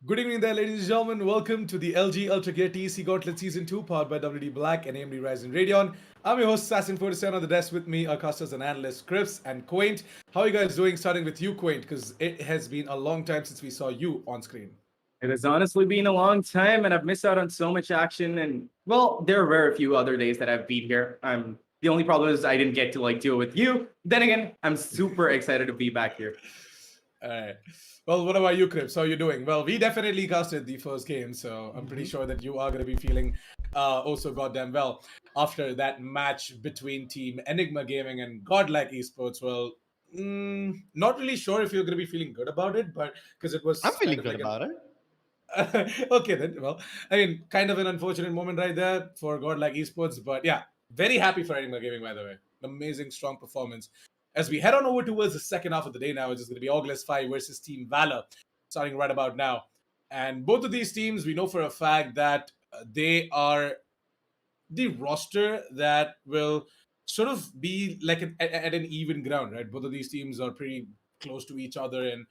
Good evening there, ladies and gentlemen. Welcome to the LG Ultragear TEC Gauntlet Season 2, powered by WD Black and AMD Ryzen Radeon. I'm your host, Assassin47. On the desk with me are casters and analysts, Crips and Quaint. How are you guys doing? Starting with you, Quaint, because it has been a long time since we saw you on screen. It has honestly been a long time, and I've missed out on so much action. And well, there are very few other days that I've been here. The only problem is I didn't get to deal with you. Then again, I'm super excited to be back here. All right. Well, what about you, Crips? How are you doing? Well, we definitely casted the first game, so I'm pretty sure that you are going to be feeling also goddamn well after that match between Team Enigma Gaming and Godlike Esports. Well, not really sure if you're going to be feeling good about it, but because it was I'm feeling kind of good like about it. okay then. Well, I mean, kind of an unfortunate moment right there for Godlike Esports, but yeah, very happy for Enigma Gaming, by the way. Amazing, strong performance. As we head on over towards the second half of the day now, which is going to be ORGLESS 5 versus Team VALOR, starting right about now. And both of these teams, we know for a fact that they are the roster that will sort of be like at an even ground, right? Both of these teams are pretty close to each other, and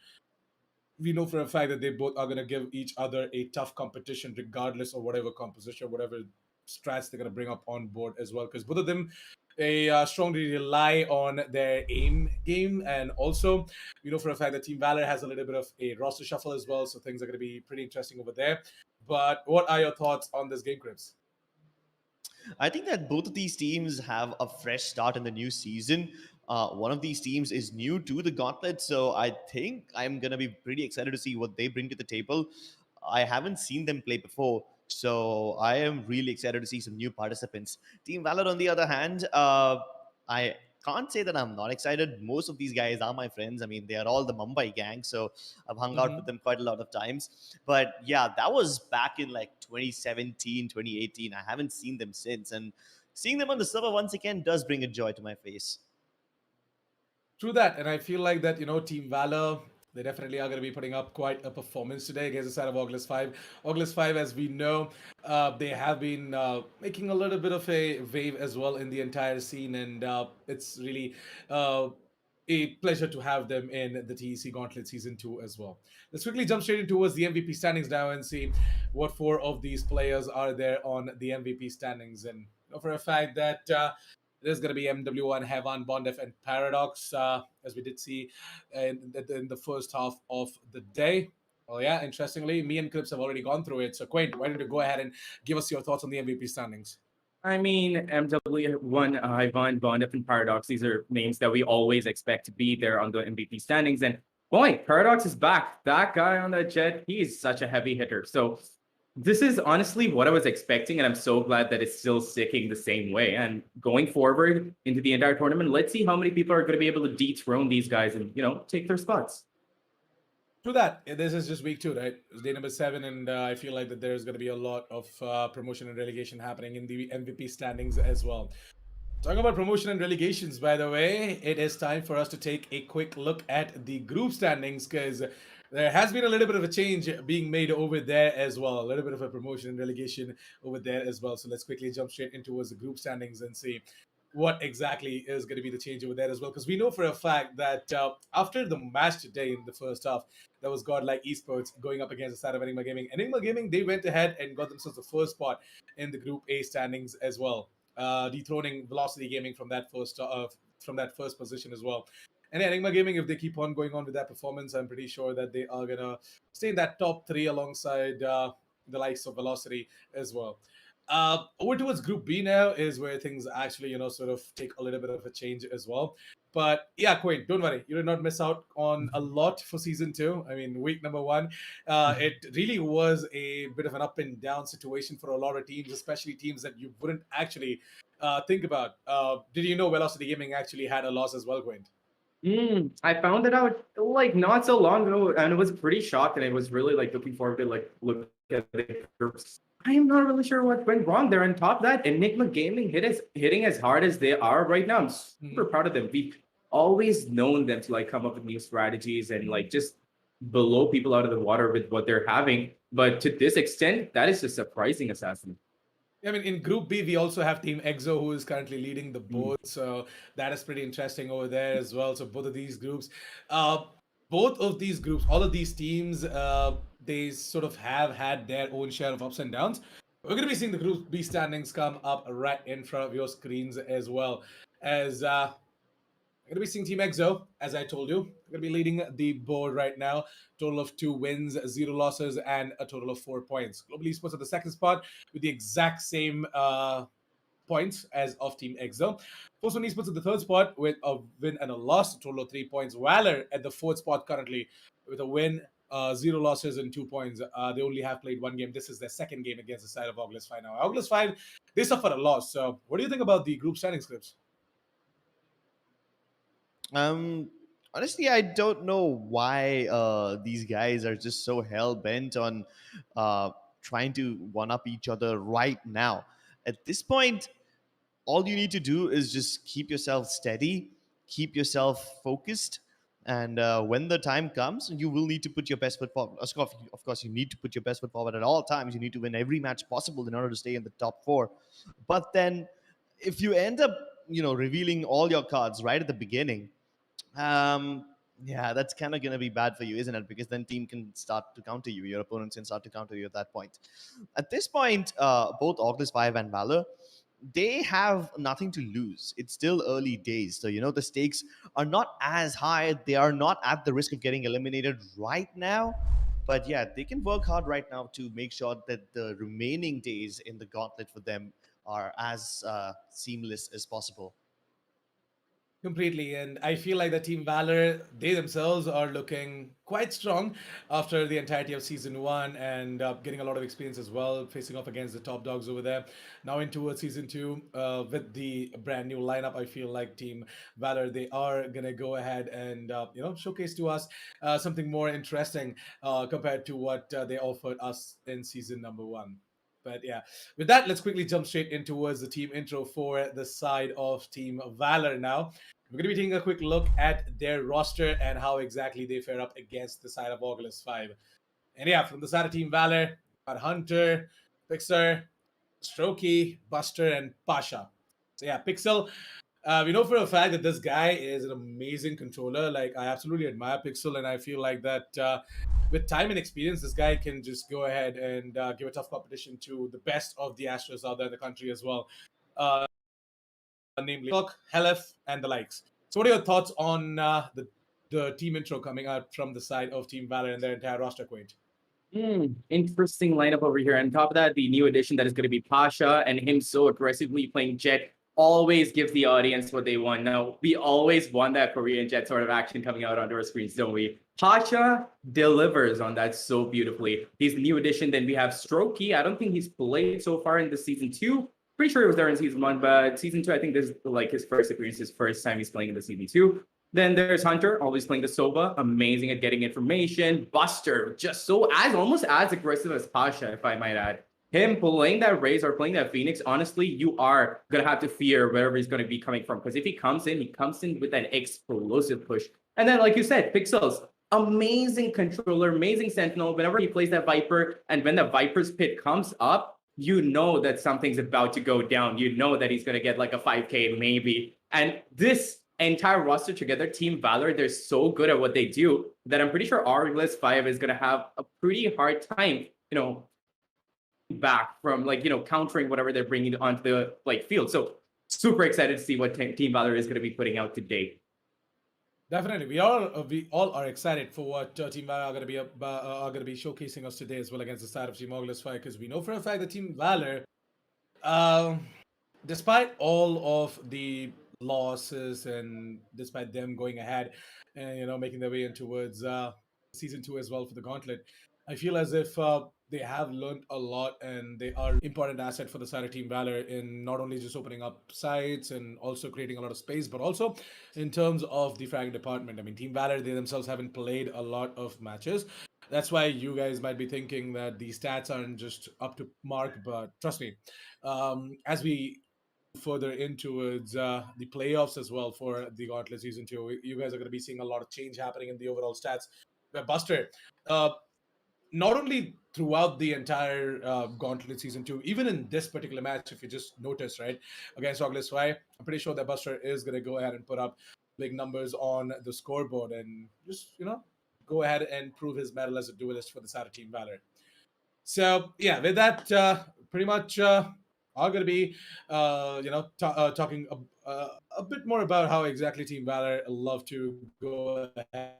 we know for a fact that they both are going to give each other a tough competition regardless of whatever composition, whatever strats they're going to bring up on board as well, because both of them they strongly rely on their aim game, and also we know for a fact that Team Valor has a little bit of a roster shuffle as well, so things are going to be pretty interesting over there. But what are your thoughts on this game, Crips? I think that both of these teams have a fresh start in the new season. One of these teams is new to the gauntlet, so I think I'm going to be pretty excited to see what they bring to the table. I haven't seen them play before, so I am really excited to see some new participants. Team Valor, on the other hand, I can't say that I'm not excited. Most of these guys are my friends. I mean, they are all the Mumbai gang, so I've hung out with them quite a lot of times. But yeah, that was back in like 2017, 2018. I haven't seen them since. And seeing them on the server once again does bring a joy to my face. True that, and I feel like that Team Valor, they definitely are going to be putting up quite a performance today against the side of ORGLESS 5. ORGLESS 5, as we know, they have been making a little bit of a wave as well in the entire scene, and it's really a pleasure to have them in the TEC Gauntlet Season 2 as well. Let's quickly jump straight in towards the MVP standings now and see what four of these players are there on the MVP standings. And for a fact that there's going to be MW1, Heavan, Bondef, and Paradox, as we did see in the first half of the day. Well, yeah, interestingly, me and Crips have already gone through it. So, Quaint, why don't you go ahead and give us your thoughts on the MVP standings? I mean, MW1, Ivan, Bondef, and Paradox, these are names that we always expect to be there on the MVP standings. And boy, Paradox is back. That guy on that jet, he is such a heavy hitter. So this is honestly what I was expecting, and I'm so glad that it's still sticking the same way. And going forward into the entire tournament, let's see how many people are going to be able to dethrone these guys and, take their spots. True that. This is just week 2, right? It's day number 7, and I feel like that there's going to be a lot of promotion and relegation happening in the MVP standings as well. Talking about promotion and relegations, by the way, it is time for us to take a quick look at the group standings, because there has been a little bit of a change being made over there as well. A little bit of a promotion and relegation over there as well. So let's quickly jump straight into the group standings and see what exactly is going to be the change over there as well. Because we know for a fact that after the match today in the first half, that was Godlike Esports going up against the side of Enigma Gaming. Enigma Gaming, they went ahead and got themselves the first spot in the Group A standings as well, dethroning Velocity Gaming from that first position as well. And Enigma Gaming, if they keep on going on with that performance, I'm pretty sure that they are gonna stay in that top 3 alongside the likes of Velocity as well. Over towards Group B now is where things actually, sort of take a little bit of a change as well. But yeah, Quinn, don't worry. You did not miss out on a lot for season 2. I mean, week number 1, it really was a bit of an up and down situation for a lot of teams, especially teams that you wouldn't actually think about. Did you know Velocity Gaming actually had a loss as well, Quinn? I found it out like not so long ago, and it was pretty shocked, and I was really like looking forward to like look at the groups. I am not really sure what went wrong there. On top of that, Enigma Gaming hitting as hard as they are right now. I'm super proud of them. We've always known them to like come up with new strategies and like just blow people out of the water with what they're having. But to this extent, that is a surprising assassin. I mean, in Group B, we also have Team EXO, who is currently leading the Mm. board. So that is pretty interesting over there as well. So both of these groups, uh, all of these teams, they sort of have had their own share of ups and downs. We're going to be seeing the Group B standings come up right in front of your screens as well. As we're going to be seeing Team EXO, as I told you. We're going to be leading the board right now. Total of 2 wins, 0 losses, and a total of 4 points. Global Esports at the second spot with the exact same points as of Team EXO. Force One Esports at the third spot with a win and a loss, a total of 3 points. VALOR at the fourth spot currently with a win, 0 losses, and 2 points. They only have played 1 game. This is their second game against the side of ORGLESS 5 now. ORGLESS 5, they suffered a loss. So what do you think about the group standings, Clips? Honestly, I don't know why these guys are just so hell bent on uh, trying to one up each other right now. At this point, all you need to do is just keep yourself steady, keep yourself focused, and when the time comes, you will need to put your best foot forward. Of course, you need to put your best foot forward at all times. You need to win every match possible in order to stay in the top 4. But then, if you end up, revealing all your cards right at the beginning, um, yeah, that's kind of going to be bad for you, isn't it? Because then team can start to counter you. Your opponents can start to counter you at that point. At this point, both ORGLESS 5 and VALOR, they have nothing to lose. It's still early days. So, the stakes are not as high. They are not at the risk of getting eliminated right now. But yeah, they can work hard right now to make sure that the remaining days in the gauntlet for them are as seamless as possible. Completely, and I feel like the Team Valor, they themselves are looking quite strong after the entirety of season 1 and getting a lot of experience as well, facing off against the top dogs over there. Now into season 2 with the brand new lineup, I feel like Team Valor, they are gonna go ahead and showcase to us something more interesting compared to what they offered us in season number 1. But yeah, with that, let's quickly jump straight in towards the team intro for the side of Team Valor now. We're going to be taking a quick look at their roster and how exactly they fare up against the side of ORGLESS 5. And yeah, from the side of Team Valor, got Hunter, Pixar, Strokey, Buster, and Pasha. So yeah, Pixel, we know for a fact that this guy is an amazing controller. Like, I absolutely admire Pixel, and I feel like that with time and experience, this guy can just go ahead and give a tough competition to the best of the Astros out there in the country as well. Namely Helef, and the likes. So, what are your thoughts on the team intro coming out from the side of Team Valor and their entire roster, Quaint? Interesting lineup over here. On top of that, the new addition that is going to be Pasha, and him so aggressively playing Jet always gives the audience what they want. Now, we always want that Korean Jet sort of action coming out onto our screens, don't we? Pasha delivers on that so beautifully. He's the new addition. Then we have Strokey. I don't think he's played so far in the season 2. Pretty sure he was there in season 1, but season 2, I think this is like his first appearance, his first time he's playing in the season 2. Then there's Hunter, always playing the Sova, amazing at getting information. Buster, just so almost as aggressive as Pasha, if I might add. Him playing that Raze or playing that Phoenix, honestly, you are gonna have to fear wherever he's gonna be coming from. Because if he comes in with an explosive push. And then, like you said, Pixels, amazing controller, amazing sentinel. Whenever he plays that Viper, and when the Viper's pit comes up, you know that something's about to go down. You know that he's gonna get like a 5K maybe. And this entire roster together, Team Valor, they're so good at what they do that I'm pretty sure ORGLESS 5 is going to have a pretty hard time, back from countering whatever they're bringing onto the field. So super excited to see what Team Valor is going to be putting out today. Definitely, we all are excited for what Team Valor are going to be showcasing us today as well against the side of Team ORGLESS 5, because we know for a fact that Team Valor, despite all of the losses, and despite them going ahead and making their way in towards season 2 as well for the Gauntlet, I feel as if they have learned a lot, and they are important asset for the side of Team Valor in not only just opening up sites and also creating a lot of space, but also in terms of the fragging department. I mean, Team Valor, they themselves haven't played a lot of matches. That's why you guys might be thinking that the stats aren't just up to mark, but trust me, as we further in towards the playoffs as well for the Gauntlet Season 2, you guys are going to be seeing a lot of change happening in the overall stats. But Buster, uh, not only throughout the entire Gauntlet Season 2, even in this particular match, if you just notice, right, against ORGLESS 5, I'm pretty sure that Buster is going to go ahead and put up big numbers on the scoreboard and just, go ahead and prove his mettle as a duelist for the side of Team Valor. So, yeah, with that, pretty much are going to be, talking a bit more about how exactly Team Valor love to go ahead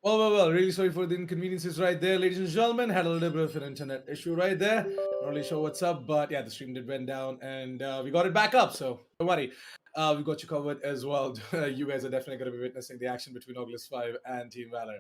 Well. Really sorry for the inconveniences right there, ladies and gentlemen. Had a little bit of an internet issue right there. Not really sure what's up, but yeah, the stream did went down, and we got it back up. So don't worry, we got you covered as well. You guys are definitely going to be witnessing the action between ORGLESS 5 and Team Valor.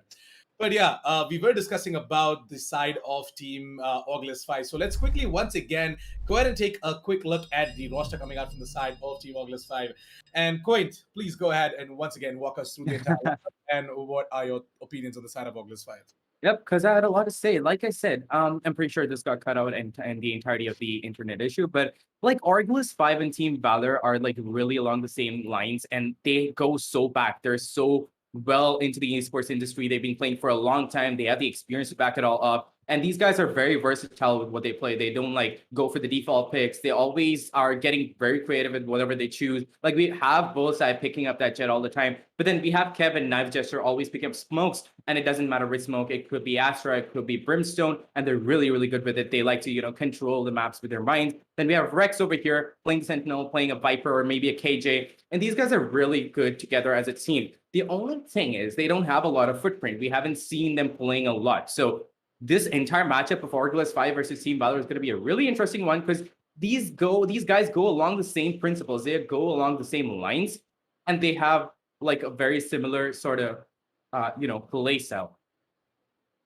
But yeah, we were discussing about the side of Team ORGLESS 5. So let's quickly, once again, go ahead and take a quick look at the roster coming out from the side of Team ORGLESS 5. And Quint, please go ahead and once again walk us through the entire and what are your opinions on the side of ORGLESS 5? Yep, because I had a lot to say. Like I said, I'm pretty sure this got cut out and the entirety of the internet issue. But like ORGLESS 5 and Team Valor are like really along the same lines, and they go so back. They're so well into the esports industry. They've been playing for a long time. They have the experience to back it all up. And these guys are very versatile with what they play. They don't like go for the default picks. They always are getting very creative with whatever they choose. Like we have Bullseye picking up that jet all the time, but then we have Kevin Knife Jester always picking up smokes, and it doesn't matter which smoke. It could be Astra, it could be Brimstone, and they're really, really good with it. They like to, control the maps with their minds. Then we have Rex over here playing the Sentinel, playing a Viper or maybe a KJ, and these guys are really good together as a team. The only thing is they don't have a lot of footprint. We haven't seen them playing a lot. So this entire matchup of ORGLESS 5 versus Team Valor is going to be a really interesting one because these guys go along the same principles. They go along the same lines, and they have like a very similar sort of play style.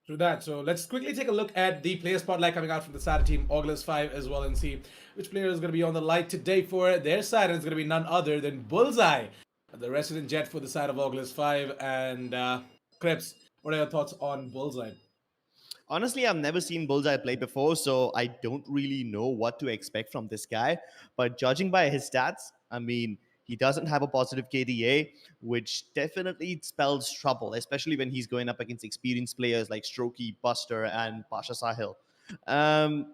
True that. So let's quickly take a look at the player spotlight coming out from the side of team ORGLESS 5 as well and see which player is going to be on the light today for their side. And it's going to be none other than Bullseye, the resident jet for the side of ORGLESS 5. And Krebs, what are your thoughts on Bullseye? Honestly, I've never seen Bullseye play before, so I don't really know what to expect from this guy. But judging by his stats, I mean, he doesn't have a positive KDA, which definitely spells trouble, especially when he's going up against experienced players like Strokey, Buster, and Pasha Sahil. Um,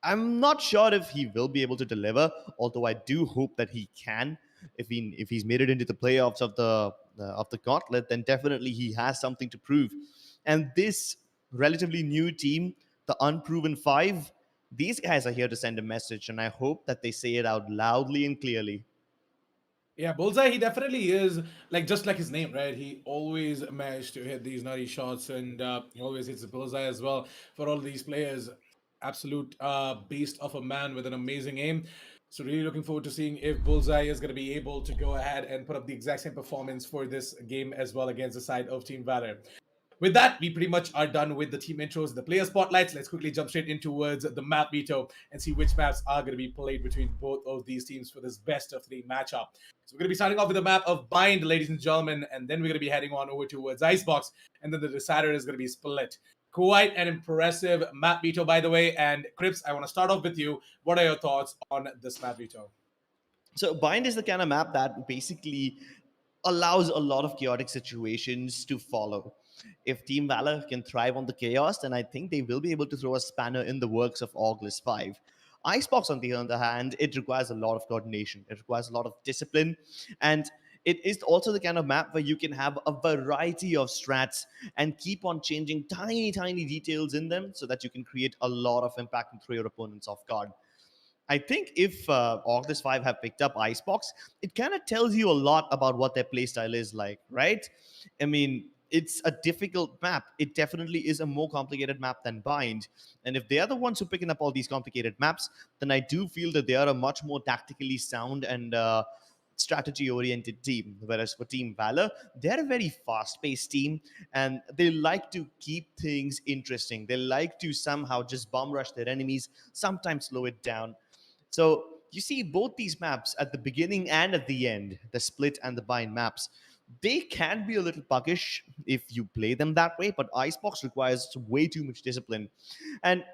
I'm not sure if he will be able to deliver, although I do hope that he can. If he's made it into the playoffs of the Gauntlet, then definitely he has something to prove. And this relatively new team, the Unproven Five, these guys are here to send a message, and I hope that they say it out loudly and clearly. Yeah, Bullseye, he definitely is like just like his name, right? He always managed to hit these nutty shots and he always hits the bullseye as well for all these players. Absolute beast of a man with an amazing aim. So really looking forward to seeing if Bullseye is going to be able to go ahead and put up the exact same performance for this game as well against the side of Team Valor. With that, we pretty much are done with the team intros, the player spotlights. Let's quickly jump straight in towards the map veto and see which maps are going to be played between both of these teams for this best of three matchup. So we're going to be starting off with the map of Bind, ladies and gentlemen, and then we're going to be heading on over towards Icebox, and then the decider is going to be Split. Quite an impressive map veto, by the way. And Crips, I want to start off with you. What are your thoughts on this map veto? So Bind is the kind of map that basically allows a lot of chaotic situations to follow. If Team Valor can thrive on the chaos, then I think they will be able to throw a spanner in the works of ORGLESS 5. Icebox, on the other hand, it requires a lot of coordination. It requires a lot of discipline. And it is also the kind of map where you can have a variety of strats and keep on changing tiny, tiny details in them so that you can create a lot of impact and throw your opponents off guard. I think if ORGLESS 5 have picked up Icebox, it kind of tells you a lot about what their playstyle is like, right? I mean, it's a difficult map. It definitely is a more complicated map than Bind. And if they are the ones who are picking up all these complicated maps, then I do feel that they are a much more tactically sound and strategy oriented team. Whereas for Team Valor, they're a very fast paced team and they like to keep things interesting. They like to somehow just bomb rush their enemies, sometimes slow it down. So you see both these maps at the beginning and at the end, the Split and the Bind maps, they can be a little puggish if you play them that way, but Icebox requires way too much discipline. And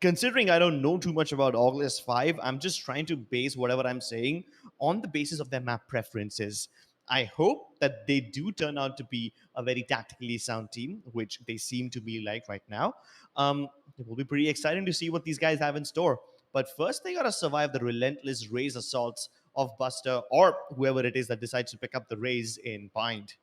considering I don't know too much about ORGLESS 5, I'm just trying to base whatever I'm saying on the basis of their map preferences. I hope that they do turn out to be a very tactically sound team, which they seem to be like right now. It will be pretty exciting to see what these guys have in store. But first, they gotta survive the relentless raise assaults of Buster or whoever it is that decides to pick up the raise in Bind.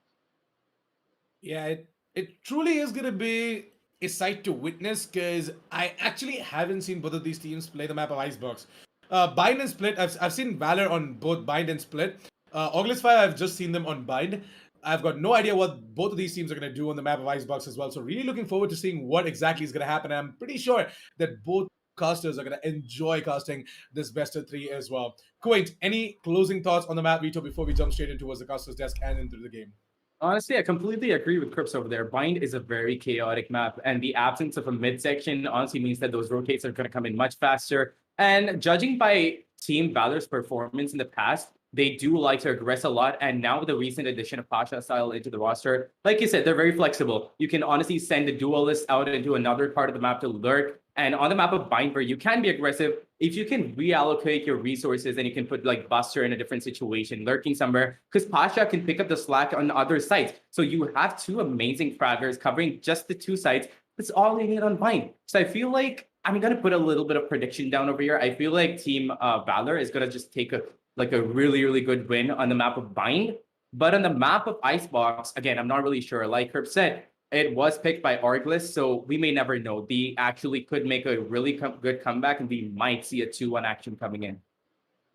Yeah, it truly is going to be a sight to witness because I actually haven't seen both of these teams play the map of Icebox. Bind and Split, I've seen Valor on both Bind and Split. ORGLESS 5, I've just seen them on Bind. I've got no idea what both of these teams are going to do on the map of Icebox as well. So, really looking forward to seeing what exactly is going to happen. I'm pretty sure that both casters are going to enjoy casting this best of three as well. Quaint, any closing thoughts on the map veto before we jump straight into towards the caster's desk and into the game? Honestly, I completely agree with Crips over there. Bind is a very chaotic map, and the absence of a midsection honestly means that those rotates are going to come in much faster. And judging by Team Valor's performance in the past, they do like to aggress a lot. And now with the recent addition of Pasha style into the roster, like you said, they're very flexible. You can honestly send the duelist out into another part of the map to lurk. And on the map of Bind, where you can be aggressive, if you can reallocate your resources and you can put like Buster in a different situation, lurking somewhere, because Pasha can pick up the slack on other sites. So you have two amazing fraggers covering just the two sites. That's all they need on Bind. So I feel like I'm gonna put a little bit of prediction down over here. I feel like Team Valor is gonna just take a really, really good win on the map of Bind. But on the map of Icebox, again, I'm not really sure. Like Herb said, it was picked by ORGLESS, so we may never know. They actually could make a really good comeback, and we might see a 2-1 action coming in.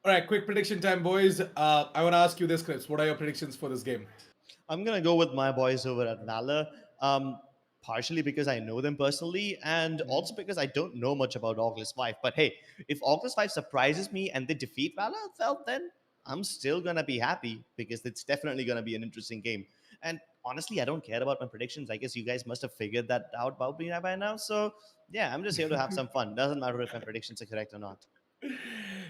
All right, quick prediction time, boys. I want to ask you this, Clips. What are your predictions for this game? I'm gonna go with my boys over at Valor. Partially because I know them personally, and also because I don't know much about ORGLESS 5. But hey, if ORGLESS 5 surprises me and they defeat Valor, well, then I'm still gonna be happy because it's definitely gonna be an interesting game. And honestly, I don't care about my predictions. I guess you guys must have figured that out about me by now. So yeah, I'm just here to have some fun. Doesn't matter if my predictions are correct or not.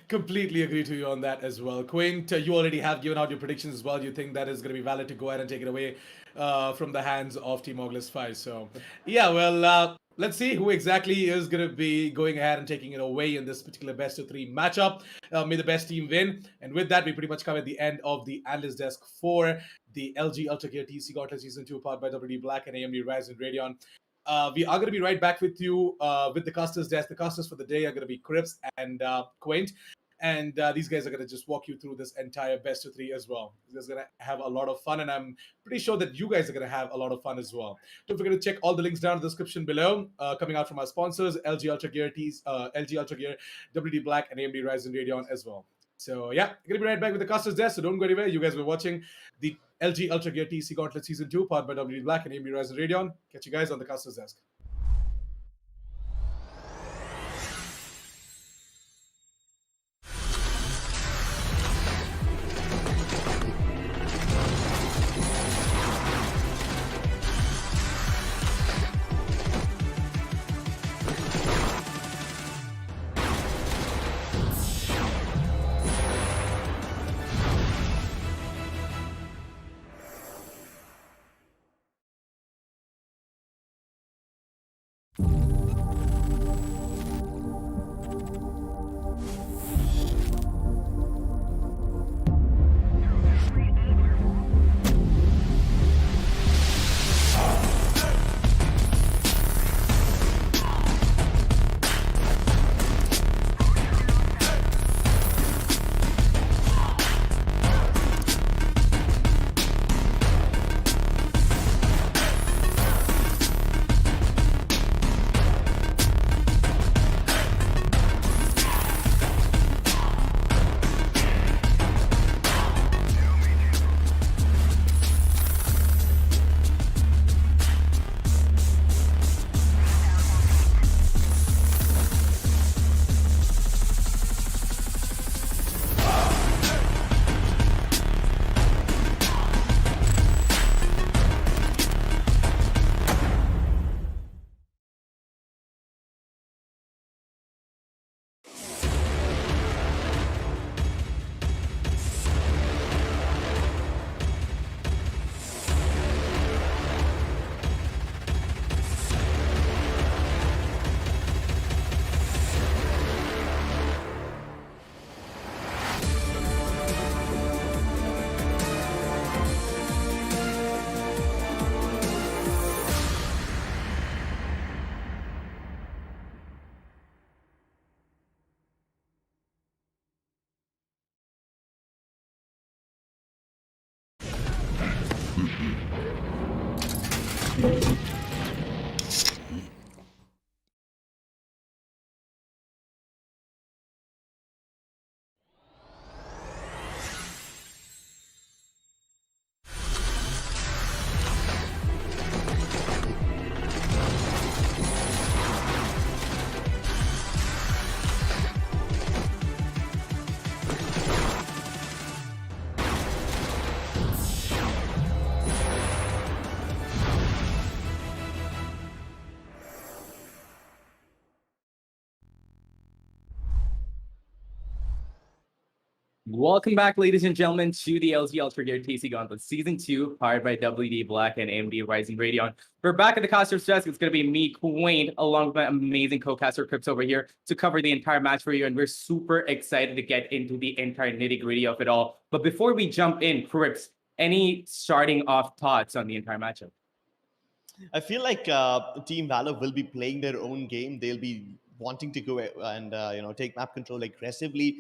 Completely agree to you on that as well. Quint, you already have given out your predictions as well. You think that is going to be valid to go ahead and take it away from the hands of Team ORGLESS 5. So, yeah, well, let's see who exactly is going to be going ahead and taking it away in this particular best of three matchup. May the best team win. And with that, we pretty much covered the end of the analyst desk for the LG Ultragear TEC Gauntlet Season 2, powered by WD Black and AMD Ryzen Radeon. We are going to be right back with you with the casters desk. The casters for the day are going to be Crips and Quaint. And these guys are going to just walk you through this entire best of three as well. You guys are going to have a lot of fun, and I'm pretty sure that you guys are going to have a lot of fun as well. Don't forget to check all the links down in the description below, coming out from our sponsors, LG Ultragear, LG Ultragear, WD Black, and AMD Ryzen Radeon as well. So yeah, I'm going to be right back with the casters desk, so don't go anywhere. You guys were watching the LG Ultragear TEC Gauntlet Season 2, powered by WD Black and AMD Ryzen Radeon. Catch you guys on the casters desk. Welcome back, ladies and gentlemen, to the LG Ultragear TC Gauntlet Season 2, powered by WD Black and AMD Ryzen Radeon. We're back at the caster's desk. It's going to be me, Quaint, along with my amazing co-caster Crips over here to cover the entire match for you, and we're super excited to get into the entire nitty-gritty of it all. But before we jump in, Crips, any starting off thoughts on the entire matchup? I feel like Team Valor will be playing their own game. They'll be wanting to go and take map control aggressively.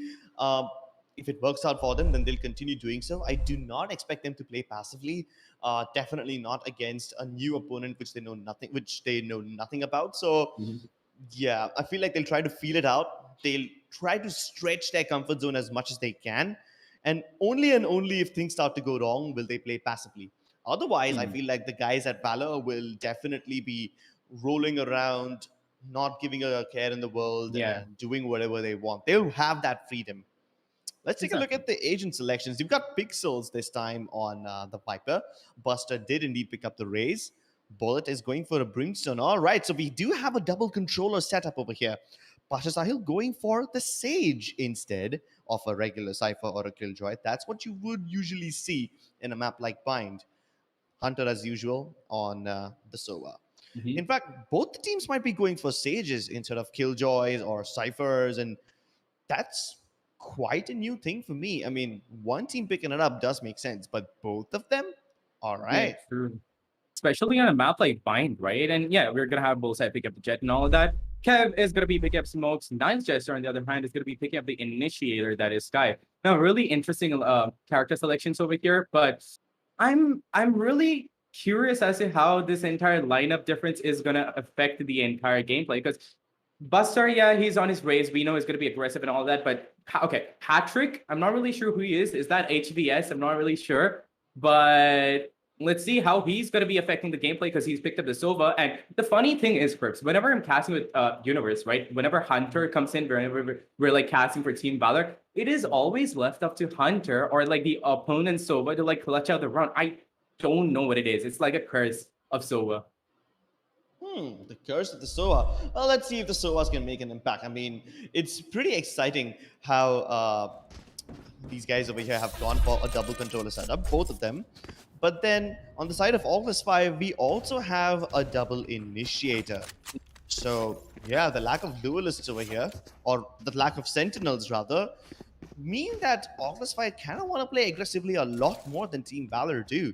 If it works out for them, then they'll continue doing so. I do not expect them to play passively. Definitely not against a new opponent which they know nothing about. So yeah, I feel like they'll try to feel it out. They'll try to stretch their comfort zone as much as they can. And only if things start to go wrong will they play passively. Otherwise, I feel like the guys at Valor will definitely be rolling around, not giving a care in the world, Yeah. and doing whatever they want. They'll have that freedom. Let's take a look at the agent selections. You've got Pixels this time on the Viper. Buster did indeed pick up the Raze. Bullet is going for a Brimstone. All right, so we do have a double controller setup over here. Pasha Sahil going for the Sage instead of a regular Cypher or a Killjoy. That's what you would usually see in a map like Bind. Hunter, as usual, on the Sova. In fact, both the teams might be going for Sages instead of Killjoys or Cyphers, and that's quite a new thing for me. I mean, one team picking it up does make sense, but both of them? All right. Yeah, true. Especially on a map like Bind, right? And yeah, we're gonna have both sides pick up the Jet and all of that. Kev is gonna be picking up Smokes. Nine's Jester, on the other hand, is gonna be picking up the Initiator, that is Sky. Now, really interesting character selections over here, but I'm really curious as to how this entire lineup difference is gonna affect the entire gameplay. Because Buster, yeah, he's on his Raze. We know he's gonna be aggressive and all that, but okay, Patrick, I'm not really sure who he is. Is that HVS? I'm not really sure, but let's see how he's going to be affecting the gameplay because he's picked up the Sova. And the funny thing is, Crips, whenever I'm casting with Universe, right? Whenever Hunter comes in, whenever we're like casting for Team Valor, it is always left up to Hunter or like the opponent Sova to like clutch out the run. I don't know what it is. It's like a curse of Sova. The curse of the Sova. Well, let's see if the Sovas can make an impact. I mean, it's pretty exciting how these guys over here have gone for a double controller setup, both of them. But then on the side of ORGLESS 5, we also have a double initiator. So yeah, the lack of duelists over here, or the lack of sentinels rather, mean that ORGLESS 5 kind of want to play aggressively a lot more than Team Valor do.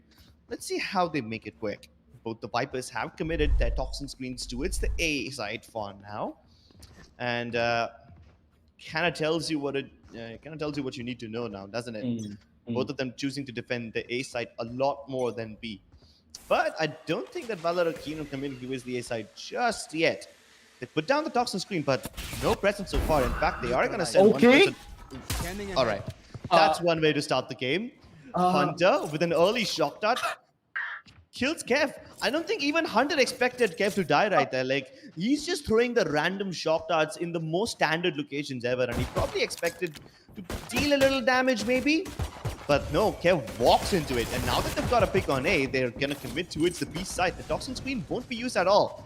Let's see how they make it work. Both the Vipers have committed their toxin screens towards the A side for now, and kind of tells you what you need to know now, doesn't it? Both of them choosing to defend the A side a lot more than B. But I don't think that Valor are keen on coming towards the A side just yet. They put down the toxin screen, but no presence so far. In fact, they are going to send one person. All right, that's one way to start the game. Hunter with an early shock dart kills Kev. I don't think even Hunter expected Kev to die right there. Like, he's just throwing the random shock darts in the most standard locations ever, and he probably expected to deal a little damage maybe. But no, Kev walks into it, and now that they've got a pick on A, they're gonna commit towards the B side. The toxin screen won't be used at all.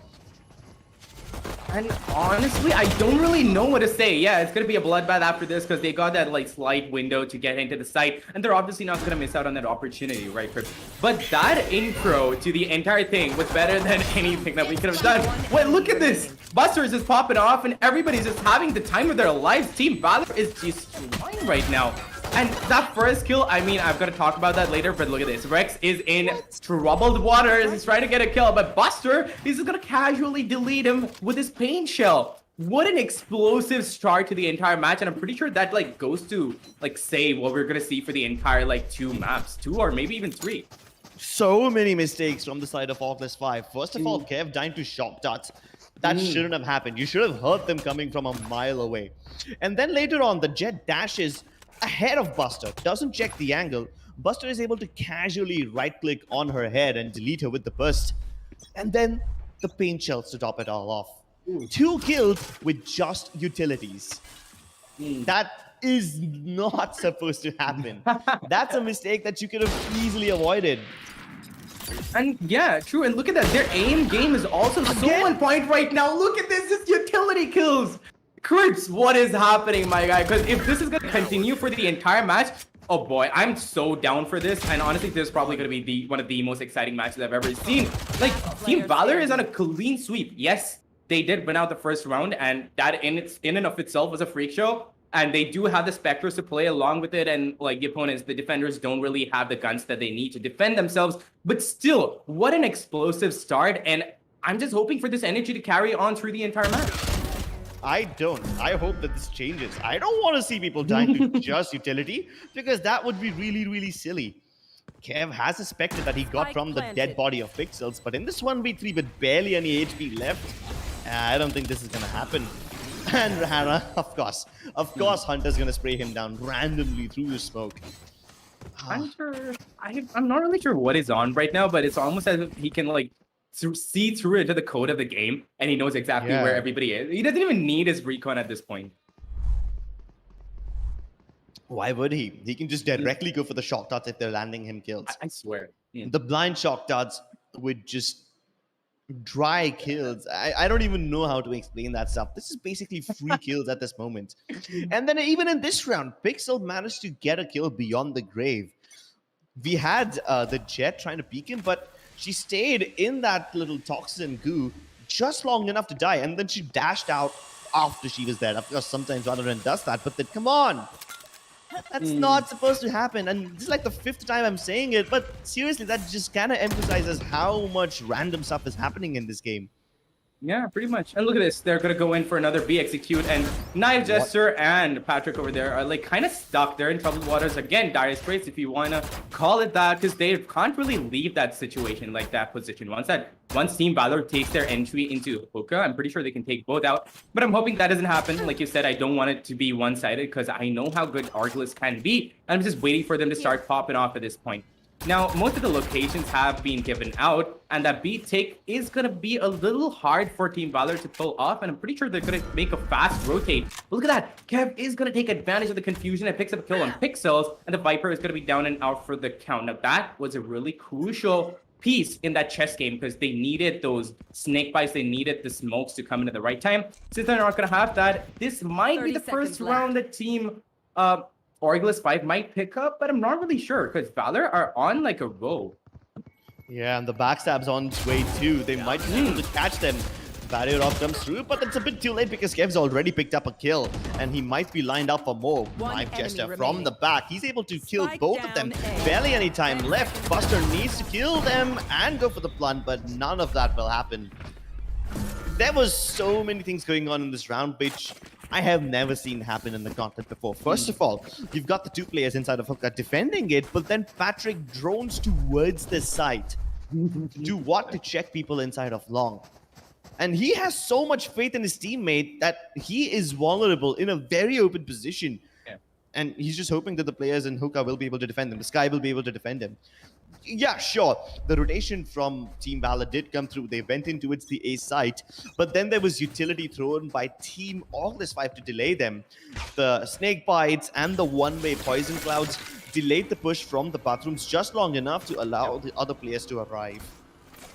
And honestly, I don't really know what to say. Yeah, it's going to be a bloodbath after this because they got that like slight window to get into the site. And they're obviously not going to miss out on that opportunity, right, Chris? But that intro to the entire thing was better than anything that we could have done. Wait, look at this. Buster is just popping off and everybody's just having the time of their lives. Team Valor is destroying right now. And that first kill, I mean, I've got to talk about that later, but look at this. Rex is in troubled waters. He's trying to get a kill, but Buster, he's just going to casually delete him with his pain shell. What an explosive start to the entire match, and I'm pretty sure that, like, goes to, like, say what we're going to see for the entire, like, 2 maps. 2 or maybe even 3. So many mistakes from the side of ORGLESS 5. First of all, Kev dying to shock darts. That shouldn't have happened. You should have heard them coming from a mile away. And then later on, the Jet dashes ahead of Buster, doesn't check the angle. Buster is able to casually right-click on her head and delete her with the burst. And then the paint shells to top it all off. 2 kills with just utilities. That is not supposed to happen. That's a mistake that you could have easily avoided. And yeah, true. And look at that. Their aim game is also so on point right now. Look at this. It's utility kills. Crips, what is happening, my guy? Because if this is going to continue for the entire match, oh boy, I'm so down for this. And honestly, this is probably going to be one of the most exciting matches I've ever seen. Like, Team Valor is on a clean sweep. Yes, they did win out the first round, and that in and of itself was a freak show. And they do have the Spectres to play along with it, and like the opponents, the defenders don't really have the guns that they need to defend themselves. But still, what an explosive start. And I'm just hoping for this energy to carry on through the entire match. I don't. I hope that this changes. I don't want to see people dying to just utility, because that would be really, really silly. Kev has suspected that he got from the dead body of Pixels, but in this 1v3 with barely any HP left, I don't think this is going to happen. And Hannah, of course, Hunter's going to spray him down randomly through the smoke. Hunter, I'm not really sure what is on right now, but it's almost as if he can like see through into the code of the game, and he knows exactly where everybody is. He doesn't even need his recon at this point. Why would he? He can just directly go for the shock darts if they're landing him kills. I swear. The blind shock darts would just dry kills. I don't even know how to explain that stuff. This is basically free kills at this moment. And then even in this round, Pixel managed to get a kill beyond the grave. We had the Jet trying to peek him, but she stayed in that little toxin goo just long enough to die, and then she dashed out after she was dead. Of course, sometimes Valorant does that, but then come on. That's not supposed to happen. And this is like the 5th time I'm saying it, but seriously, that just kind of emphasizes how much random stuff is happening in this game. Yeah, pretty much. And look at this. They're going to go in for another B execute. And Knife Jester and Patrick over there are like kind of stuck. They're in troubled waters. Again, dire straits, if you want to call it that, because they can't really leave that situation, like that position. Once Team Valor takes their entry into Hookah, I'm pretty sure they can take both out. But I'm hoping that doesn't happen. Like you said, I don't want it to be one-sided because I know how good ORGLESS can be. I'm just waiting for them to start popping off at this point. Now, most of the locations have been given out, and that B take is going to be a little hard for Team Valor to pull off, and I'm pretty sure they're going to make a fast rotate. But look at that. Kev is going to take advantage of the confusion and picks up a kill on Pixels, and the Viper is going to be down and out for the count. Now, that was a really crucial piece in that chess game because they needed those snake bites, they needed the smokes to come in at the right time. Since they're not going to have that, this might be the first round that Team ORGLESS 5 might pick up, but I'm not really sure because Valor are on like a roll. Yeah, and the backstab's on its way too. They might be able to catch them. Barrier off comes through, but it's a bit too late because Kev's already picked up a kill, and he might be lined up for more. Knife Jester from the back. He's able to kill both of them. Barely any time left. Buster needs to kill them and go for the blunt, but none of that will happen. There was so many things going on in this round, which I have never seen happen in the Gauntlet before. First of all, you've got the 2 players inside of Hookah defending it, but then Patrick drones towards the site. Do what? To check people inside of long. And he has so much faith in his teammate that he is vulnerable in a very open position. Yeah. And he's just hoping that the players in Hookah will be able to defend him. The Sky will be able to defend him. Yeah, sure. The rotation from Team Valor did come through. They went in towards the A site, but then there was utility thrown by Team ORGLESS 5 to delay them. The snake bites and the one-way poison clouds delayed the push from the bathrooms just long enough to allow the other players to arrive.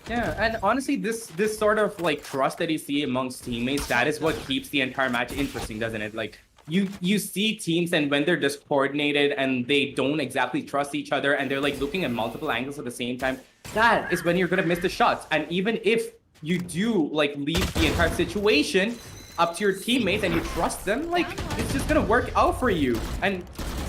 Yeah, and honestly, this sort of like trust that you see amongst teammates, that is what keeps the entire match interesting, doesn't it? Like you see teams, and when they're discoordinated and they don't exactly trust each other and they're like looking at multiple angles at the same time, that is when you're gonna miss the shots. And even if you do like leave the entire situation up to your teammates and you trust them, like it's just gonna work out for you. And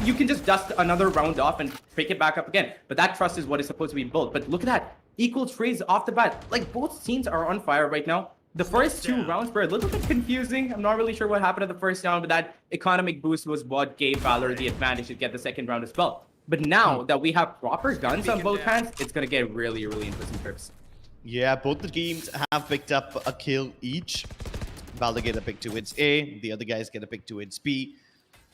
you can just dust another round off and pick it back up again. But that trust is what is supposed to be built. But look at that. Equal trades off the bat. Like both teams are on fire right now. The first 2 rounds were a little bit confusing. I'm not really sure what happened at the first round, but that economic boost was what gave Valor the advantage to get the second round as well. But now that we have proper guns on both hands, it's going to get really, really interesting trips. Yeah, both the teams have picked up a kill each. Valor get a pick towards A, the other guys get a pick towards B.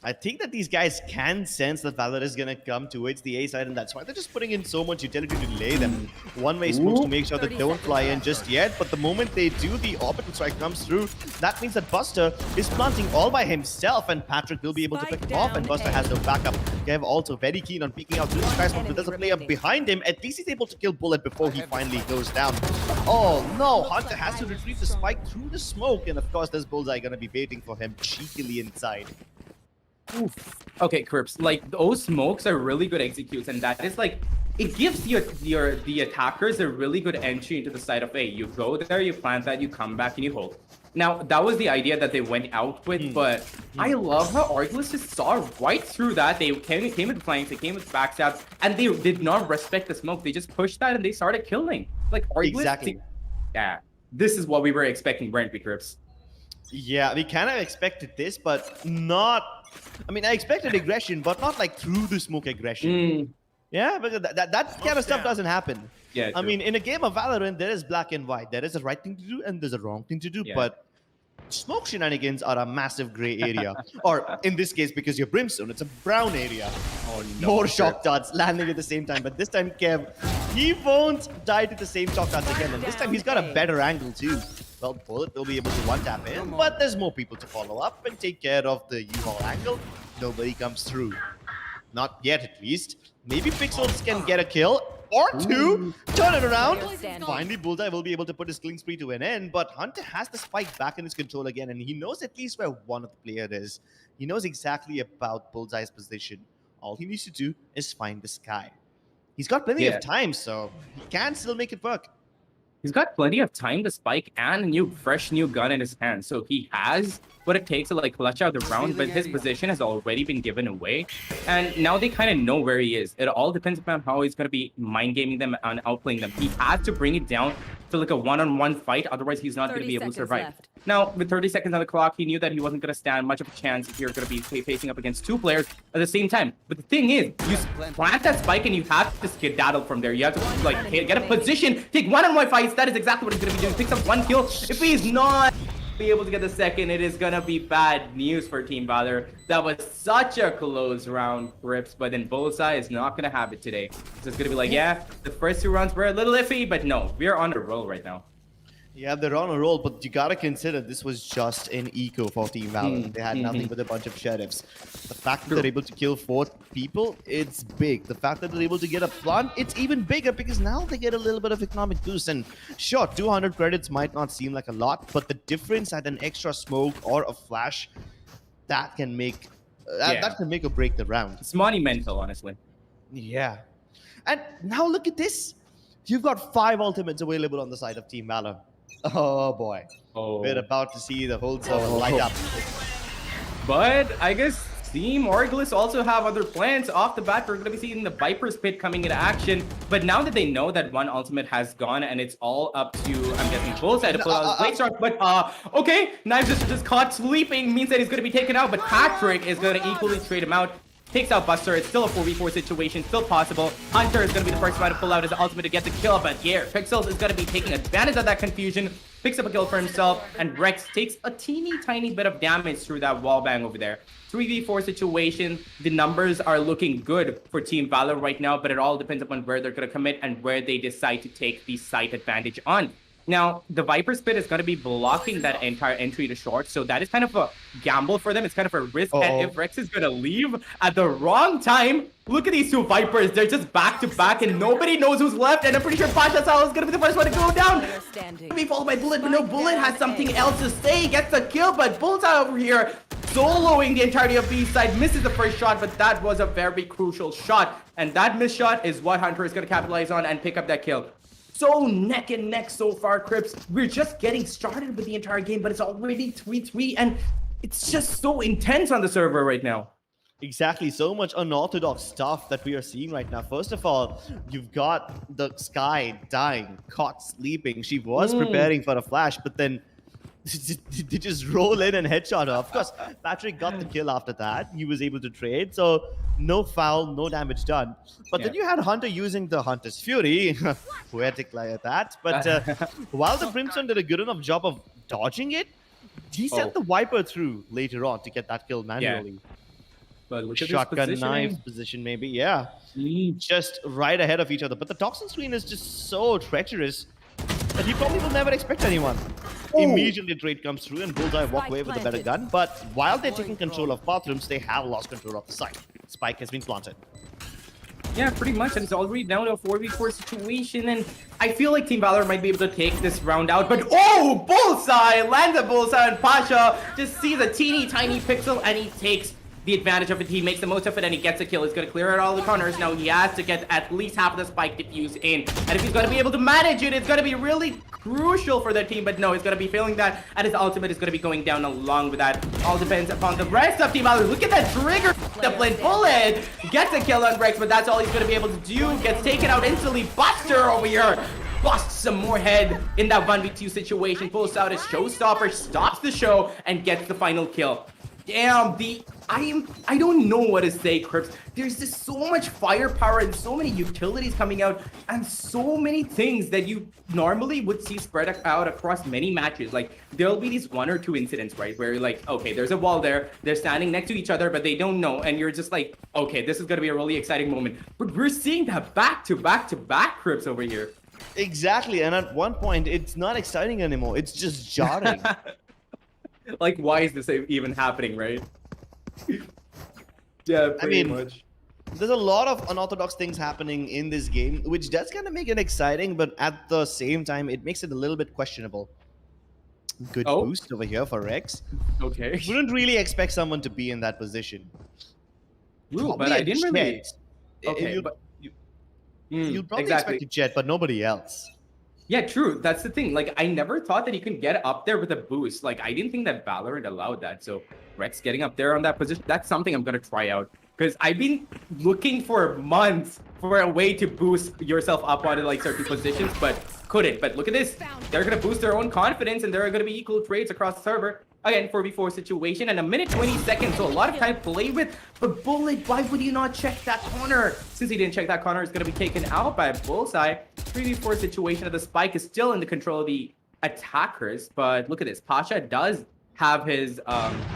I think that these guys can sense that Valor is going to come towards the A side, and that's why they're just putting in so much utility to delay them. One-way smokes to make sure they don't fly in just yet, but the moment they do, the orbital strike comes through. That means that Buster is planting all by himself, and Patrick will be able to pick him off, and Buster has no backup. Kev also very keen on peeking out through the sky smoke, but there's a player behind him. At least he's able to kill Bullet before he finally goes down. Oh no, Hunter has to retrieve the spike through the smoke, and of course this Bullseye going to be waiting for him cheekily inside. Oof. Okay, Crips, like those smokes are really good executes, and that is like it gives the attackers a really good entry into the side of A. You go there, you plant that, you come back, and you hold. Now that was the idea that they went out with, but I love how ORGLESS just saw right through that. They came with flanks, they came with backstabs, and they did not respect the smoke. They just pushed that and they started killing. Like ORGLESS, exactly. Yeah, this is what we were expecting, weren't we, Crips? Yeah, we kind of expected this, but not. I mean, I expected aggression, but not like through the smoke aggression. Yeah, because that kind of stuff doesn't happen. Yeah, I mean, in a game of Valorant, there is black and white. There is a right thing to do and there's a wrong thing to do. Yeah. But smoke shenanigans are a massive gray area. Or in this case, because you're Brimstone, it's a brown area. Oh, no, more shock darts landing at the same time. But this time, Kev, he won't die to the same shock darts again. And this time, he's got a better angle too. Well, Bullet will be able to one-tap in, but there's more people to follow up and take care of the U-Haul angle. Nobody comes through. Not yet, at least. Maybe Pixels can get a kill or two. Turn it around. Finally, Bullseye will be able to put his killing spree to an end, but Hunter has the spike back in his control again, and he knows at least where one of the player is. He knows exactly about Bullseye's position. All he needs to do is find the sky. He's got plenty of time, so he can still make it work. He's got plenty of time to spike and a fresh new gun in his hand. So he has what it takes to like clutch out the round, but his position has already been given away. And now they kind of know where he is. It all depends upon how he's going to be mind gaming them and outplaying them. He has to bring it down to like a one-on-one fight. Otherwise, he's not going to be able to survive. Left. Now, with 30 seconds on the clock, he knew that he wasn't going to stand much of a chance if you're going to be facing up against two players at the same time. But the thing is, you plant that spike and you have to skedaddle from there. You have to like get a position, take one-on-one fights. That is exactly what he's going to be doing. Picks up one kill. If he's not be able to get the second, it is going to be bad news for Team Valor. That was such a close round, Rips, but then Bullseye is not going to have it today. So it's going to be like, yeah, the first two rounds were a little iffy, but no, we're on a roll right now. Yeah, they're on a roll, but you gotta consider this was just an eco for Team Valorant. They had nothing but a bunch of sheriffs. The fact that they're able to kill 4 people, it's big. The fact that they're able to get a plant, it's even bigger because now they get a little bit of economic boost. And sure, 200 credits might not seem like a lot, but the difference at an extra smoke or a flash, that can make that can make or break the round. It's monumental, honestly. Yeah. And now look at this. You've got 5 ultimates available on the side of Team Valor. Oh boy. We're about to see the whole server light up. But I guess Team ORGLESS also have other plans. Off the bat, we're going to be seeing the Viper's Pit coming into action. But now that they know that one ultimate has gone and it's all up to, I'm guessing, Bullseye to pull out his blade start. But, okay, Knives just caught sleeping means that he's going to be taken out. But Patrick is going to equally trade him out. Takes out Buster. It's still a 4v4 situation, still possible. Hunter is going to be the first one to pull out his ultimate to get the kill, but yeah, Pixels is going to be taking advantage of that confusion, picks up a kill for himself, and Rex takes a teeny tiny bit of damage through that wallbang over there. 3v4 situation, the numbers are looking good for Team Valor right now, but it all depends upon where they're going to commit and where they decide to take the site advantage on. Now, the Viper's Pit is going to be blocking that entire entry to short, so that is kind of a gamble for them. It's kind of a risk, and if Rex is going to leave at the wrong time, look at these two Vipers. They're just back-to-back, and nobody knows who's left, and I'm pretty sure Pasha Sal is going to be the first one to go down. Be followed by Bullet, but no, Bullet has something else to say. Gets the kill, but Bullseye over here soloing the entirety of the side, misses the first shot, but that was a very crucial shot, and that missed shot is what Hunter is going to capitalize on and pick up that kill. So neck and neck so far, Crips. We're just getting started with the entire game, but it's already 3-3, and it's just so intense on the server right now. Exactly, so much unorthodox stuff that we are seeing right now. First of all, you've got the Sky dying, caught sleeping. She was preparing for a flash, but then they just roll in and headshot her. Of course, Patrick got the kill after that. He was able to trade, so no foul, no damage done. But then you had Hunter using the Hunter's Fury, poetic like that. But while the Brimstone did a good enough job of dodging it, he sent the Viper through later on to get that kill manually. But look at Shotgun knife position, maybe, yeah. Just right ahead of each other. But the Toxin screen is just so treacherous that he probably will never expect anyone. Immediately trade comes through and Bullseye walk away with a better gun. But while they're taking control of bathrooms, they have lost control of the site. Spike has been planted. Yeah, pretty much, and it's already down to a 4v4 situation, and I feel like Team Valor might be able to take this round out, but Bullseye! Lands a Bullseye, and Pasha just sees a teeny tiny pixel, and he takes the advantage of it. He makes the most of it, and he gets a kill. He's going to clear out all the corners. Now he has to get at least half of the spike diffused in, and if he's going to be able to manage it, it's going to be really crucial for their team, but no, he's going to be failing that, and his ultimate is going to be going down along with that. All depends upon the rest of Team Valor. Look at that trigger discipline. Bullet gets a kill on Rex, but that's all he's going to be able to do. Gets taken out instantly. Buster over here busts some more head in that 1v2 situation. Pulls out his showstopper, stops the show, and gets the final kill. Damn, I don't know what to say, Crips. There's just so much firepower and so many utilities coming out and so many things that you normally would see spread out across many matches. Like, there'll be these 1 or 2 incidents, right, where you're like, okay, there's a wall there, they're standing next to each other, but they don't know, and you're just like, okay, this is gonna be a really exciting moment. But we're seeing that back to back to back, Crips, over here. Exactly, and at one point, it's not exciting anymore. It's just jarring. Like, why is this even happening, right? Yeah, pretty much. There's a lot of unorthodox things happening in this game, which does kind of make it exciting, but at the same time, it makes it a little bit questionable. Good Oh. boost over here for Rex. Okay. Wouldn't really expect someone to be in that position. Ooh, but Probably I a didn't really. Jet. Okay, You'd, but you'd probably exactly. expect a Jet, but nobody else. Yeah, true. That's the thing. Like, I never thought that you can get up there with a boost. Like, I didn't think that Valorant allowed that. So Rex getting up there on that position, that's something I'm gonna try out. Because I've been looking for months for a way to boost yourself up onto like certain positions, but couldn't. But look at this. They're gonna boost their own confidence and there are gonna be equal trades across the server. Again, 4v4 situation and a minute 20 seconds, so a lot of time to play with. But Bullet, why would you not check that corner? Since he didn't check that corner, it's going to be taken out by Bullseye. 3v4 situation of the spike is still in the control of the attackers. But look at this. Pasha does have his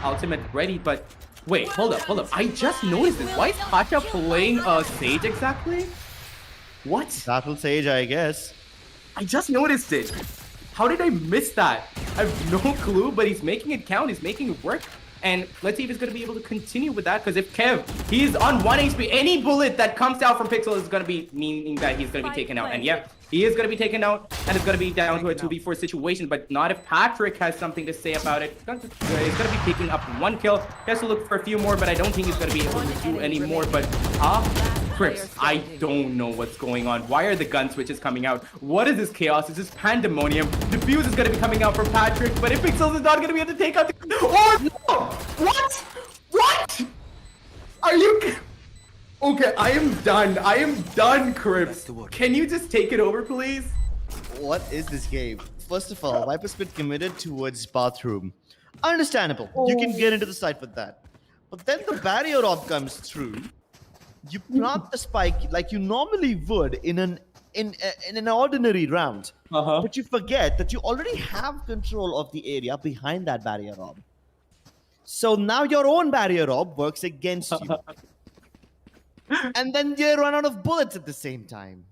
ultimate ready, but wait, hold up. I just noticed this. Why is Pasha playing Sage exactly? What? Battle Sage, I guess. I just noticed it. How did I miss that? I have no clue, but he's making it count. He's making it work. And let's see if he's going to be able to continue with that. Because if Kev, he's on 1 HP, any bullet that comes out from Pixel is going to be meaning that he's going to be taken out. And yeah, he is going to be taken out. And it's going to be down to a 2v4 situation. But not if Patrick has something to say about it. He's going to be picking up 1 kill. He has to look for a few more, but I don't think he's going to be able to do any more. But Crips, I don't know what's going on. Why are the gun switches coming out? What is this chaos? Is this pandemonium? The fuse is going to be coming out from Patrick, but if Pixels is not going to be able to take out the... Oh, no! What? What? Are you... Okay, I am done. I am done, Crips. Can you just take it over, please? What is this game? First of all, Viper's been committed towards bathroom. Understandable. You can get into the site with that. But then the barrier orb comes through. You plant the spike like you normally would in an ordinary round. But you forget that you already have control of the area behind that barrier orb. So now your own barrier orb works against you. And then you run out of bullets at the same time.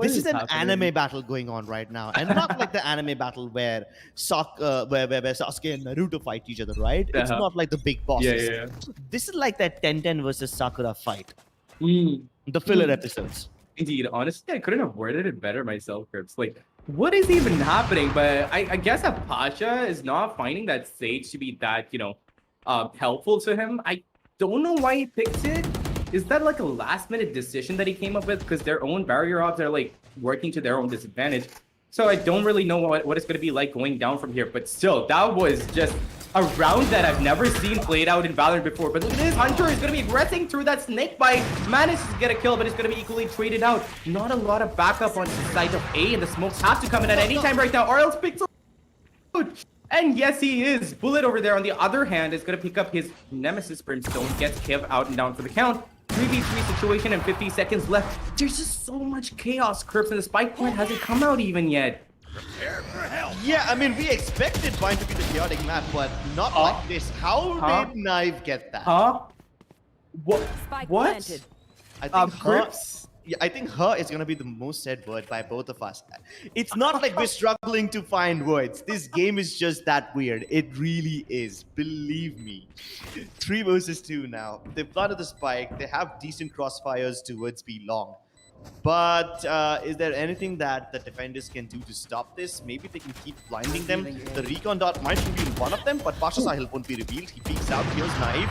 This is an anime battle going on right now, and not like the anime battle where Sasuke and Naruto fight each other, right? It's not like the big bosses. Yeah. This is like that 10-10 versus Sakura fight. The filler episodes. Indeed, honestly, I couldn't have worded it better myself, Crips. Like, what is even happening? But I guess that Pasha is not finding that Sage to be that, helpful to him. I don't know why he picked it. Is that like a last-minute decision that he came up with? Because their own barrier ops are like working to their own disadvantage. So I don't really know what it's going to be like going down from here. But still, that was just a round that I've never seen played out in Valorant before. But look at this, Hunter is going to be aggressing through that snake bite. Manages to get a kill, but it's going to be equally traded out. Not a lot of backup on the side of A, and the smokes have to come in at any time right now, or else Pixel. And yes, he is. Bullet over there, on the other hand, is going to pick up his Nemesis Brimstone, gets Kev out and down for the count. 3v3 situation and 50 seconds left. There's just so much chaos, Crips, and the spike point hasn't come out even yet. Yeah, I mean, we expected Vine to be the chaotic map, but not like this. How did Knife get that? What? Planted. I think Crips? Yeah, I think her is going to be the most said word by both of us. It's not like we're struggling to find words. This game is just that weird. It really is. Believe me. 3 versus 2 now. They've planted the spike. They have decent crossfires towards B long. But is there anything that the defenders can do to stop this? Maybe they can keep blinding them. The recon dot might reveal one of them, but Pasha Sahil won't be revealed. He peeks out, kills Naive.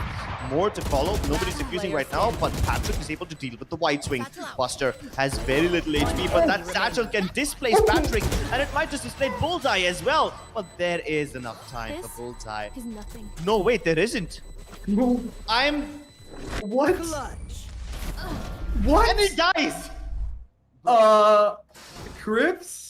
More to follow. Nobody's defusing right now, but Patrick is able to deal with the wide swing. Buster has very little HP, but that satchel can displace Patrick, and it might just displace Bullseye as well. But there is enough time for Bullseye. No, wait, there isn't. No. What? What? And he dies! Crips?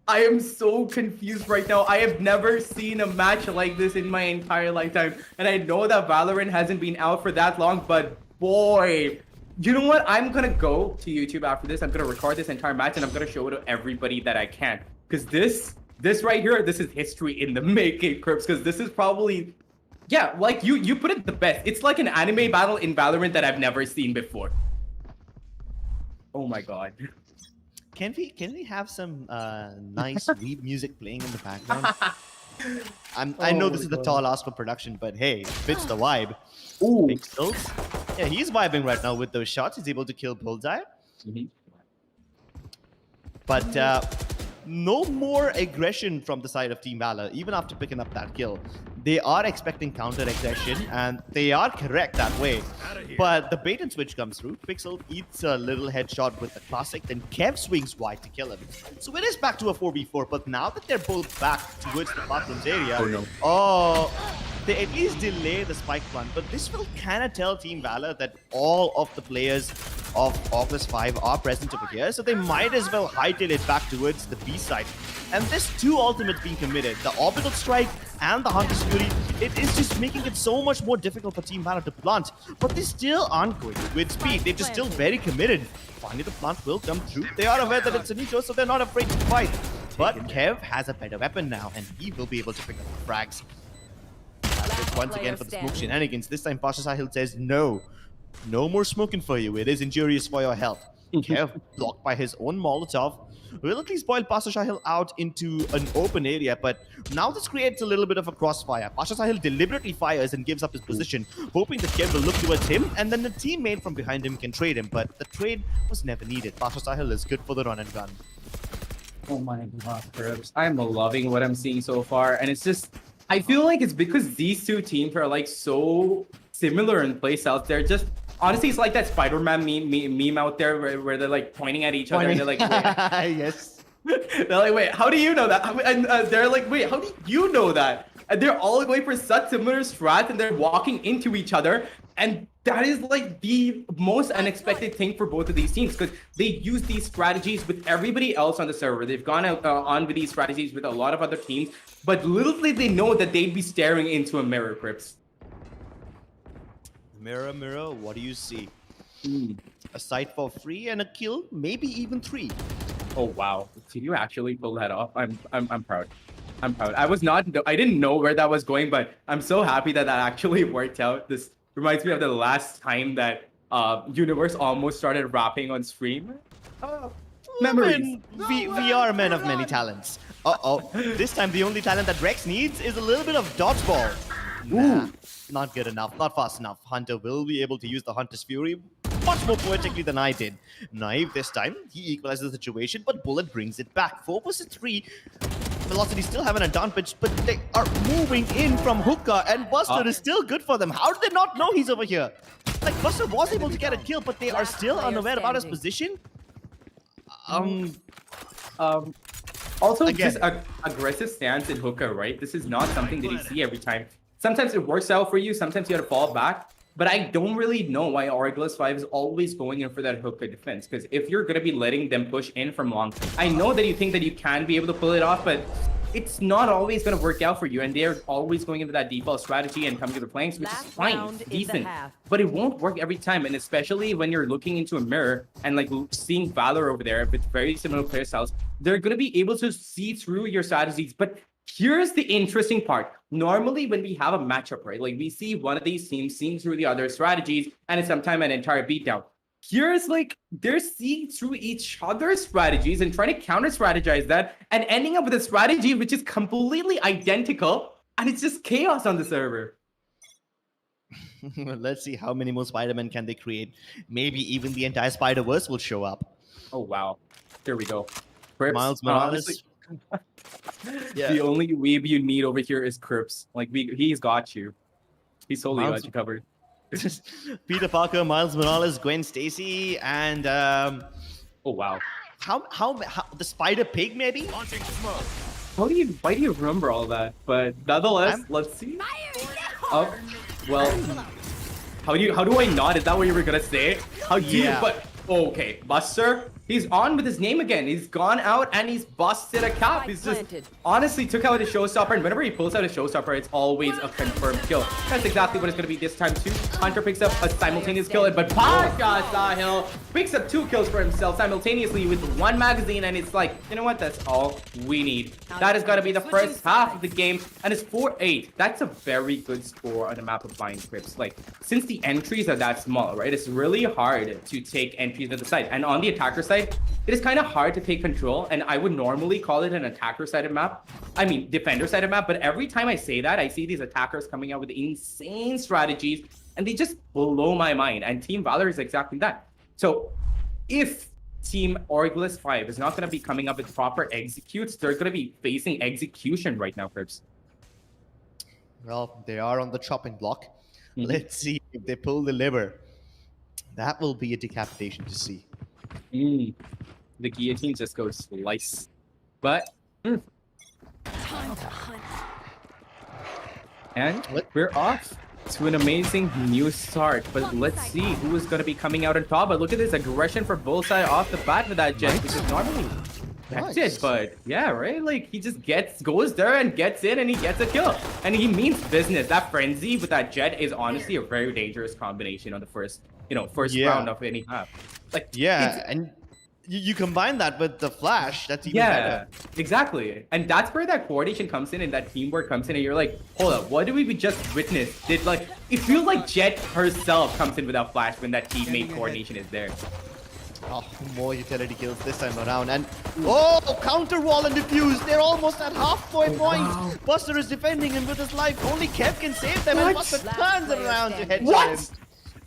I am so confused right now. I have never seen a match like this in my entire lifetime. And I know that Valorant hasn't been out for that long, but boy, you know what? I'm gonna go to YouTube after this. I'm gonna record this entire match and I'm gonna show it to everybody that I can. Because this right here, this is history in the making, Crips. Because this is probably, yeah, like you put it the best. It's like an anime battle in Valorant that I've never seen before. Oh my god. Can we have some nice weeb music playing in the background? I know this is the tall ask for production, but hey, it fits the vibe. Ooh. Pixels. Yeah, he's vibing right now with those shots. He's able to kill Bullseye. Mhm. But no more aggression from the side of Team Valor, even after picking up that kill. They are expecting counter-aggression, and they are correct that way. But the bait and switch comes through. Pixel eats a little headshot with the classic, then Kev swings wide to kill him. So it is back to a 4v4, but now that they're both back towards the bathrooms area, they at least delay the spike plant. But this will kind of tell Team Valor that all of the players of ORGLESS 5 are present over here, so they might as well hightail it back towards the B side. And there's two ultimates being committed, the Orbital Strike and the Hunter's Fury. It is just making it so much more difficult for Team Valor to plant, but they still aren't going with speed. They're just still very committed. Finally, the plant will come through. They are aware that it's a Nico, so they're not afraid to fight. But Kev has a better weapon now, and he will be able to pick up the frags. Once again for the smoke shenanigans. This time Pasha Sahil says no. No more smoking for you. It is injurious for your health. Kev blocked by his own Molotov. Will at least boil Pasha Sahil out into an open area, but now this creates a little bit of a crossfire. Pasha Sahil deliberately fires and gives up his position, hoping that Kev will look towards him, and then the teammate from behind him can trade him, but the trade was never needed. Pasha Sahil is good for the run and gun. Oh my god, Crips. I'm loving what I'm seeing so far, and it's just, I feel like it's because these two teams are like so similar in playstyles. They're just, honestly, it's like that Spider-Man meme out there where they're like pointing at each other and they're like, wait. Yes. They're like, wait, how do you know that? And they're like, wait, how do you know that? And they're all going for such similar strats and they're walking into each other. And that is like the most unexpected thing for both of these teams because they use these strategies with everybody else on the server. They've gone out on with these strategies with a lot of other teams, but little did they know that they'd be staring into a mirror, Crips. Mirror, mirror, what do you see? A sight for free and a kill, maybe even 3. Oh wow! Did you actually pull that off? I'm proud. I'm proud. I didn't know where that was going, but I'm so happy that that actually worked out. This reminds me of the last time that Universe almost started rapping on stream. Memories. We are men of many talents. This time the only talent that Rex needs is a little bit of dodgeball. Nah, not good enough, not fast enough. Hunter will be able to use the Hunter's Fury much more poetically than I did. Naive this time, he equalizes the situation, but Bullet brings it back. 4 versus 3. Velocity still have an advantage, but they are moving in from Hookah, and Buster is still good for them. How did they not know he's over here? Like, Buster was able to get a kill, but they are still unaware about his position. Also, just aggressive stance in Hookah, right? This is not something that you see every time. Sometimes it works out for you, sometimes you have to fall back. But I don't really know why ORGLESS 5 is always going in for that Hookah defense. Because if you're going to be letting them push in from long, I know that you think that you can be able to pull it off, but it's not always going to work out for you. And they're always going into that default strategy and coming to the flanks, which is fine, decent. But it won't work every time. And especially when you're looking into a mirror and like seeing VALOR over there with very similar player styles, they're going to be able to see through your strategies. But here's the interesting part. Normally, when we have a matchup, right, like we see one of these teams seeing through the other strategies, and it's sometimes an entire beatdown. Here's like they're seeing through each other's strategies and trying to counter-strategize that and ending up with a strategy which is completely identical, and it's just chaos on the server. Let's see how many more Spider-Men can they create. Maybe even the entire Spider-Verse will show up. Oh, wow. Here we go. Crips, Miles Morales. Yeah. The only weeb you need over here is Crips. Like he's got you. He's totally got you covered. Peter Parker, Miles Morales, Gwen Stacy, and oh wow. How the Spider Pig maybe? Why do you remember all that? But nonetheless, let's see. Oh, well, how do I not? Is that what you were gonna say? How do you? But okay, Buster. He's on with his name again. He's gone out and he's busted a cap. He's just honestly took out a showstopper, and whenever he pulls out a showstopper, it's always a confirmed kill. That's exactly what it's going to be this time too. Hunter picks up a simultaneous kill, but Pasha Sahil picks up 2 kills for himself simultaneously with 1 magazine, and it's like, you know what? That's all we need. That is going to be the first half of the game, and it's 4-8. That's a very good score on the map of Bind Crips. Like, since the entries are that small, right? It's really hard to take entries at the side, and on the attacker side, it is kind of hard to take control, and I would normally call it an attacker-sided map. I mean, defender-sided map, but every time I say that, I see these attackers coming out with insane strategies, and they just blow my mind. And Team Valor is exactly that. So if Team ORGLESS 5 is not going to be coming up with proper executes, they're going to be facing execution right now, Crips. Well, they are on the chopping block. Mhm. Let's see if they pull the lever. That will be a decapitation to see. The guillotine just goes slice. But, Time to hunt. and What? we're off to an amazing new start. But let's see who is going to be coming out on top. But look at this aggression for Bullseye off the bat with that Jet, which is normally expected. Nice. But yeah, right? Like he just goes there and gets in and he gets a kill. And he means business. That frenzy with that Jet is honestly a very dangerous combination on the first Yeah. round of any half. Like Yeah, it's- and you combine that with the flash, that's even yeah, better. exactly. And that's where that coordination comes in and that teamwork comes in and you're like, hold up, what did we just witness? It feels like Jet herself comes in without flash when that teammate coordination is there. Oh, more utility kills this time around. And oh, counter wall and defuse. They're almost at halfway point. wow. Buster is defending him with his life. Only Kev can save them. And What? Buster turns around to headshot What?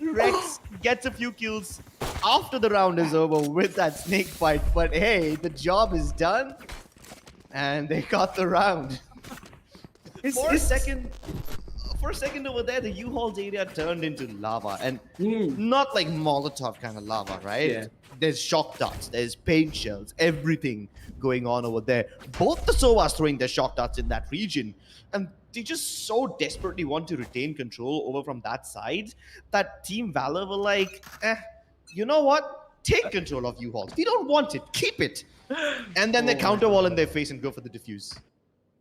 him. Rex gets a few kills after the round is over with that snake fight. But hey, the job is done. And they got the round. For a second over there, the U-Haul's area turned into lava. And not like Molotov kind of lava, right? Yeah. There's shock darts, there's paint shells, everything going on over there. Both the Sovas throwing their shock darts in that region. And they just so desperately want to retain control over from that side that Team Valor were like, you know what? Take control of U-Hauls. We don't want it. Keep it. And then they counter wall in their face and go for the defuse.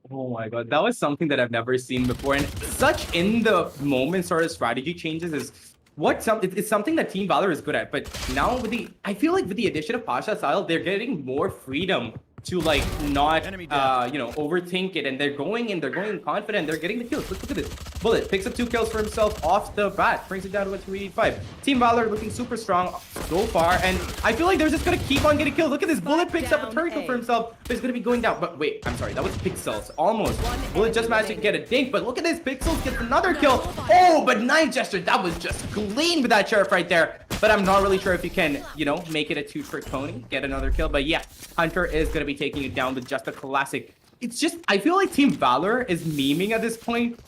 Oh my god, that was something that I've never seen before. And such in the moment sort of strategy changes is it's something that Team Valor is good at. But now I feel like with the addition of Pasha Style, they're getting more freedom to like not overthink it, and they're going confident, they're getting the kills. Look at this. Bullet picks up 2 kills for himself off the bat, brings it down to a 385. Team Valor looking super strong so far, and I feel like they're just gonna keep on getting kills. Look at this. Bullet picks up a turret kill for himself, but he's gonna be going down. But wait, I'm sorry, that was Pixels. Almost. Bullet just managed to get a dink, but look at this. Pixels gets another kill. Oh, but Knife Jester, that was just clean with that sheriff right there. But I'm not really sure if you can, make it a 2-trick pony, get another kill. But yeah, Hunter is gonna be taking it down with just a classic. It's just, I feel like Team Valor is memeing at this point.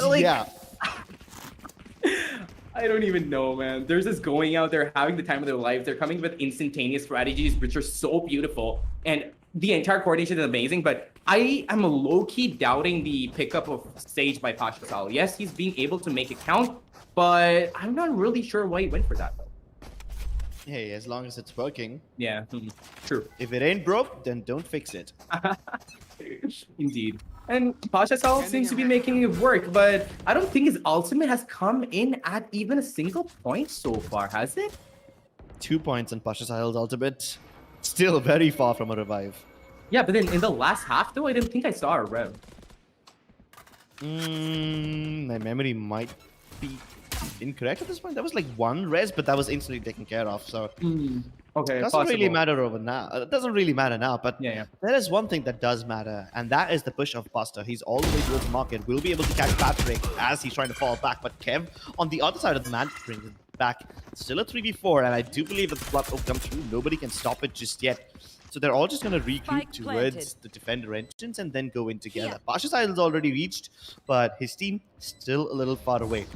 Like, Yeah. I don't even know, man. They're just going out there, having the time of their life. They're coming with instantaneous strategies, which are so beautiful. And the entire coordination is amazing, but I am low-key doubting the pickup of Sage by Pasha Sal. Yes, he's being able to make it count, but I'm not really sure why he went for that, though. Hey, as long as it's working. Yeah, true. If it ain't broke, then don't fix it. Indeed. And Pasha Sal seems to be making it work, but I don't think his ultimate has come in at even a single point so far, has it? 2 points on Pasha Sahil's ultimate. Still very far from a revive. Yeah, but then in the last half, though, I didn't think I saw a rev. My memory might be incorrect at this point. That was like 1 res, but that was instantly taken care of. So Okay, doesn't really possible. matter over now. It doesn't really matter now, but Yeah. there is one thing that does matter, and that is the push of Buster. He's all the way towards market. Will be able to catch Patrick as he's trying to fall back, but Kev on the other side of the map brings it back. Still a 3v4, and I do believe that the flood will come through. Nobody can stop it just yet. So they're all just going to regroup Spike towards planted. the defender entrance and then go in together. Here. Pasha Sahil's already reached, but his team still a little far away.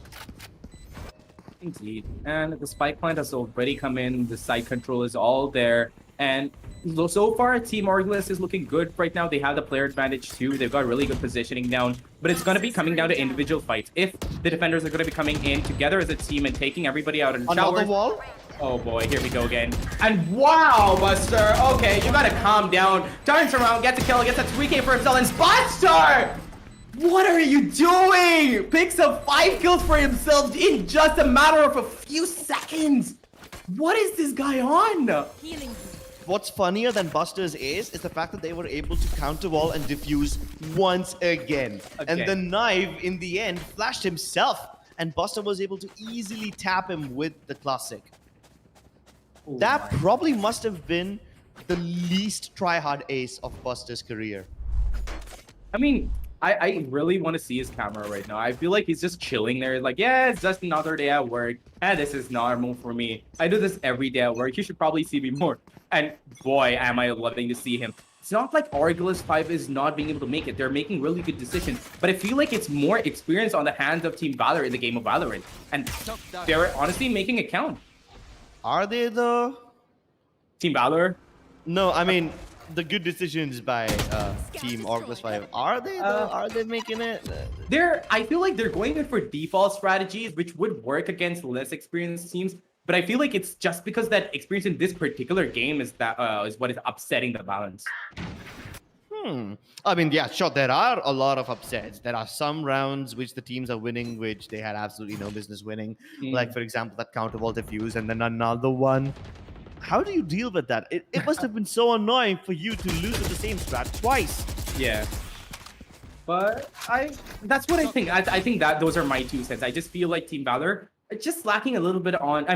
Indeed. And the spike plant has already come in. The side control is all there. And so far, Team ORGLESS is looking good right now. They have the player advantage too. They've got really good positioning down. But it's going to be coming down to individual fights. If the defenders are going to be coming in together as a team and taking everybody out in Another showers. wall? Oh boy, here we go again. And wow, Buster. Okay, you got to calm down. Turns around, gets a kill, gets a 3K for himself. And Buster! What are you doing? Picks up 5 kills for himself in just a matter of a few seconds. What is this guy on? Healing you. What's funnier than Buster's is the fact that they were able to counter wall and defuse once again. And the knife, in the end, flashed himself. And Buster was able to easily tap him with the classic. Oh That my. probably must have been the least try-hard ace of Buster's career. I mean, I really want to see his camera right now. I feel like he's just chilling there. Like, yeah, it's just another day at work. And this is normal for me. I do this every day at work. You should probably see me more. And boy, am I loving to see him. It's not like ORGLESS 5 is not being able to make it. They're making really good decisions. But I feel like it's more experience on the hands of Team VALOR in the game of Valorant. And they're honestly making it count. Are they though? Team VALOR? No, I mean the good decisions by Team ORGLESS 5. Are they though? Are they making it? I feel like they're going in for default strategies, which would work against less experienced teams. But I feel like it's just because that experience in this particular game is what is upsetting the balance. I mean, yeah, sure. There are a lot of upsets. There are some rounds which the teams are winning, which they had absolutely no business winning. Like, for example, that counter wall diffuse, and then another one. How do you deal with that? It must have been so annoying for you to lose with the same strat twice. Yeah. But that's what I think. I think that those are my 2 cents. I just feel like Team VALOR are just lacking a little bit on,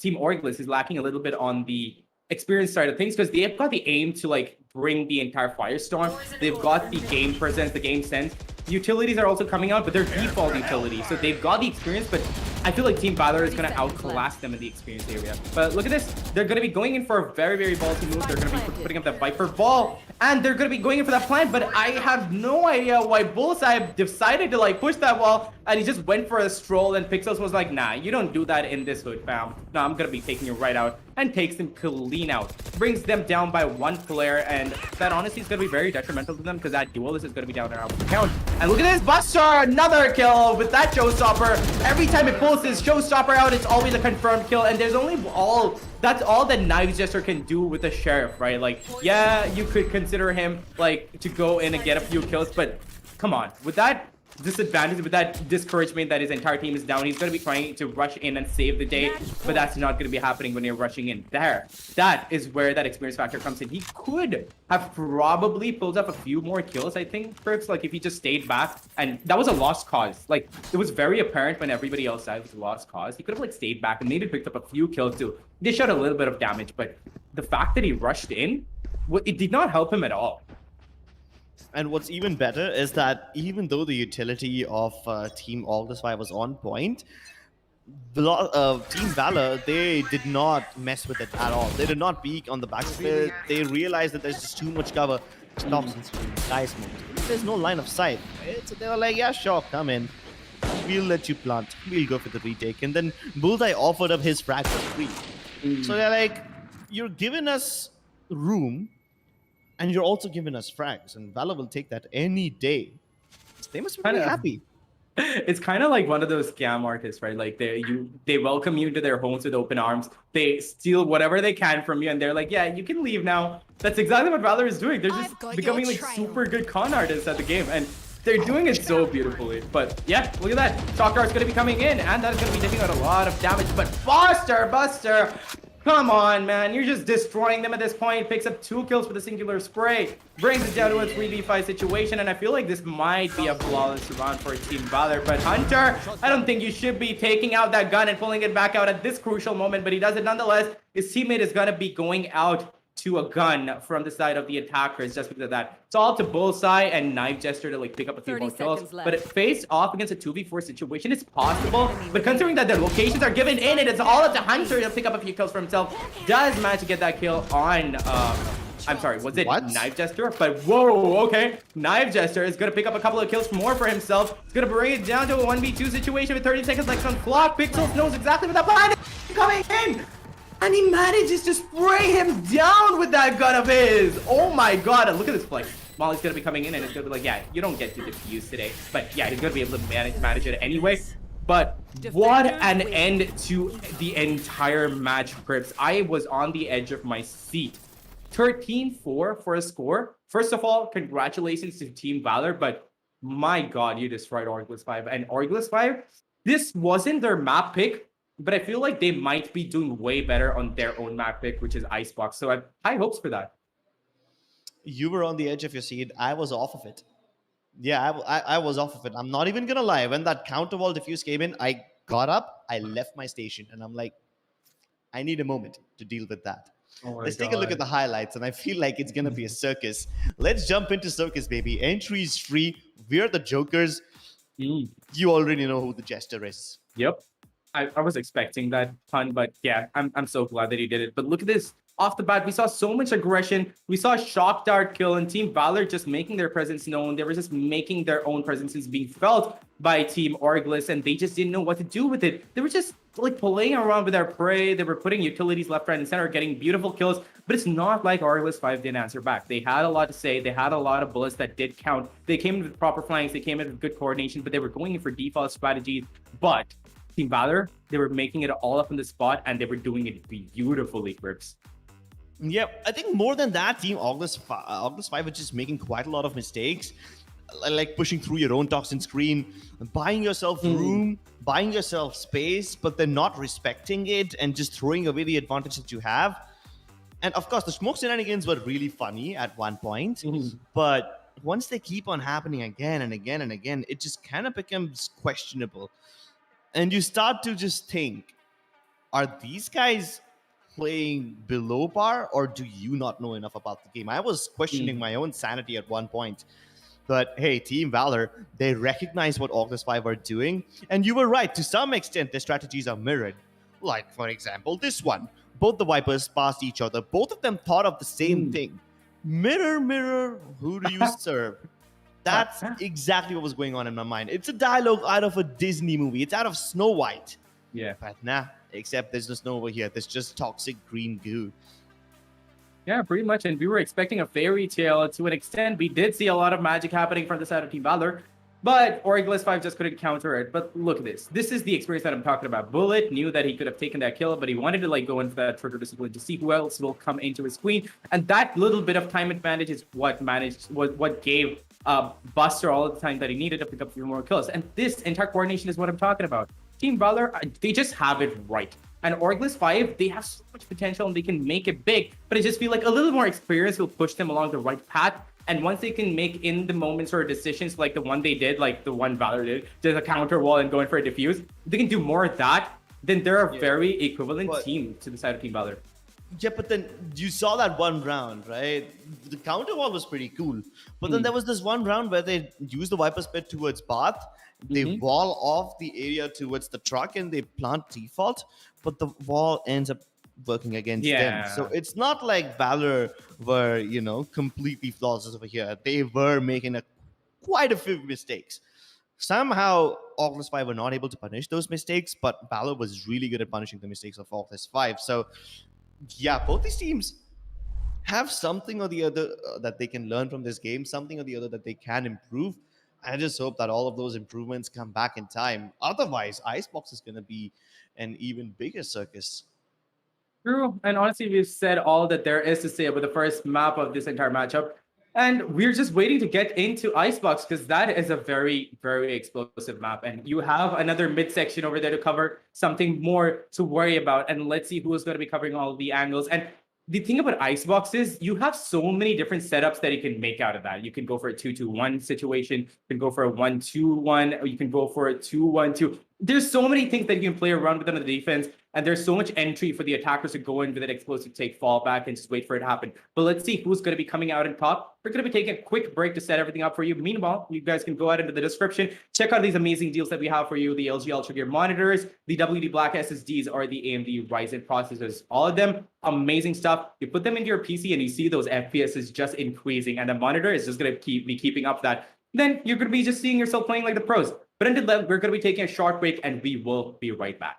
Team ORGLESS is lacking a little bit on the experience side of things because they've got the aim to like bring the entire Firestorm. They've got the game presence, the game sense. Utilities are also coming out, but they're default utilities. So they've got the experience, but I feel like Team VALOR is going to outclass them in the experience area. But look at this. They're going to be going in for a very, very ballsy move. They're going to be putting up that Viper ball, and they're going to be going in for that plant, but I have no idea why Bullseye decided to like push that wall, and he just went for a stroll, and Pixels was like, nah, you don't do that in this hood, fam. No, I'm going to be taking you right out, and takes them clean out. Brings them down by 1 player, and that honestly is going to be very detrimental to them because that duelist is going to be down around the count. And look at this, Buster, another kill with that showstopper. Every time it pulls this showstopper out, it's always a confirmed kill, and there's only that's all that Knives Jester can do with the Sheriff, right? Like, yeah, you could consider him like to go in and get a few kills, but come on, with that disadvantage, with that discouragement that his entire team is down, he's going to be trying to rush in and save the day, but that's not going to be happening when you're rushing in there. That is where that experience factor comes in. He could have probably pulled up a few more kills, I think, Perks, like if he just stayed back, and that was a lost cause. Like, it was very apparent when everybody else said it was a lost cause. He could have like stayed back and maybe picked up a few kills too. They showed a little bit of damage, but the fact that he rushed in, it did not help him at all. And what's even better is that even though the utility of Team ORGLESS 5 was on point, Team VALOR, they did not mess with it at all. They did not peek on the backfield. They realized that there's just too much cover. Stops and screams, guys, there's no line of sight. So they were like, yeah, sure, come in. We'll let you plant. We'll go for the retake. And then Bullseye offered up his frag for free. So they're like, you're giving us room, and you're also giving us frags, and VALOR will take that any day. They must be pretty happy. It's kind of like one of those scam artists, right? Like they welcome you to their homes with open arms. They steal whatever they can from you, and they're like, yeah, you can leave now. That's exactly what VALOR is doing. They're just becoming like super good con artists at the game, and they're doing it so beautifully. But yeah, look at that. Shock Dart's going to be coming in, and that's going to be taking out a lot of damage. But Buster, come on, man. You're just destroying them at this point. Picks up 2 kills with a singular spray. Brings it down to a 3v5 situation. And I feel like this might be a flawless round for Team VALOR. But Hunter, I don't think you should be taking out that gun and pulling it back out at this crucial moment. But he does it nonetheless. His teammate is going to be going out to a gun from the side of the attackers just because of that. It's all to Bullseye and Knife Jester to like pick up a few more kills. But it faced off against a 2v4 situation. It's possible. But considering that their locations are given in, it's all up to Hunter to pick up a few kills for himself. Does manage to get that kill on I'm sorry, was it Knife Jester? But whoa, okay. Knife Jester is going to pick up a couple of kills more for himself. He's going to bring it down to a 1v2 situation with 30 seconds like on clock. Pixels knows exactly what that plan is coming in. And he manages to spray him down with that gun of his. Oh my god, and look at this play. Molly's going to be coming in and it's going to be like, yeah, you don't get to defuse today. But yeah, he's going to be able to manage it anyway. But what an end to the entire match, Crips. I was on the edge of my seat. 13-4 for a score. First of all, congratulations to Team VALOR, but my god, you destroyed ORGLESS 5. And ORGLESS 5, this wasn't their map pick, but I feel like they might be doing way better on their own map pick, which is Icebox. So I have high hopes for that. You were on the edge of your seat. I was off of it. Yeah, I was off of it. I'm not even going to lie. When that counter wall diffuse came in, I got up, I left my station, and I'm like, I need a moment to deal with that. Let's take a look at the highlights, and I feel like it's going to be a circus. Let's jump into circus, baby. Entry is free. we're the jokers, Mm. you already know who the jester is. Yep. I was expecting that pun, but yeah, I'm so glad that he did it. But look at this. Off the bat, we saw so much aggression. We saw a shock dart kill and Team Valor just making their presence known. They were just making their own presences being felt by Team ORGLESS, and they just didn't know what to do with it. They were just like playing around with their prey. They were putting utilities left, right, and center, getting beautiful kills. But it's not like ORGLESS 5 didn't answer back. They had a lot to say. They had a lot of bullets that did count. They came in with proper flanks. They came in with good coordination, but they were going in for default strategies. But Team Valor, they were making it all up in the spot, and they were doing it beautifully, Grips. Yep, I think more than that, Team ORGLESS 5 is just making quite a lot of mistakes, like pushing through your own toxin screen, buying yourself room, buying yourself space, but then not respecting it and just throwing away the advantage that you have. And of course, the smoke shenanigans were really funny at one point, but once they keep on happening again and again and again, it just kind of becomes questionable. And you start to just think, are these guys playing below par, or do you not know enough about the game? I was questioning my own sanity at one point. But hey, Team Valor, they recognize what ORGLESS 5 are doing. And you were right, to some extent, their strategies are mirrored. Like, for example, this one. Both the Vipers passed each other. Both of them thought of the same thing. Mirror, mirror, who do you serve? That's exactly what was going on in my mind. It's a dialogue out of a Disney movie. It's out of Snow White. Yeah. But nah, except there's no snow over here. There's just toxic green goo. Yeah, pretty much. And we were expecting a fairy tale to an extent. We did see a lot of magic happening from the side of Team Valor, but ORGLESS 5 just couldn't counter it. But look at this. This is the experience that I'm talking about. Bullet knew that he could have taken that kill, but he wanted to like go into that trigger discipline to see who else will come into his queen. And that little bit of time advantage is what gave Buster all the time that he needed to pick up a few more kills. And this entire coordination is what I'm talking about. Team Valor, they just have it right. And ORGLESS 5, they have so much potential and they can make it big, but I just feel like a little more experience will push them along the right path. And once they can make in the moments or decisions like the one they did, like the one Valor did, just a counter wall and going for a diffuse, they can do more of that, then they're a very equivalent team to the side of Team Valor. Yeah, but then you saw that one round, right? The counter wall was pretty cool. But then there was this one round where they used the Viper Spit towards Bath. They wall off the area towards the truck and they plant default, but the wall ends up working against them. So it's not like Valor were, you know, completely flawless over here. They were making quite a few mistakes. Somehow, ORGLESS 5 were not able to punish those mistakes, but Valor was really good at punishing the mistakes of ORGLESS 5. So, yeah, both these teams have something or the other that they can learn from this game, something or the other that they can improve. I just hope that all of those improvements come back in time. Otherwise, Icebox is going to be an even bigger circus. True. And honestly, we've said all that there is to say about the first map of this entire matchup. And we're just waiting to get into Icebox because that is a very, very explosive map. And you have another midsection over there to cover, something more to worry about. And let's see who is going to be covering all the angles. And the thing about Icebox is you have so many different setups that you can make out of that. You can go for a 2-2-1 situation. You can go for a 1-2-1, or you can go for a 2-1-2. There's so many things that you can play around with on the defense, and there's so much entry for the attackers to go in with an explosive take, fall back, and just wait for it to happen. But let's see who's going to be coming out on top. We're going to be taking a quick break to set everything up for you. Meanwhile, you guys can go out into the description, check out these amazing deals that we have for you, the LG Ultragear monitors, the WD Black SSDs, or the AMD Ryzen processors. All of them, amazing stuff. You put them into your PC and you see those FPS just increasing, and the monitor is just going to be keeping up that. Then you're going to be just seeing yourself playing like the pros. But until then, we're going to be taking a short break, and we will be right back.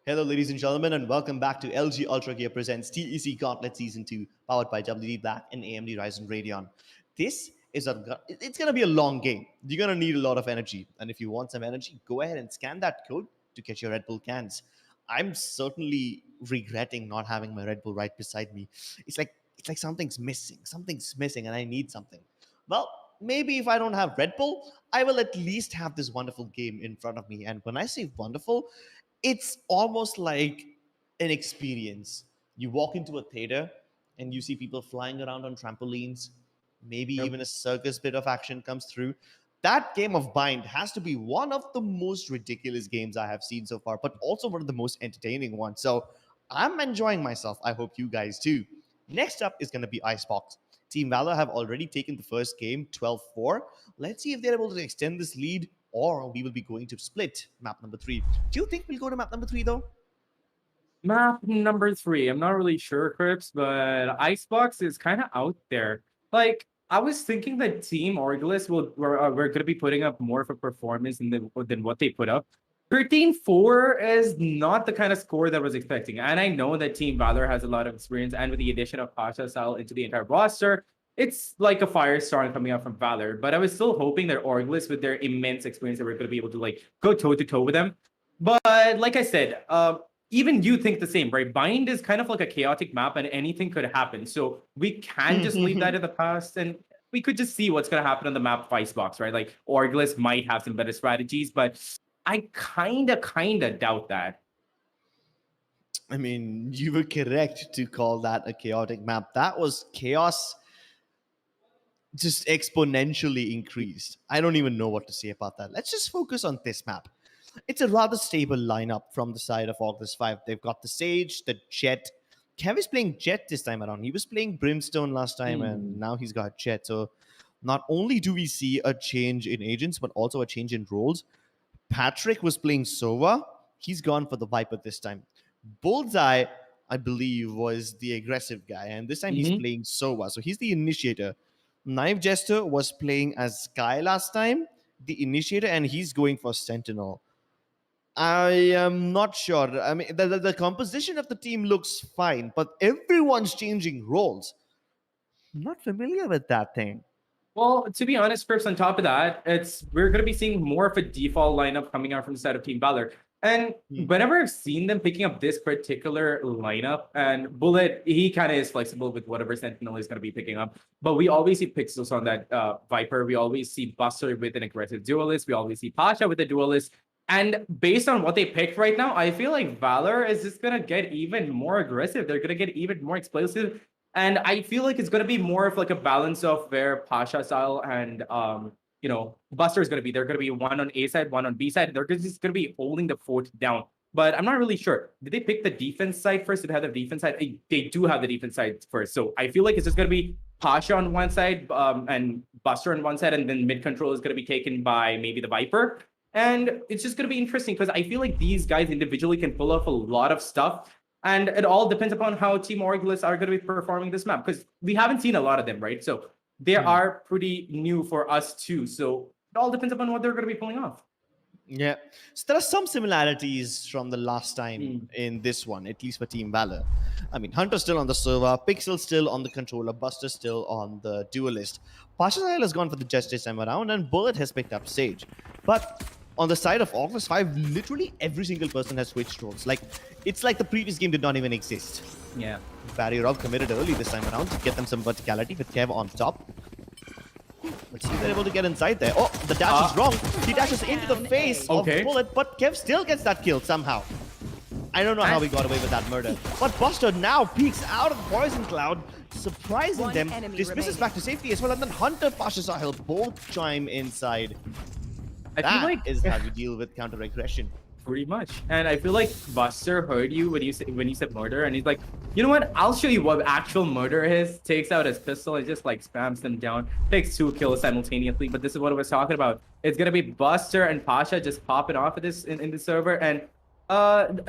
Hello, ladies and gentlemen, and welcome back to LG Ultragear presents TEC Gauntlet Season 2, powered by WD Black and AMD Ryzen Radeon. It's gonna be a long game. You're gonna need a lot of energy, and if you want some energy, go ahead and scan that code to get your Red Bull cans. I'm certainly regretting not having my Red Bull right beside me. It's like something's missing, and I need something. Well, maybe if I don't have Red Bull, I will at least have this wonderful game in front of me. And when I say wonderful, it's almost like an experience. You walk into a theater and you see people flying around on trampolines, maybe Yep. even a circus bit of action comes through. That game of Bind has to be one of the most ridiculous games I have seen so far, but also one of the most entertaining ones. So I'm enjoying myself. I hope you guys too. Next up is going to be Icebox. Team Valor have already taken the first game 12-4. Let's see if they're able to extend this lead, or we will be going to split map number 3. Do you think we'll go to map number 3 though? Map number 3. I'm not really sure, Crips, but Icebox is kind of out there. Like, I was thinking that Team ORGLESS we're going to be putting up more of a performance than what they put up. 13-4 is not the kind of score that I was expecting. And I know that Team Valor has a lot of experience, and with the addition of Pasha Sal into the entire roster, it's like a firestorm coming out from Valor. But I was still hoping that ORGLESS, with their immense experience, that we're going to be able to like go toe-to-toe with them. But like I said, even you think the same, right? Bind is kind of like a chaotic map, and anything could happen. So we can just leave that in the past, and we could just see what's going to happen on the map of Icebox, right? Like ORGLESS might have some better strategies, but I kind of doubt that. I mean, you were correct to call that a chaotic map. That was chaos just exponentially increased. I don't even know what to say about that. Let's just focus on this map. It's a rather stable lineup from the side of ORGLESS 5. They've got the Sage, the Jet. Kev is playing Jet this time around. He was playing Brimstone last time, and now he's got Jet. So not only do we see a change in agents, but also a change in roles. Patrick was playing Sova. He's gone for the Viper this time. Bullseye, I believe, was the aggressive guy, and this time he's playing Sova. So he's the initiator. Knife Jester was playing as Sky last time, the initiator, and he's going for Sentinel. I am not sure. I mean, the composition of the team looks fine, but everyone's changing roles. I'm not familiar with that thing. Well, to be honest, Crips, on top of that, we're going to be seeing more of a default lineup coming out from the side of Team Valor. And whenever I've seen them picking up this particular lineup, and Bullet, he kind of is flexible with whatever Sentinel is going to be picking up. But we always see Pixels on that Viper. We always see Buster with an aggressive duelist. We always see Pasha with a duelist. And based on what they picked right now, I feel like Valor is just going to get even more aggressive. They're going to get even more explosive. And I feel like it's going to be more of like a balance of where Pasha style and Buster is going to be. They're going to be one on A side, one on B side. They're just going to be holding the fort down. But I'm not really sure. Did they pick the defense side first? Did they have the defense side? They do have the defense side first. So I feel like it's just going to be Pasha on one side and Buster on one side, and then mid control is going to be taken by maybe the Viper. And it's just going to be interesting because I feel like these guys individually can pull off a lot of stuff. And it all depends upon how Team ORGLESS are going to be performing this map, because we haven't seen a lot of them, right? So they are pretty new for us too. So it all depends upon what they're going to be pulling off. Yeah. So there are some similarities from the last time in this one, at least for Team Valor. I mean, Hunter still on the server, Pixel still on the controller, Buster still on the duelist. Pasha has gone for the Just this time around, and Bullet has picked up Sage. But on the side of ORGLESS 5, literally every single person has switched roles. Like, it's like the previous game did not even exist. Yeah. Barrier Rob committed early this time around to get them some verticality with Kev on top. Let's see if they're able to get inside there. Oh, the dash is wrong. He dashes into the face of Bullet, but Kev still gets that kill somehow. I don't know how he got away with that murder. But Buster now peeks out of the poison cloud, surprising One them, enemy dismisses remaining. back to safety as well, and then Hunter, Pasha Sahil both chime inside. I feel That like is how you deal with counter-aggression. pretty much. And I feel like Buster heard you when you said murder, and he's like, you know what? I'll show you what actual murder is. Takes out his pistol and just like spams them down. Takes 2 kills simultaneously. But this is what I was talking about. It's gonna be Buster and Pasha just popping off of this in the server. And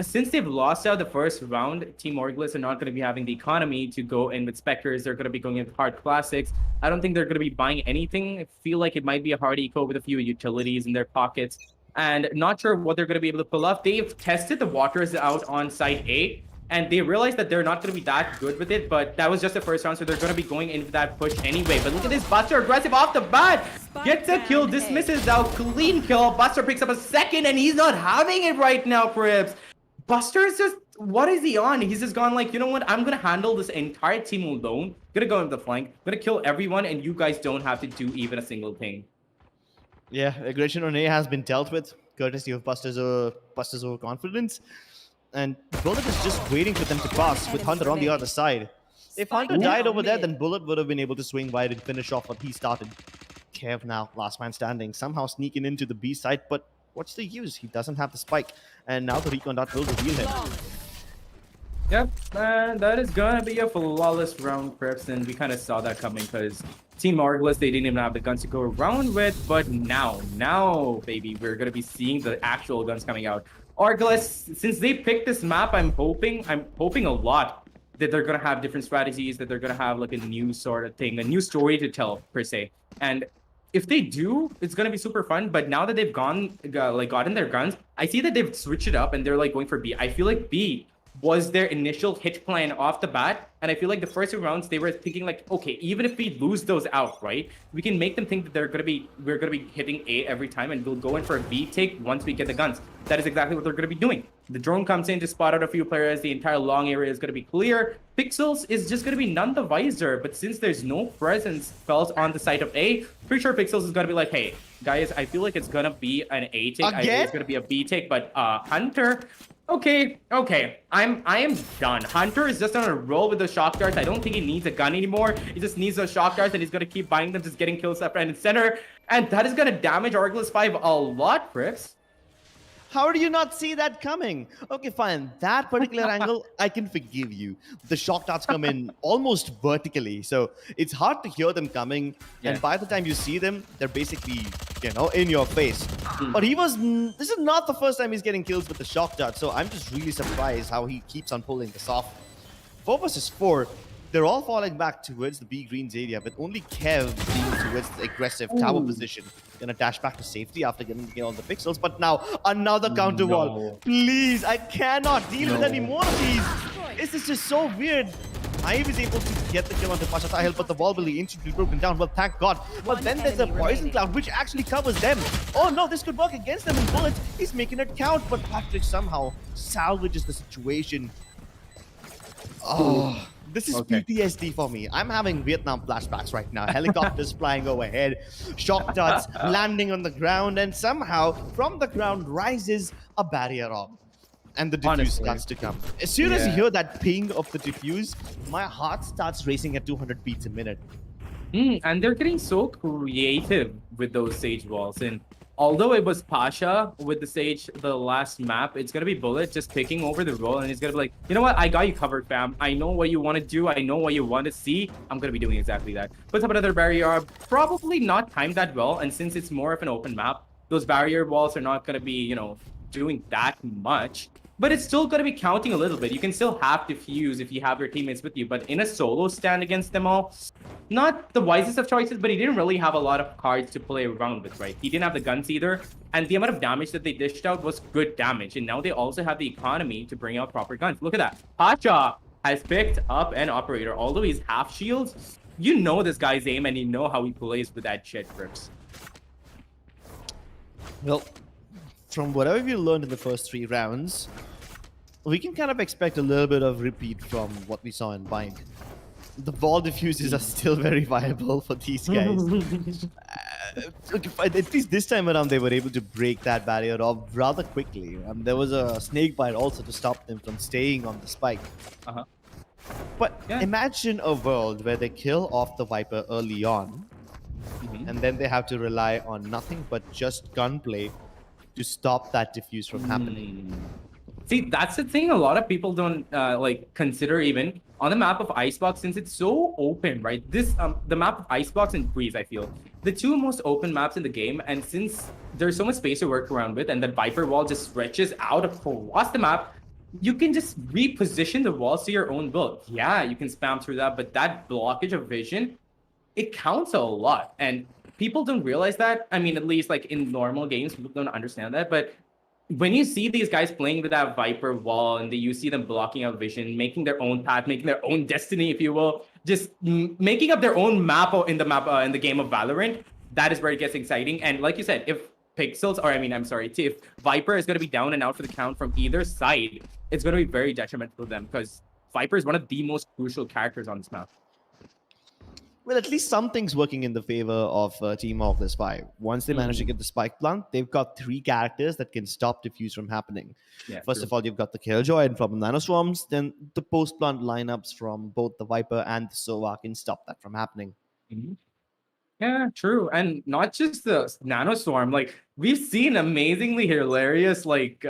since they've lost out the first round, Team ORGLESS are not going to be having the economy to go in with Spectres. They're going to be going in with hard classics. I don't think they're going to be buying anything. I feel like it might be a hard eco with a few utilities in their pockets. And not sure what they're going to be able to pull off. They've tested the waters out on site A, and they realized that they're not going to be that good with it. But that was just the first round, so they're going to be going into that push anyway. But look at this, Buster aggressive off the bat. Gets a kill, dismisses out, clean kill. Buster picks up a second, and he's not having it right now, Crips. Buster is just, what is he on? He's just gone like, you know what? I'm going to handle this entire team alone. Going to go into the flank. Going to kill everyone, and you guys don't have to do even a single thing. Yeah, aggression on A has been dealt with, courtesy of Buster's overconfidence. And Bullet is just waiting for them to pass with Hunter on the other side. If Hunter died over there, then Bullet would have been able to swing wide and finish off what he started. Kev now, last man standing, somehow sneaking into the B side, but what's the use? He doesn't have the spike. And now the recon dot will reveal him. Yep, and that is gonna be a flawless round, Crips, and we kind of saw that coming because Team ORGLESS, they didn't even have the guns to go around with, but now, baby, we're gonna be seeing the actual guns coming out. ORGLESS, since they picked this map, I'm hoping a lot that they're gonna have different strategies, that they're gonna have like a new sort of thing, a new story to tell per se. And if they do, it's gonna be super fun. But now that they've gotten their guns, I see that they've switched it up and they're like going for B. I feel like B was their initial hit plan off the bat, and I feel like the first 2 rounds they were thinking like, okay, even if we lose those out, right, we can make them think that we're gonna be hitting A every time, and we'll go in for a B take once we get the guns. That is exactly what they're gonna be doing. The drone comes in to spot out a few players. The entire long area is gonna be clear. Pixels is just gonna be none the wiser, but since there's no presence felt on the side of A, pretty sure Pixels is gonna be like, hey guys, I feel like it's gonna be an A take. I think it's gonna be a B take, but Hunter. Okay. I am done. Hunter is just on a roll with the shock darts. I don't think he needs a gun anymore. He just needs those shock darts, and he's gonna keep buying them, just getting kills left, right, and center. And that is gonna damage ORGLESS 5 a lot, Crips. How do you not see that coming? Okay, fine. That particular angle, I can forgive you. The shock darts come in almost vertically, so it's hard to hear them coming. Yeah. And by the time you see them, they're basically, in your face. But this is not the first time he's getting kills with the shock dart, so I'm just really surprised how he keeps on pulling this off. 4 versus 4, they're all falling back towards the B Greens area, with only Kev being towards the aggressive tower position. Gonna dash back to safety after getting the kill on the pixels, but now another counter wall. Please, I cannot deal with any more of these. This is just so weird. I was able to get the kill on the Pasha Sahil, but the wall will be instantly broken down. Well, thank God. But then there's a poison cloud, which actually covers them. Oh no, this could work against them in bullets. He's making it count, but Patrick somehow salvages the situation. Oh, this is PTSD for me. I'm having Vietnam flashbacks right now. Helicopters flying overhead, shock darts landing on the ground, and somehow from the ground rises a barrier up. And the diffuse starts to come. As soon as you hear that ping of the diffuse, my heart starts racing at 200 beats a minute. And they're getting so creative with those Sage walls. And although it was Pasha with the Sage, the last map, it's going to be Bullet just taking over the role. And he's going to be like, you know what? I got you covered, fam. I know what you want to do. I know what you want to see. I'm going to be doing exactly that. Puts up another barrier. Probably not timed that well. And since it's more of an open map, those barrier walls are not going to be, doing that much. But it's still going to be counting a little bit. You can still have diffuse if you have your teammates with you. But in a solo stand against them all, not the wisest of choices, but he didn't really have a lot of cards to play around with, right? He didn't have the guns either. And the amount of damage that they dished out was good damage. And now they also have the economy to bring out proper guns. Look at that. Pacha has picked up an operator. Although he's half shields, you know this guy's aim and you know how he plays with that shit, Crips. Well, from whatever we learned in the first 3 rounds, we can kind of expect a little bit of repeat from what we saw in Bind. The ball diffuses are still very viable for these guys. At least this time around, they were able to break that barrier off rather quickly. There was a snake bite also to stop them from staying on the spike. Uh-huh. But Yeah. imagine a world where they kill off the Viper early on, Mhm. and then they have to rely on nothing but just gunplay to stop that defuse from happening. See, that's the thing a lot of people don't like consider even on the map of Icebox, since it's so open, right? This the map of Icebox and Breeze, I feel the two most open maps in the game, and since there's so much space to work around with, and the Viper wall just stretches out across the map, you can just reposition the walls to your own build. Yeah, you can spam through that, but that blockage of vision, it counts a lot, and people don't realize that. I mean, at least like in normal games, people don't understand that, but when you see these guys playing with that Viper wall and you see them blocking out vision, making their own path, making their own destiny, if you will, just making up their own map in the game of Valorant, that is where it gets exciting. And like you said, if Pixels, or I mean, I'm sorry, if Viper is going to be down and out for the count from either side, it's going to be very detrimental to them, because Viper is one of the most crucial characters on this map. Well, at least something's working in the favor of Team ORGLESS 5. Once they manage to get the spike plant, they've got 3 characters that can stop defuse from happening. Yeah, First of all, you've got the Killjoy and from the Nanoswarms, then the post-plant lineups from both the Viper and the Sova can stop that from happening. Mhm. Yeah, true. And not just the Nanoswarm, like we've seen amazingly hilarious like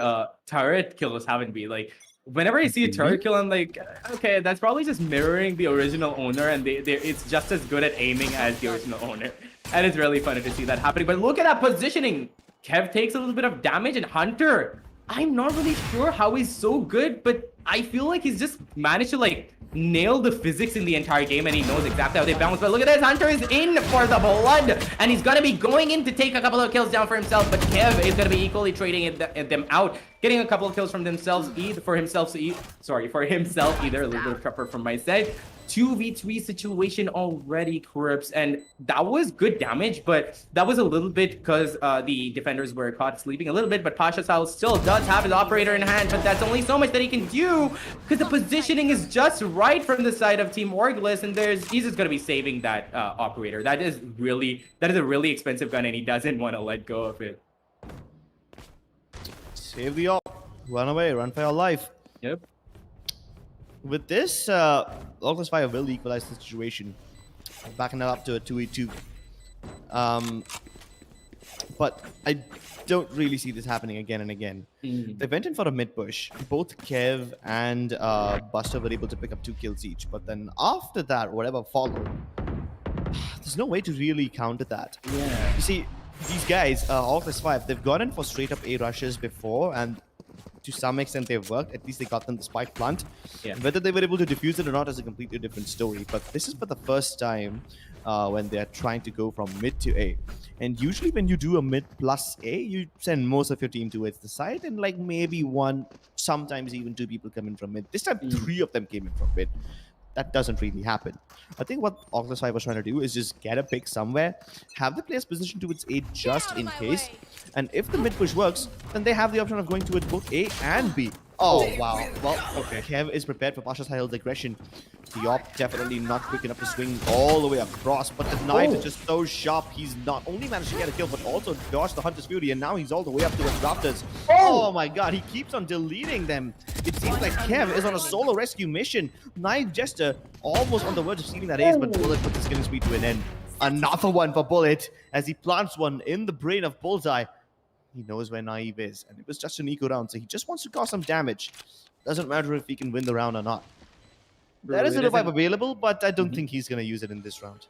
turret kills, haven't we? Like whenever I see a turret kill, I'm like, okay, that's probably just mirroring the original owner, and it's just as good at aiming as the original owner. And it's really funny to see that happening. But look at that positioning. Kev takes a little bit of damage, and Hunter, I'm not really sure how he's so good, but I feel like he's just managed to like nail the physics in the entire game, and he knows exactly how they bounce. But look at this, Hunter is in for the blood, and he's gonna be going in to take a couple of kills down for himself, but Kev is gonna be equally trading them out, getting a couple of kills from themselves, for himself either. A little bit of prepper from my side. 2v3 situation already, Crips, and that was good damage, but that was a little bit because the defenders were caught sleeping a little bit. But Pasha Sal still does have his operator in hand, but that's only so much that he can do because the positioning is just right from the side of Team ORGLESS, and he's just gonna be saving that operator. That is a really expensive gun, and he doesn't want to let go of it. Save the op, run away, run for your life. Yep. With this, ORGLESS 5 will equalize the situation, backing it up to a 2v2. But I don't really see this happening again and again. They went in for a mid push. Both Kev and Buster were able to pick up 2 kills each. But then after that, whatever followed, there's no way to really counter that. Yeah. You see, these guys, ORGLESS 5, they've gone in for straight up A rushes before, and to some extent they've worked. At least they got them the spike plant. Yeah. Whether they were able to defuse it or not is a completely different story. But this is for the first time when they're trying to go from mid to A. And usually when you do a mid plus A, you send most of your team towards the side, and like maybe 1, sometimes even 2 people come in from mid. This time 3 of them came in from mid. That doesn't really happen. I think what ORGLESS 5 was trying to do is just get a pick somewhere, have the players positioned towards A just in case, and if the mid push works, then they have the option of going towards both A and B. Oh, wow. Well, okay. Kev is prepared for Pasha's high aggression. The op definitely not quick enough to swing all the way across, but the knife is just so sharp. He's not only managed to get a kill, but also dodged the Hunter's Fury, and now he's all the way up to his rafters. Oh my god, he keeps on deleting them. It seems like Kev is on a solo rescue mission. Knife Jester almost on the verge of stealing that ace, but Bullet puts his killing speed to an end. Another one for Bullet as he plants one in the brain of Bullseye. He knows where Naive is, and it was just an eco round, so he just wants to cause some damage. Doesn't matter if he can win the round or not. There is a revive available, but I don't think he's going to use it in this round.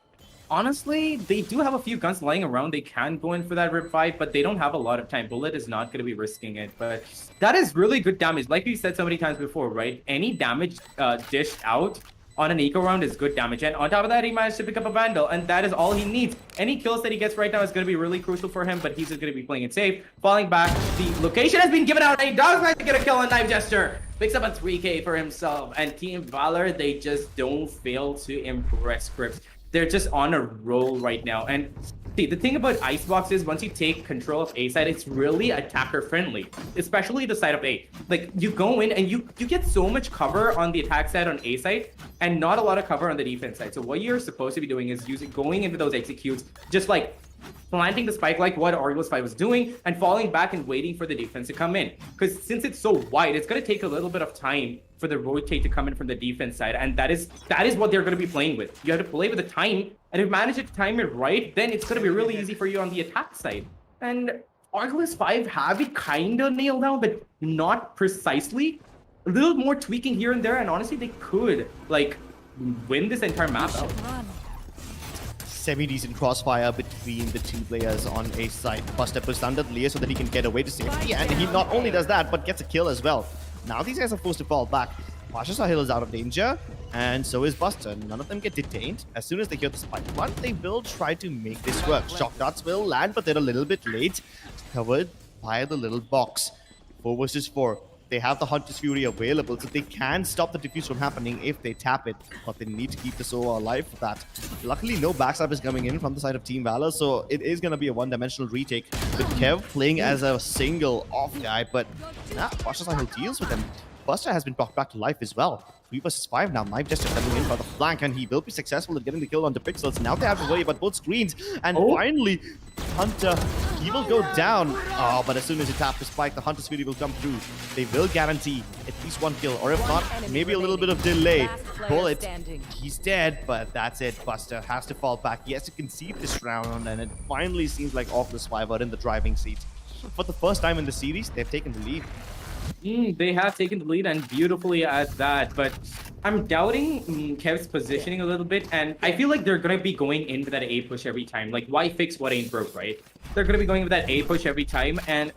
Honestly, they do have a few guns lying around. They can go in for that rip fight, but they don't have a lot of time. Bullet is not going to be risking it, but that is really good damage. Like we said so many times before, right? Any damage dished out on an eco round is good damage. And on top of that, he managed to pick up a Vandal, and that is all he needs. Any kills that he gets right now is going to be really crucial for him, but he's just going to be playing it safe. Falling back, the location has been given out, and he does manage to get a kill on Knife Jester. Picks up a 3K for himself, and Team VALOR, they just don't fail to impress Crips. They're just on a roll right now. And see, the thing about Icebox is once you take control of A side, it's really attacker friendly, especially the side of A. Like you go in and you get so much cover on the attack side on A side and not a lot of cover on the defense side. So what you're supposed to be doing is going into those executes, just like planting the spike like what ORGLESS 5 was doing and falling back and waiting for the defense to come in. Because since it's so wide, it's going to take a little bit of time for the rotate to come in from the defense side, and that is what they're going to be playing with. You have to play with the time, and if you manage to time it right, then it's going to be really easy for you on the attack side. And ORGLESS 5 have it kind of nailed down, but not precisely. A little more tweaking here and there, and honestly, they could like win this entire map out. Run. Semi-decent crossfire between the two players on A side. Buster puts under the layer so that he can get away to safety, and he not only does that, but gets a kill as well. Now these guys are forced to fall back. Pasha Sahil is out of danger, and so is Buster. None of them get detained. As soon as they hear the spike one, they will try to make this work. Shock darts will land, but they're a little bit late. Covered by the little box. 4 versus 4. They have the Hunter's Fury available, so they can stop the defuse from happening if they tap it, but they need to keep the Sova alive for that. Luckily, no backstab is coming in from the side of Team VALOR, so it is going to be a one-dimensional retake with Kev playing as a single off guy, but Pasha Sahil deals with him. Buster has been brought back to life as well. 3 versus 5 now. Knife Jester coming in for the flank, and he will be successful in getting the kill on the pixels. Now they have to worry about both screens, and finally, Hunter, he will go down. Oh, but as soon as he taps the spike, the Hunter's Fury will come through. They will guarantee at least 1 kill, or if not, maybe a little bit of delay. Bullet, he's dead, but that's it. Buster has to fall back. He has to concede this round, and it finally seems like ORGLESS 5 are in the driving seat. For the first time in the series, they've taken the lead. They have taken the lead, and beautifully at that, but I'm doubting Kev's positioning a little bit, and I feel like they're going to be going in with that A push every time. Like, why fix what ain't broke, right? They're going to be going with that A push every time, and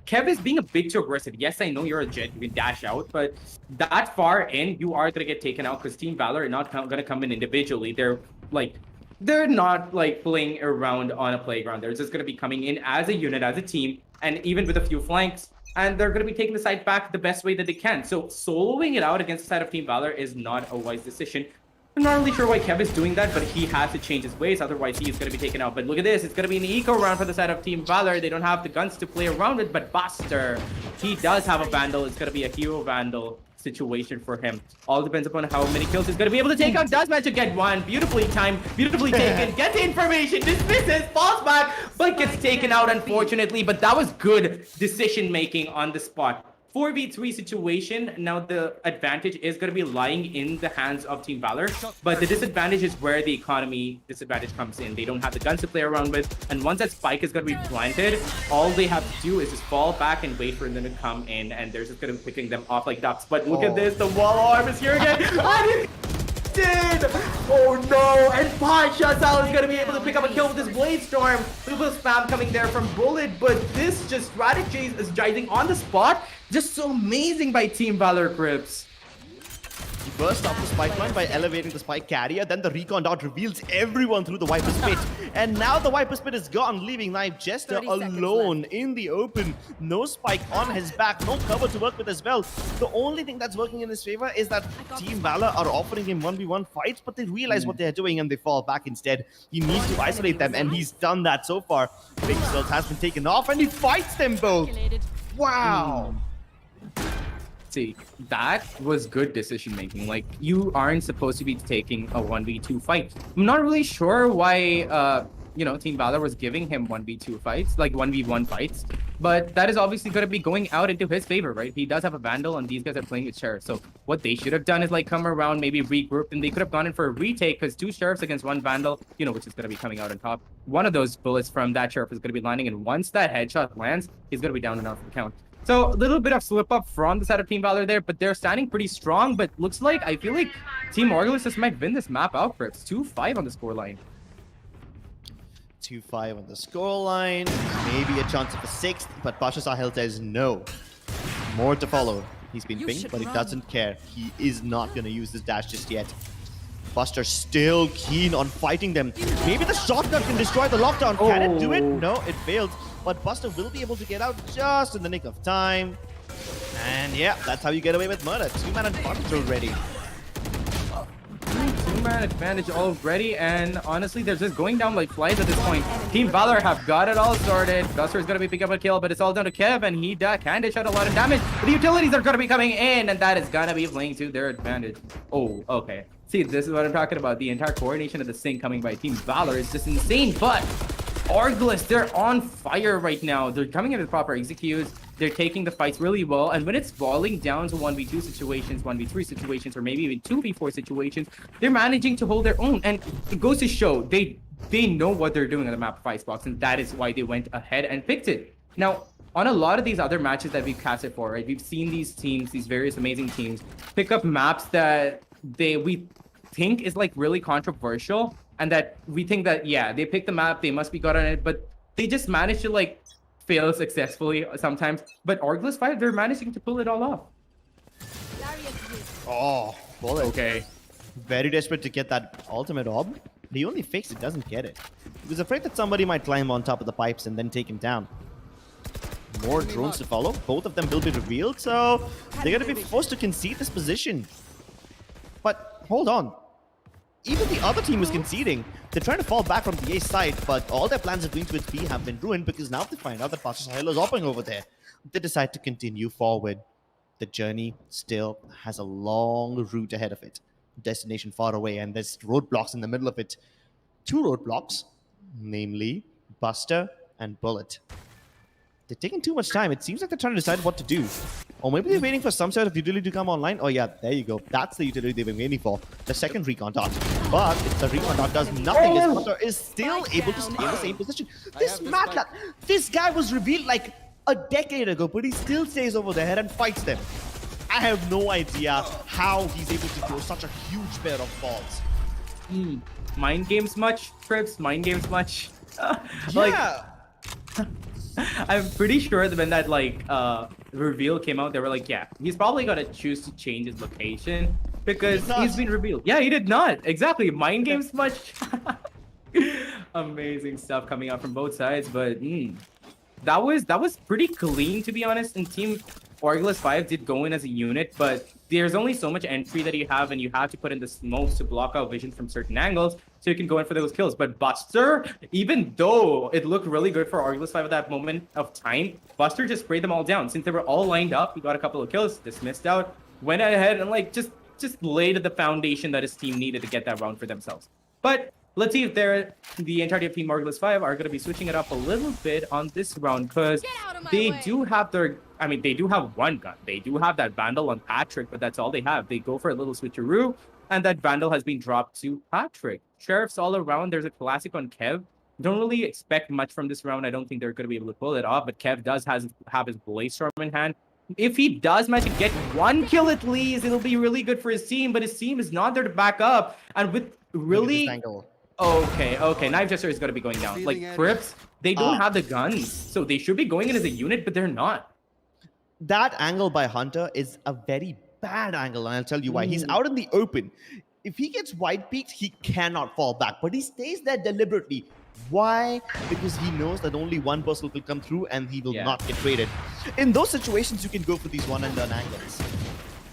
Kev is being a bit too aggressive. Yes, I know you're a jet, you can dash out, but that far in, you are going to get taken out because Team VALOR are not going to come in individually. They're not like playing around on a playground. They're just going to be coming in as a unit, as a team, and even with a few flanks, and they're going to be taking the side back the best way that they can. So soloing it out against the side of Team VALOR is not a wise decision. I'm not really sure why Kev is doing that, but he has to change his ways, otherwise he is going to be taken out. But look at this, it's going to be an eco round for the side of Team VALOR. They don't have the guns to play around with, but Buster, he does have a Vandal. It's going to be a hero Vandal situation for him. All depends upon how many kills he's going to be able to take out. Does manage to get one. Beautifully timed, beautifully taken. Get the information, dismisses, falls back, but gets taken out, unfortunately. But that was good decision making on the spot. 4v3 situation. Now the advantage is going to be lying in the hands of Team VALOR, but the disadvantage is where the economy disadvantage comes in. They don't have the guns to play around with, and once that spike is going to be planted, all they have to do is just fall back and wait for them to come in, and they're just going to be picking them off like ducks. But look at this, the wall arm is here again. Did! Oh no! And Pasha Sahil is going to be able to pick up a kill with this Blade Storm. Little spam coming there from Bullet, but this just strategy is jizing on the spot. Just so amazing by Team VALOR, Crips. He burst off the spike line by elevating the spike carrier, then the recon dart reveals everyone through the Viper's Pit. And now the Viper's Pit is gone, leaving Knife Jester alone in the open. No spike on his back, no cover to work with as well. The only thing that's working in his favor is that Team VALOR are offering him 1v1 fights, but they realize what they're doing and they fall back instead. He needs to isolate them, and he's done that so far. Pixels has been taken off, and he fights them both. Wow. See, that was good decision making. Like, you aren't supposed to be taking a 1v2 fight. I'm not really sure why Team VALOR was giving him 1v2 fights, like 1v1 fights, but that is obviously going to be going out into his favor, right? He does have a Vandal, and these guys are playing with Sheriff. So what they should have done is like come around, maybe regroup, and they could have gone in for a retake, because 2 Sheriffs against 1 Vandal, which is going to be coming out on top. One of those bullets from that Sheriff is going to be landing, and once that headshot lands, he's going to be down and out for the count. So a little bit of slip up from the side of Team VALOR there, but they're standing pretty strong. But looks like, I feel like Team ORGLESS just might win this map out, Crips. 2-5 on the scoreline. 2-5 on the scoreline. Maybe a chance of a 6th, but Pasha Sahil says no. More to follow. He's been pinged, but he doesn't care. He is not going to use this dash just yet. Buster still keen on fighting them. Maybe the shotgun can destroy the lockdown. Can it do it? No, it failed. But Buster will be able to get out just in the nick of time. And yeah, that's how you get away with murder. 2-man advantage already. 2-man advantage already, and honestly, they're just going down like flies at this point. Team VALOR have got it all sorted. Buster is going to be picking up a kill, but it's all down to Kev, and he can dish out a lot of damage. But the utilities are going to be coming in, and that is going to be playing to their advantage. Oh, okay. See, this is what I'm talking about. The entire coordination of the sync coming by Team VALOR is just insane, but ORGLESS, they're on fire right now. They're coming in with proper executes. They're taking the fights really well. And when it's falling down to 1v2 situations, 1v3 situations, or maybe even 2v4 situations, they're managing to hold their own. And it goes to show they know what they're doing on the map of Icebox, and that is why they went ahead and picked it. Now, on a lot of these other matches that we've casted for, right, we've seen these teams, these various amazing teams, pick up maps that we think is like really controversial, and that we think that, yeah, they picked the map, they must be good on it, but they just manage to like fail successfully sometimes. But ORGLESS 5, they're managing to pull it all off. Oh, bullet. Okay. Very desperate to get that ultimate orb. He only fakes it, doesn't get it. He was afraid that somebody might climb on top of the pipes and then take him down. More drones to follow. Both of them will be revealed, so they're going to be forced to concede this position. But hold on. Even the other team is conceding. They're trying to fall back from the A side, but all their plans of going to its B have been ruined because now they find out that Pasha Sahil is hopping over there. They decide to continue forward. The journey still has a long route ahead of it. Destination far away, and there's roadblocks in the middle of it. 2 roadblocks, namely Buster and Bullet. They're taking too much time. It seems like they're trying to decide what to do. Or maybe they're waiting for some sort of utility to come online. Oh yeah, there you go. That's the utility they've been waiting for. The second recon dot. But if the recon dot does nothing, his Buster is still able to stay in the same position. This Matla, this guy was revealed like a decade ago, but he still stays over their head and fights them. I have no idea how he's able to throw such a huge pair of balls. Mind games much, Trips? Mind games much? Yeah. I'm pretty sure that when that like reveal came out, they were like, yeah, he's probably gonna choose to change his location because he's been revealed. Yeah, he did not. Exactly. Mind games much. Amazing stuff coming out from both sides, but that was pretty clean, to be honest. And Team ORGLESS 5 did go in as a unit, but there's only so much entry that you have, and you have to put in the smokes to block out vision from certain angles so you can go in for those kills. But Buster, even though it looked really good for ORGLESS 5 at that moment of time, Buster just sprayed them all down. Since they were all lined up, he got a couple of kills, dismissed out, went ahead and like just laid the foundation that his team needed to get that round for themselves. But let's see if the entirety of Team ORGLESS 5 are going to be switching it up a little bit on this round, because they do have they do have one gun. They do have that Vandal on Patrick, but that's all they have. They go for a little switcheroo, and that Vandal has been dropped to Patrick. Sheriffs all around. There's a classic on Kev. Don't really expect much from this round. I don't think they're going to be able to pull it off, but Kev does have his Blaze Storm in hand. If he does manage to get one kill at least, it'll be really good for his team, but his team is not there to back up. And with really... Okay. Knife Jester is going to be going down. Like, Crips, they don't have the guns, so they should be going in as a unit, but they're not. That angle by Hunter is a very bad angle, and I'll tell you why. He's out in the open. If he gets wide peaked, he cannot fall back, but he stays there deliberately. Why? Because he knows that only one person will come through and he will not get traded. In those situations, you can go for these one-and-done angles.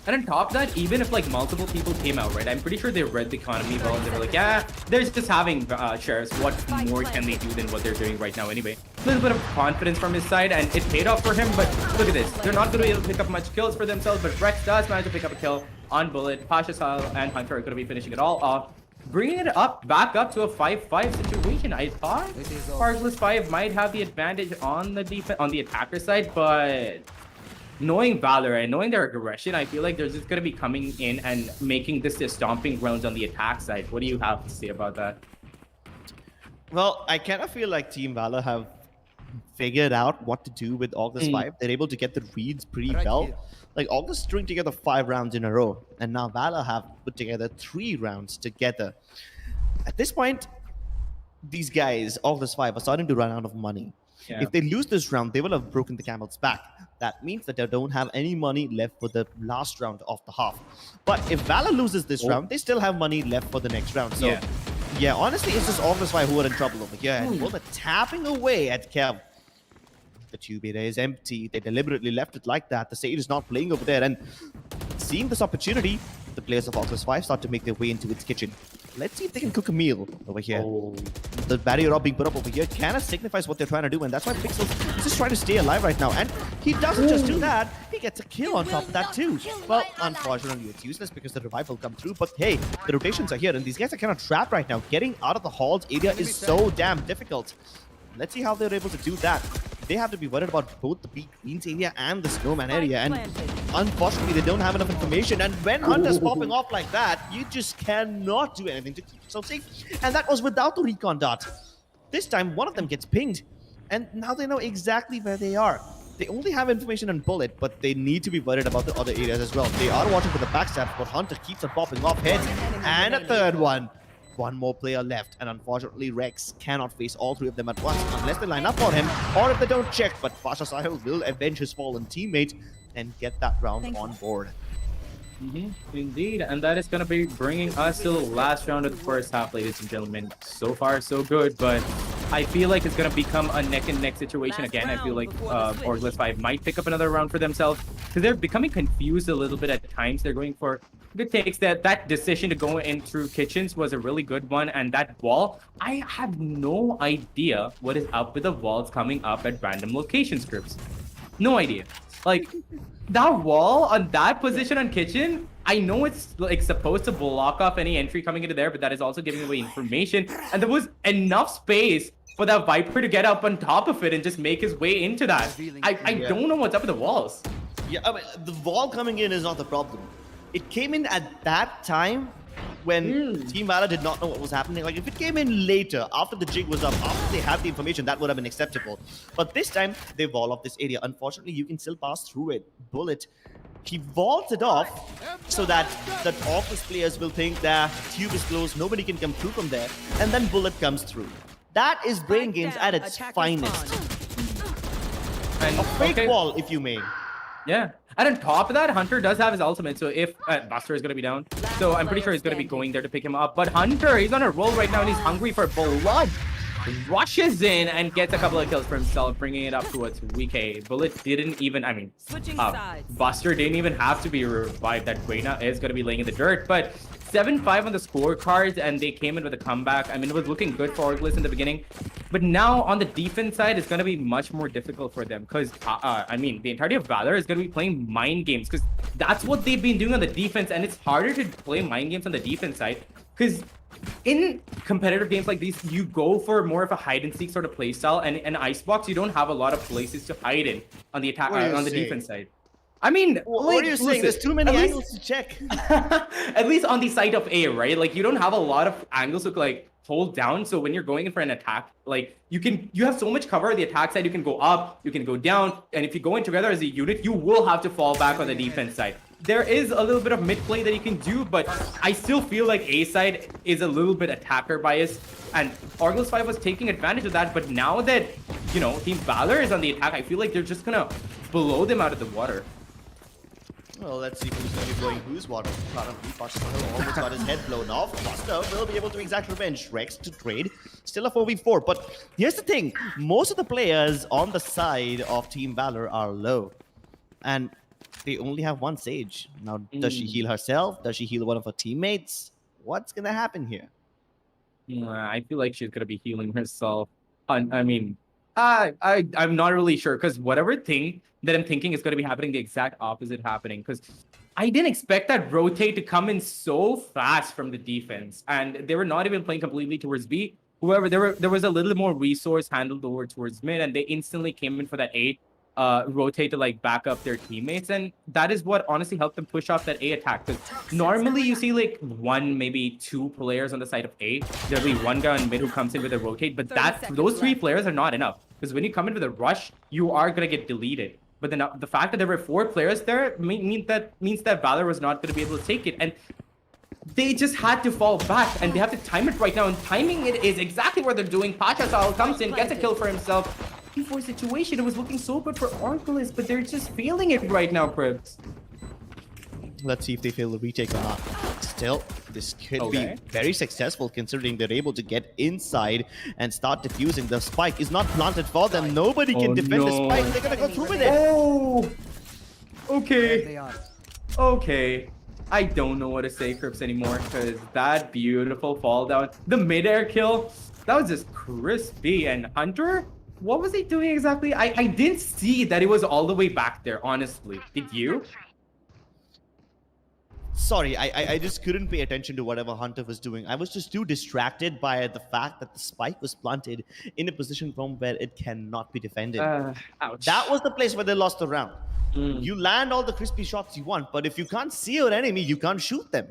And on top of that, even if like multiple people came out, right, I'm pretty sure they read the economy well and they were like, yeah, they're just having shares. What more can they do than what they're doing right now anyway? A little bit of confidence from his side, and it paid off for him, but look at this. They're not going to be able to pick up much kills for themselves, but Rex does manage to pick up a kill on Bullet. Pasha Sahil and Hunter are going to be finishing it all off, bringing it back up to a 5-5 situation. I thought ORGLESS 5 might have the advantage on the attacker side, but knowing VALOR and knowing their aggression, I feel like they're just going to be coming in and making this their stomping grounds on the attack side. What do you have to say about that? Well, I kind of feel like Team VALOR have figured out what to do with ORGLESS 5. They're able to get the reads pretty well. Like, ORGLESS string together 5 rounds in a row, and now VALOR have put together 3 rounds together. At this point, these guys, ORGLESS 5, are starting to run out of money. Yeah. If they lose this round, they will have broken the camel's back. That means that they don't have any money left for the last round of the half. But if VALOR loses this round, they still have money left for the next round. So, yeah honestly, it's just ORGLESS 5 who are in trouble over here. And they're tapping away at Kev. The tube area is empty. They deliberately left it like that. The Sage is not playing over there. And seeing this opportunity, the players of ORGLESS 5 start to make their way into its kitchen. Let's see if they can cook a meal over here. The barrier being put up over here kind of signifies what they're trying to do, and that's why Pixel is just trying to stay alive right now. And he doesn't just do that, he gets a kill on top of that too. Well, unfortunately, it's useless because the revive will come through, but hey, the rotations are here, and these guys are kind of trapped right now. Getting out of the halls area is so damn difficult. let's see how they're able to do that. They have to be worried about both the B Greens area and the Snowman area, and unfortunately, they don't have enough information. And when Hunter's popping off like that, you just cannot do anything to keep yourself safe. And that was without the recon dot. This time, one of them gets pinged, and now they know exactly where they are. They only have information on Bullet, but they need to be worried about the other areas as well. They are watching for the backstab, but Hunter keeps on popping off heads. And a third one. One more player left, and unfortunately Rex cannot face all three of them at once unless they line up for him or if they don't check. But Pasha Sahil will avenge his fallen teammate and get that round on board. Indeed, and that is going to be bringing us to the last round of the first half, ladies and gentlemen. So far, so good, but I feel like it's going to become a neck-and-neck situation again. I feel like ORGLESS 5 might pick up another round for themselves because they're becoming confused a little bit at times. They're going for good takes. That decision to go in through kitchens was a really good one, and that wall, I have no idea what is up with the walls coming up at random location scripts. No idea. Like, that wall on that position on kitchen, I know it's like supposed to block off any entry coming into there, but that is also giving away information. And there was enough space for that Viper to get up on top of it and just make his way into that. I don't know what's up with the walls. Yeah, I mean, the wall coming in is not the problem. It came in at that time when Team VALOR did not know what was happening. Like, if it came in later, after the jig was up, after they had the information, that would have been acceptable. But this time, they wall off this area. Unfortunately, you can still pass through it. Bullet, he vaults it off so that the ORGLESS players will think that tube is closed, nobody can come through from there, and then Bullet comes through. That is brain games at its finest. And, A fake wall, if you may. Yeah. And on top of that, Hunter does have his ultimate, so if Buster is going to be down, so I'm pretty sure he's going to be going there to pick him up. But Hunter, he's on a roll right now, and he's hungry for blood. Rushes in and gets a couple of kills for himself, bringing it up to a 3K. Bullet didn't even, I mean, Buster didn't even have to be revived. That Reina is going to be laying in the dirt, but 7-5 on the scorecards, and they came in with a comeback. I mean, it was looking good for ORGLESS in the beginning, but now on the defense side, it's going to be much more difficult for them because, I mean, the entirety of VALOR is going to be playing mind games because that's what they've been doing on the defense, and it's harder to play mind games on the defense side because in competitive games like these, you go for more of a hide-and-seek sort of playstyle, and in Icebox, you don't have a lot of places to hide in on the attack on the defense side. I mean, what are you saying? There's too many angles to check. At least on the side of A, right? Like, you don't have a lot of angles to like hold down. So when you're going in for an attack, like you have so much cover on the attack side. You can go up, you can go down, and if you go in together as a unit, you will have to fall back on the defense side. There is a little bit of mid play that you can do, but I still feel like A side is a little bit attacker biased, and ORGLESS 5 was taking advantage of that. But now that, you know, Team VALOR is on the attack, I feel like they're just gonna blow them out of the water. Well, let's see who's going to be blowing whose water. Currently, Pasha Sahil almost got his head blown off. Buster will be able to exact revenge. Rex to trade. Still a 4v4. But here's the thing. Most of the players on the side of Team VALOR are low. And they only have one Sage. Now, does she heal herself? Does she heal one of her teammates? What's going to happen here? I feel like she's going to be healing herself. I mean, I'm not really sure because whatever thing that I'm thinking is going to be happening, the exact opposite happening, because I didn't expect that rotate to come in so fast from the defense, and they were not even playing completely towards B. However, there was a little more resource handled over towards mid, and they instantly came in for that A rotate to like back up their teammates, and that is what honestly helped them push off that A attack. Because normally you see like one, maybe two players on the side of A. There'll be one guy on mid who comes in with a rotate, but those three players are not enough. Because when you come in with a rush, you are gonna get deleted. But then the fact that there were 4 players there means that VALOR was not gonna be able to take it, and they just had to fall back, and they have to time it right now. And timing it is exactly what they're doing. Pasha Sahil comes in, gets a kill for himself. For a situation, it was looking so good for ORGLESS, but they're just failing it right now, Pribs. Let's see if they fail the retake or not. Still, this could be very successful considering they're able to get inside and start defusing. The spike is not planted for them. Nobody can defend the spike. They're gonna go through with it. Oh, okay. Okay. I don't know what to say, Crips, anymore, because that beautiful fall down, the mid-air kill, that was just crispy. And Hunter, what was he doing exactly? I didn't see that it was all the way back there, honestly. Did you? Sorry, I just couldn't pay attention to whatever Hunter was doing. I was just too distracted by the fact that the spike was planted in a position from where it cannot be defended. Ouch. That was the place where they lost the round. Mm. You land all the crispy shots you want, but if you can't see your enemy, you can't shoot them.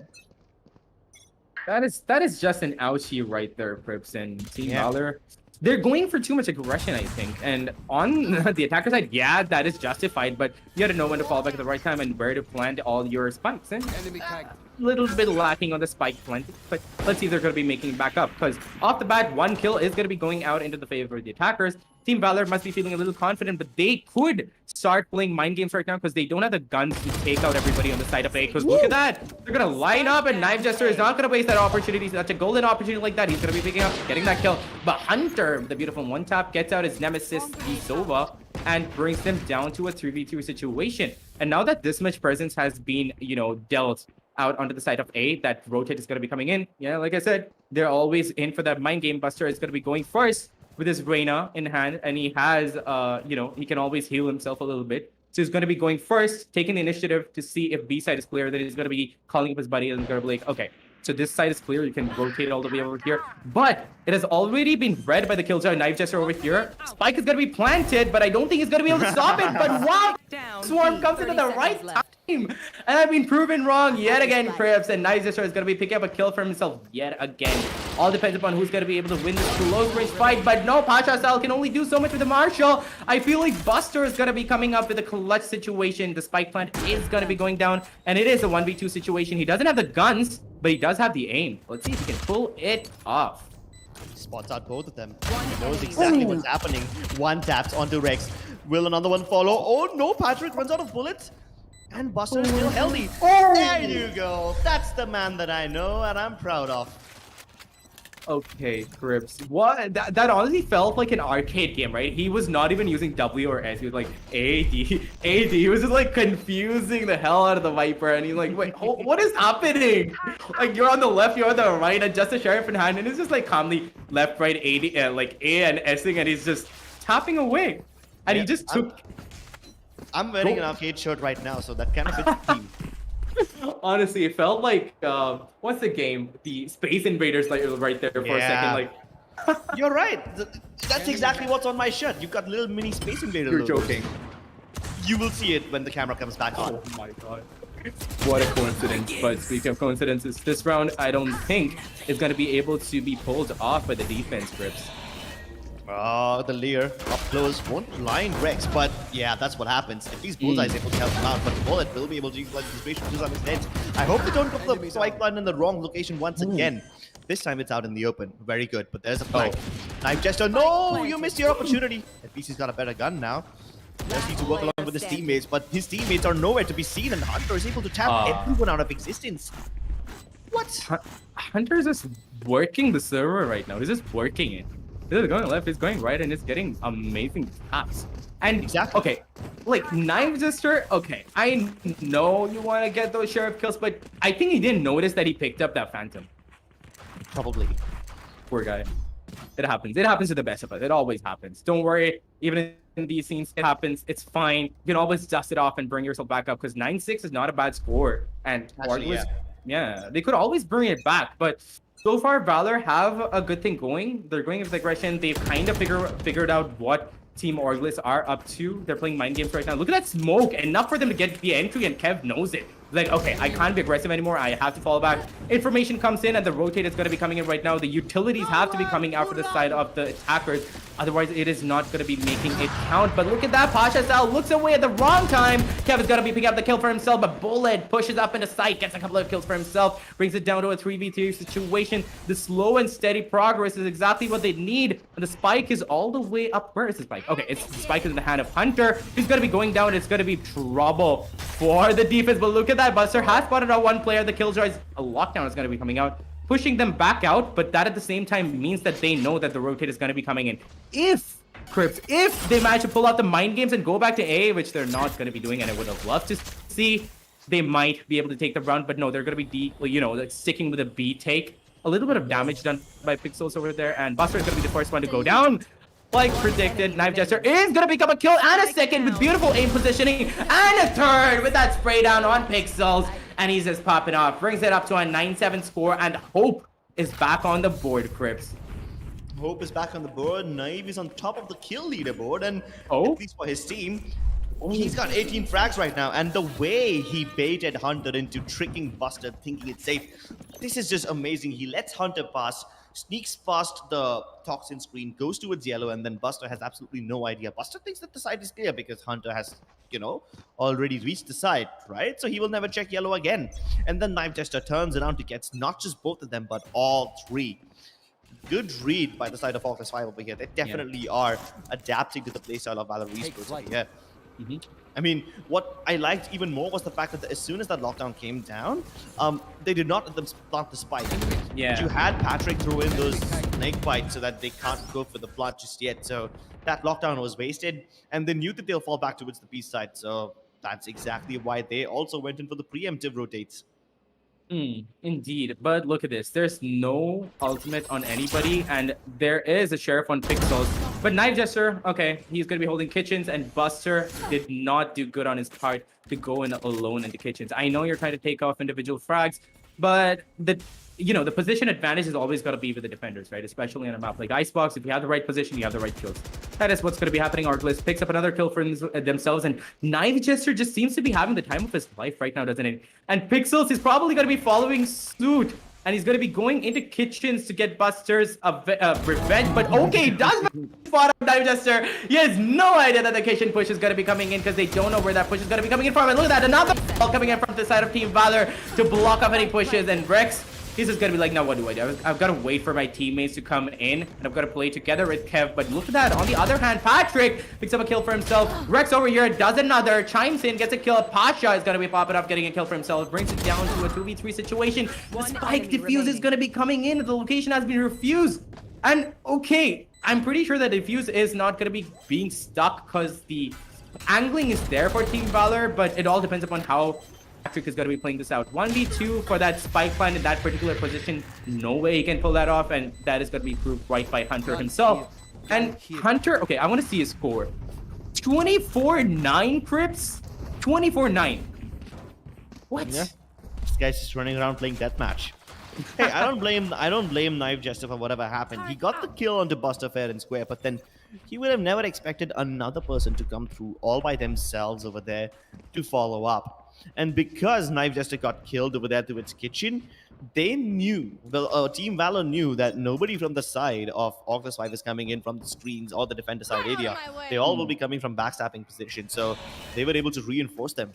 That is just an ouchie right there, Prips and Team Yeah. Valor. They're going for too much aggression, I think. And on the attacker side, yeah, that is justified, but you gotta know when to fall back at the right time and where to plant all your spikes. And a little bit lacking on the spike planting, but let's see if they're gonna be making it back up. Because off the bat, one kill is gonna be going out into the favor of the attackers. Team Valor must be feeling a little confident, but they could start playing mind games right now because they don't have the guns to take out everybody on the side of A. Because look at that. They're going to line up, and Knife Jester is not going to waste that opportunity. Such a golden opportunity like that. He's going to be picking up, getting that kill. But Hunter, the beautiful one tap, gets out his nemesis, Isova, and brings them down to a 3v2 situation. And now that this much presence has been, dealt out onto the side of A, that rotate is going to be coming in. Yeah, like I said, they're always in for that mind game. Buster is going to be going first with his Reyna in hand, and he has, he can always heal himself a little bit. So he's going to be going first, taking the initiative to see if B side is clear. Then he's going to be calling up his buddy and going to be like, okay, so this side is clear. You can rotate all the way over here. But it has already been read by the Killjoy Knife Jester over here. Spike is going to be planted, but I don't think he's going to be able to stop it. But wow, Swarm comes in at the right time. And I've been proven wrong yet again, Crips. And Knife Jester is going to be picking up a kill for himself yet again. All depends upon who's going to be able to win this close range fight. But no, Pasha Sal can only do so much with the Marshall. I feel like Buster is going to be coming up with a clutch situation. The spike plant is going to be going down. And it is a 1v2 situation. He doesn't have the guns, but he does have the aim. Let's see if he can pull it off. Spots out both of them. He knows exactly what's happening. One taps onto Rex. Will another one follow? Oh no, Patrick runs out of bullets. And Buster is still healthy. There you go. That's the man that I know and I'm proud of. Okay, Crips. What? That honestly felt like an arcade game, right? He was not even using W or S. He was like AD, AD. He was just like confusing the hell out of the Viper. And he's like, wait, what is happening? Like you're on the left, you're on the right, and just a sheriff in hand, and it's just like calmly left, right, AD, like A and S'ing, and he's just tapping away. And he just took. I'm wearing an arcade shirt right now, so that kind of fits the theme. Honestly, it felt like what's the game? The Space Invaders, like right there for a second. Like you're right. That's exactly what's on my shirt. You've got little mini Space Invaders. You're joking. You will see it when the camera comes back on. Oh my god. What a coincidence. But speaking of coincidences, this round I don't think is going to be able to be pulled off by the defense, Grips. Oh, the Lear up close won't blind Rex, but yeah, that's what happens. At least Bullseye is able to help him out, but the bullet will be able to utilize the inspiration to on his head. I hope they don't put the spike line in the wrong location once again. This time it's out in the open. Very good, but there's a flank. Knife Jester, no! You missed your opportunity. At least he's got a better gun now. He just needs to work along with his teammates, but his teammates are nowhere to be seen, and Hunter is able to tap everyone out of existence. What? Hunter's just working the server right now. He's just working it. He's going left, he's going right, and it's getting amazing taps. And okay, like Knife Jester, okay, I know you want to get those sheriff kills, but I think he didn't notice that he picked up that Phantom. Probably. Poor guy. It happens. It happens to the best of us. It always happens. Don't worry. Even in these scenes, it happens. It's fine. You can always dust it off and bring yourself back up because 9-6 is not a bad score. And ORGLESS, yeah, they could always bring it back, but so far, Valor have a good thing going. They're going with aggression. They've kind of figured out what Team ORGLESS are up to. They're playing mind games right now. Look at that smoke. Enough for them to get the entry, and Kev knows it. Like, okay, I can't be aggressive anymore. I have to fall back. Information comes in, and the rotate is going to be coming in right now. The utilities have to be coming out for the side of the attackers. Otherwise, it is not going to be making it count. But look at that. Pasha Sal looks away at the wrong time. Kev is going to be picking up the kill for himself, but Bullet pushes up into sight, gets a couple of kills for himself, brings it down to a 3v3 situation. The slow and steady progress is exactly what they need. And the spike is all the way up. Where is the spike? Okay, the spike is in the hand of Hunter. He's going to be going down. It's going to be trouble for the defense. But look at that. Buster has spotted out one player. The Killjoy's lockdown is going to be coming out, pushing them back out, but that at the same time means that they know that the rotate is going to be coming in. If they manage to pull out the mind games and go back to A, which they're not going to be doing, and I would have loved to see, they might be able to take the round, but no, they're going to be like sticking with a B take. A little bit of damage done by Pixels over there, and Buster is going to be the first one to go down. like predicted, Knife Jester is gonna become a kill and a second with beautiful aim positioning and a third with that spray down on Pixels. And he's just popping off. Brings it up to a 9-7 score, and Hope is back on the board, Crips. Hope is back on the board. Naive is on top of the kill leaderboard, and Oh? at least for his team, he's got 18 frags right now. And the way he baited Hunter into tricking Buster, thinking it's safe, this is just amazing. He lets Hunter pass, sneaks past the toxin screen, goes towards yellow, and then Buster has absolutely no idea. Buster thinks that the side is clear because Hunter has, you know, already reached the side, right? So he will never check yellow again. And then Knife Jester turns around to get not just both of them, but all three. Good read by the side of ORGLESS 5 over here. They definitely are adapting to the playstyle of VALOR Esports over here. I mean, what I liked even more was the fact that as soon as that lockdown came down, they did not let them plant the spike. Yeah. But you had Patrick throw in those snake bites so that they can't go for the plant just yet. So that lockdown was wasted, and they knew that they'll fall back towards the B side. So that's exactly why they also went in for the preemptive rotates. Indeed, but look at this. There's no ultimate on anybody, and there is a sheriff on Pixels. But Knife Jester, okay, he's going to be holding Kitchens, and Buster did not do good on his part to go in alone into Kitchens. I know you're trying to take off individual frags, but the position advantage is always got to be with the defenders, right? Especially on a map like Icebox. If you have the right position, you have the right kills. That is what's going to be happening. ORGLESS picks up another kill for themselves, and Knife Jester just seems to be having the time of his life right now, doesn't it? And Pixels is probably going to be following suit, and he's going to be going into Kitchens to get Buster's revenge. But okay, he does spot up Knife Jester. He has no idea that the kitchen push is going to be coming in because they don't know where that push is going to be coming in from. And look at that, another ball coming in from the side of Team VALOR to block off any pushes, and Rex, he's just gonna be like, now what do I do? I've got to wait for my teammates to come in, and I've got to play together with Kev. But look at that. On the other hand, Patrick picks up a kill for himself. Rex over here does another, chimes in, gets a kill. Pasha is gonna be popping up, getting a kill for himself. Brings it down to a 2v3 situation. The spike defuse is gonna be coming in. The location has been refused. And okay, I'm pretty sure that defuse is not gonna be being stuck because the angling is there for Team VALOR, but it all depends upon how Patrick is going to be playing this out. 1v2 for that spike plant in that particular position. No way he can pull that off, and that is going to be proved right by Hunter himself. And Hunter, okay, I want to see his score. 24-9, Crips? 24-9. What? Yeah. This guy's just running around playing deathmatch. Hey, I don't blame Knife Jester for whatever happened. He got the kill onto Buster fair and square, but then he would have never expected another person to come through all by themselves over there to follow up. And because Knife Jester got killed over there to its kitchen, they knew, Team VALOR knew that nobody from the side of ORGLESS 5 is coming in from the screens or the defender side area. They all will be coming from backstabbing position, so they were able to reinforce them.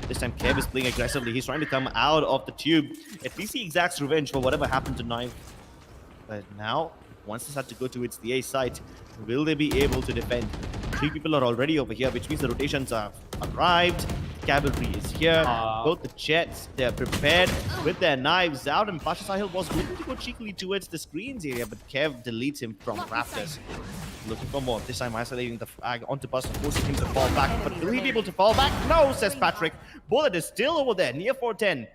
This time Kev is playing aggressively. He's trying to come out of the tube. At least he exacts revenge for whatever happened to Knife. But now, once they start to go towards the A site, will they be able to defend? 3 people are already over here, which means the rotations have arrived. Cavalry is here. Both the Jets, they're prepared with their knives out, and Pasha Sahil was going to go cheekily towards the screens area, but Kev deletes him from Raptors. Looking for more. This time isolating the flag onto Buster, forcing him to fall back. But will he be able to fall back? No, says Patrick. Bullet is still over there, near 410.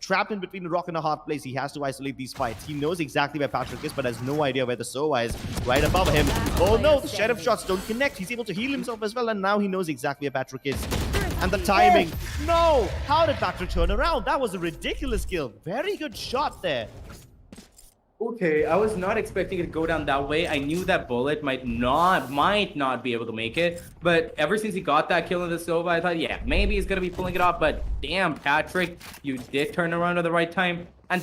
Trapped in between a rock and a hard place. He has to isolate these fights. He knows exactly where Patrick is, but has no idea where the Sova is. Right above him. Oh no, the Sheriff shots don't connect. He's able to heal himself as well, and now he knows exactly where Patrick is. And the timing. No! How did Patrick turn around? That was a ridiculous kill. Very good shot there. Okay, I was not expecting it to go down that way. I knew that Bullet might not be able to make it, but ever since he got that kill in the Sova, I thought, yeah, maybe he's gonna be pulling it off. But damn, Patrick, you did turn around at the right time, and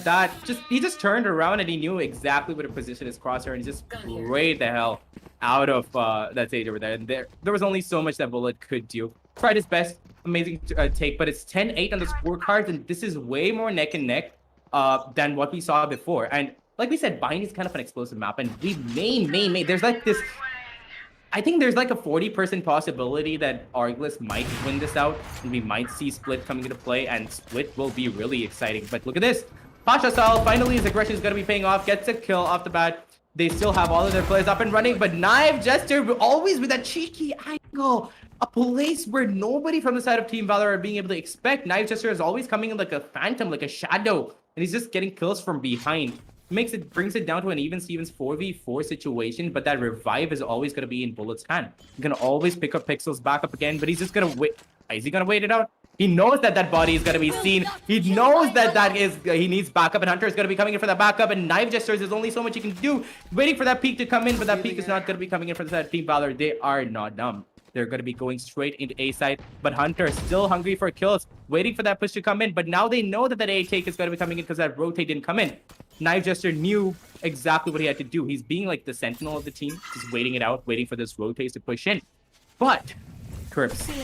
he just turned around and he knew exactly where to position his crosshair, and he just sprayed the hell out of that stage over there. And there was only so much that Bullet could do. Tried his best, amazing take, but it's 10-8 on the scorecards, and this is way more neck and neck than what we saw before. And like we said, Bind is kind of an explosive map, and we may, there's like this, I think there's like a 40% possibility that ORGLESS might win this out, and we might see Split coming into play, and Split will be really exciting. But look at this, Pasha Sal, finally his aggression is going to be paying off, gets a kill off the bat. They still have all of their players up and running, but Knife Jester always with that cheeky angle. A place where nobody from the side of Team VALOR are being able to expect. Knife Jester is always coming in like a phantom, like a shadow, and he's just getting kills from behind. brings it down to an even Stevens 4v4 situation, but that revive is always going to be in Bullet's hand. He's going to always pick up Pixels back up again, but he's just going to wait. Is he going to wait it out? He knows that that body is going to be seen. He knows that he needs backup, and Hunter is going to be coming in for that backup, and Knife Gestures, there's only so much you can do. Waiting for that peak to come in, but that peak is not going to be coming in for the side of Team Valor. They are not dumb. They're going to be going straight into A side, but Hunter still hungry for kills, waiting for that push to come in, but now they know that that A take is going to be coming in because that rotate didn't come in. Knife Jester knew exactly what he had to do. He's being like the sentinel of the team, just waiting it out, waiting for this rotate to push in. But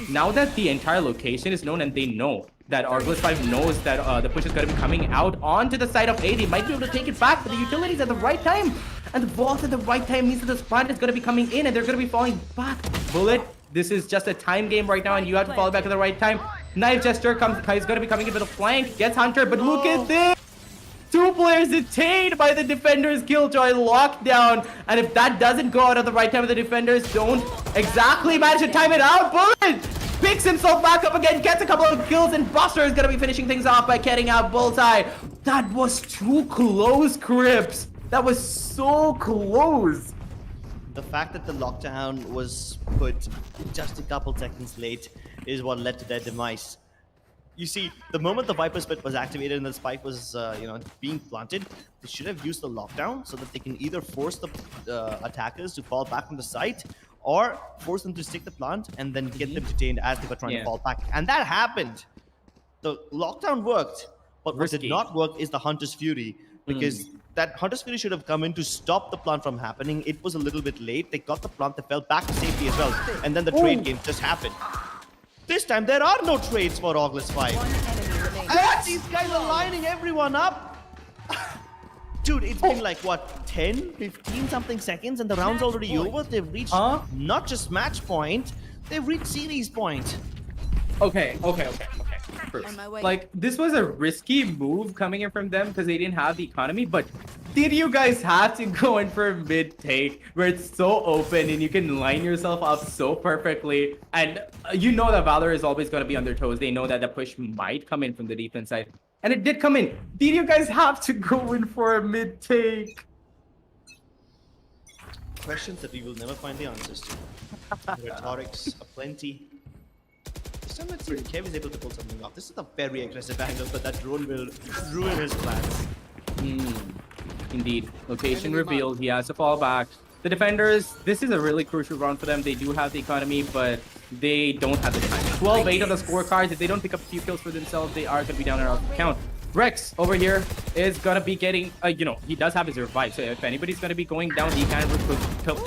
now that the entire location is known and they know that ORGLESS 5 knows that the push is going to be coming out onto the side of A, they might be able to take it back, but the utilities at the right time and the vault at the right time means that the spot is going to be coming in and they're going to be falling back. Bullet, this is just a time game right now and you have to fall back at the right time. Knife Jester is going to be coming in with a flank, gets Hunter, but look at this! 2 players detained by the defenders. Killjoy lockdown, and if that doesn't go out at the right time, the defenders don't exactly manage to time it out. Bullet picks himself back up again, gets a couple of kills, and Buster is gonna be finishing things off by getting out Bullseye. That was too close, Crips. That was so close. The fact that the lockdown was put just a couple seconds late is what led to their demise. You see, the moment the Viper Spit was activated and the spike was, being planted, they should have used the lockdown so that they can either force the attackers to fall back from the site or force them to stick the plant and then get them detained as they were trying to fall back. And that happened. The lockdown worked, but what did not work is the Hunter's Fury, because that Hunter's Fury should have come in to stop the plant from happening. It was a little bit late. They got the plant, they fell back to safety as well, and then the trade game just happened. This time, there are no trades for ORGLESS 5. And these guys are lining everyone up. Dude, it's been like, what, 10, 15 something seconds and the round's already over? They've reached not just match point, they've reached series point. Okay. Like, this was a risky move coming in from them because they didn't have the economy, but did you guys have to go in for mid take where it's so open and you can line yourself up so perfectly? And you know that Valor is always going to be on their toes. They know that the push might come in from the defense side. And it did come in. Did you guys have to go in for a mid take? Questions that we will never find the answers to. Rhetorics aplenty. This time let's see if Kev is able to pull something off. This is a very aggressive angle, but that drone will ruin his plans. Indeed. Location revealed. He has to fall back. The defenders, this is a really crucial round for them. They do have the economy, but they don't have the time. 12-8 on the scorecards. If they don't pick up a few kills for themselves, they are going to be down and out of count. Rex over here is going to be getting, he does have his revive. So if anybody's going to be going down, he can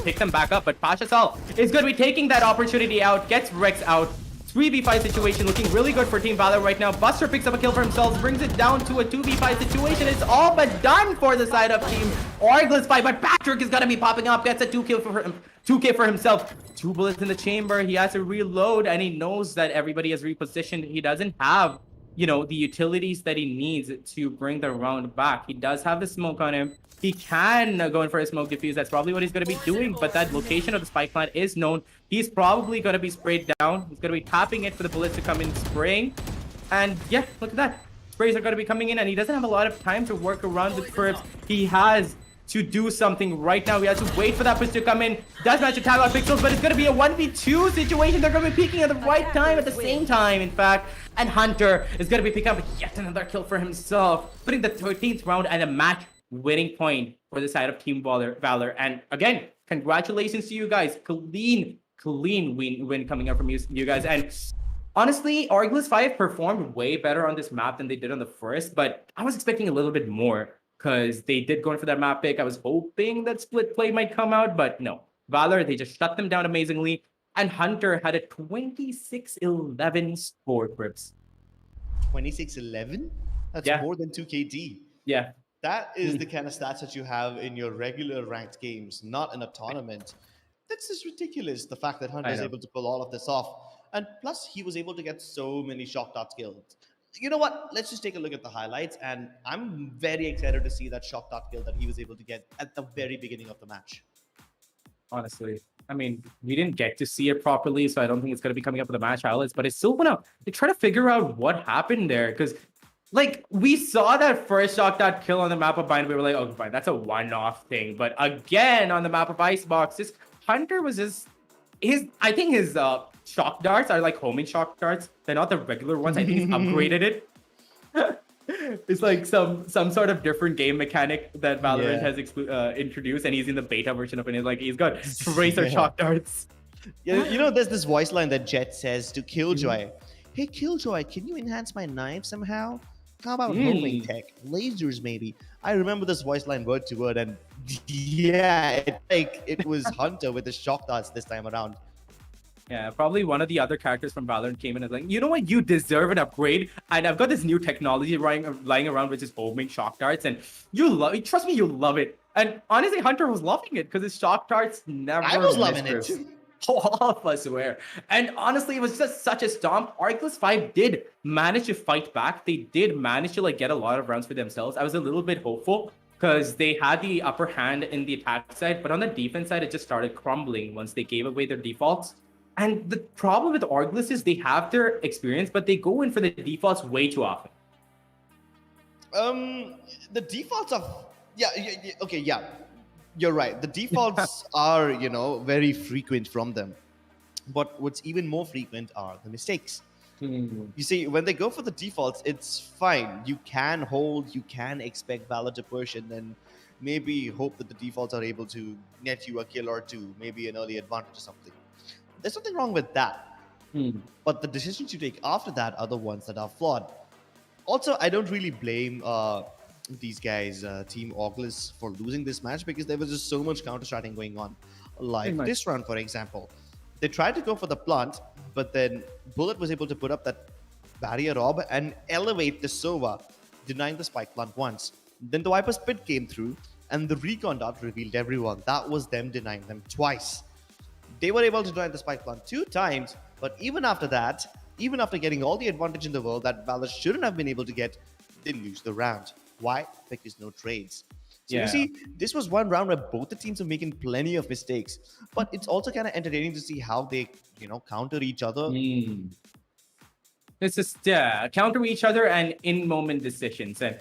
pick them back up. But Pasha Sal is going to be taking that opportunity out, gets Rex out. 3v5 situation looking really good for Team Valor right now. Buster picks up a kill for himself, brings it down to a 2v5 situation. It's all but done for the side of Team ORGLESS 5, but Patrick is gonna be popping up, gets a 2K for himself. 2 bullets in the chamber. He has to reload, and he knows that everybody is repositioned. He doesn't have, the utilities that he needs to bring the round back. He does have the smoke on him. He can go in for a smoke defuse. That's probably what he's going to be doing, but that location of the spike plant is known. He's probably going to be sprayed down. He's going to be tapping it for the bullets to come in spraying. And yeah, look at that. Sprays are going to be coming in, and he doesn't have a lot of time to work around the curves. He has to do something right now. He has to wait for that push to come in. Does manage to tag out Pixels, but it's going to be a 1v2 situation. They're going to be peeking at the right time, at the same time, in fact. And Hunter is going to be picking up yet another kill for himself, putting the 13th round and a match winning point for the side of Team Valor. And again, congratulations to you guys. Clean win coming up from you guys. And honestly, ORGLESS 5 performed way better on this map than they did on the first, but I was expecting a little bit more because they did go in for that map pick. I was hoping that split play might come out, but no. Valor, they just shut them down amazingly. And Hunter had a 26-11 score, Crips. 26-11? That's more than 2 KD. Yeah. That is the kind of stats that you have in your regular ranked games, not in a tournament. That's just ridiculous, the fact that Hunter is able to pull all of this off. And plus, he was able to get so many shock dot kills. You know what? Let's just take a look at the highlights. And I'm very excited to see that shock dot kill that he was able to get at the very beginning of the match. Honestly, I mean, we didn't get to see it properly, so I don't think it's going to be coming up with the match highlights, but I still want to try to figure out what happened there, because like we saw that first shot, that kill on the map of Bind. We were like, okay, fine, that's a one-off thing. But again, on the map of Icebox, this Hunter was just I think his shock darts are like homing shock darts. They're not the regular ones. I think he's upgraded it. It's like some sort of different game mechanic that Valorant has introduced, and he's in the beta version of it. And like he's got tracer shock darts. Yeah, you know, there's this voice line that Jet says to Killjoy. Hey, Killjoy, can you enhance my knife somehow? How about homing tech? Lasers, maybe. I remember this voice line word to word, and yeah, it was Hunter with the shock darts this time around. Yeah, probably one of the other characters from Valorant came in and was like, you know what, you deserve an upgrade, and I've got this new technology lying around, which is homing shock darts, and you love it. Trust me, you love it. And honestly, Hunter was loving it because his shock darts never. I was loving it too. All of us were. And honestly, it was just such a stomp. ORGLESS 5 did manage to fight back. They did manage to like get a lot of rounds for themselves. I was a little bit hopeful because they had the upper hand in the attack side, but on the defense side, it just started crumbling once they gave away their defaults. And the problem with ORGLESS is they have their experience, but they go in for the defaults way too often. The defaults are okay, yeah. You're right. The defaults are, you know, very frequent from them. But what's even more frequent are the mistakes. You see, when they go for the defaults, it's fine. You can hold, you can expect VALOR to push, and then maybe hope that the defaults are able to net you a kill or two, maybe an early advantage or something. There's nothing wrong with that. But the decisions you take after that are the ones that are flawed. Also, I don't really blame these guys, Team ORGLESS, for losing this match because there was just so much counter-striking going on. Like this round, for example. They tried to go for the plant, but then Bullet was able to put up that barrier orb and elevate the Sova, denying the spike plant once. Then the Viper's Pit came through, and the recon dart revealed everyone. That was them denying them twice. They were able to deny the spike plant 2 times, but even after that, even after getting all the advantage in the world that VALOR shouldn't have been able to get, they lose the round. Why? Because no trades. So you see, this was one round where both the teams are making plenty of mistakes, but it's also kind of entertaining to see how they, you know, counter each other. It's just counter each other and in-moment decisions. And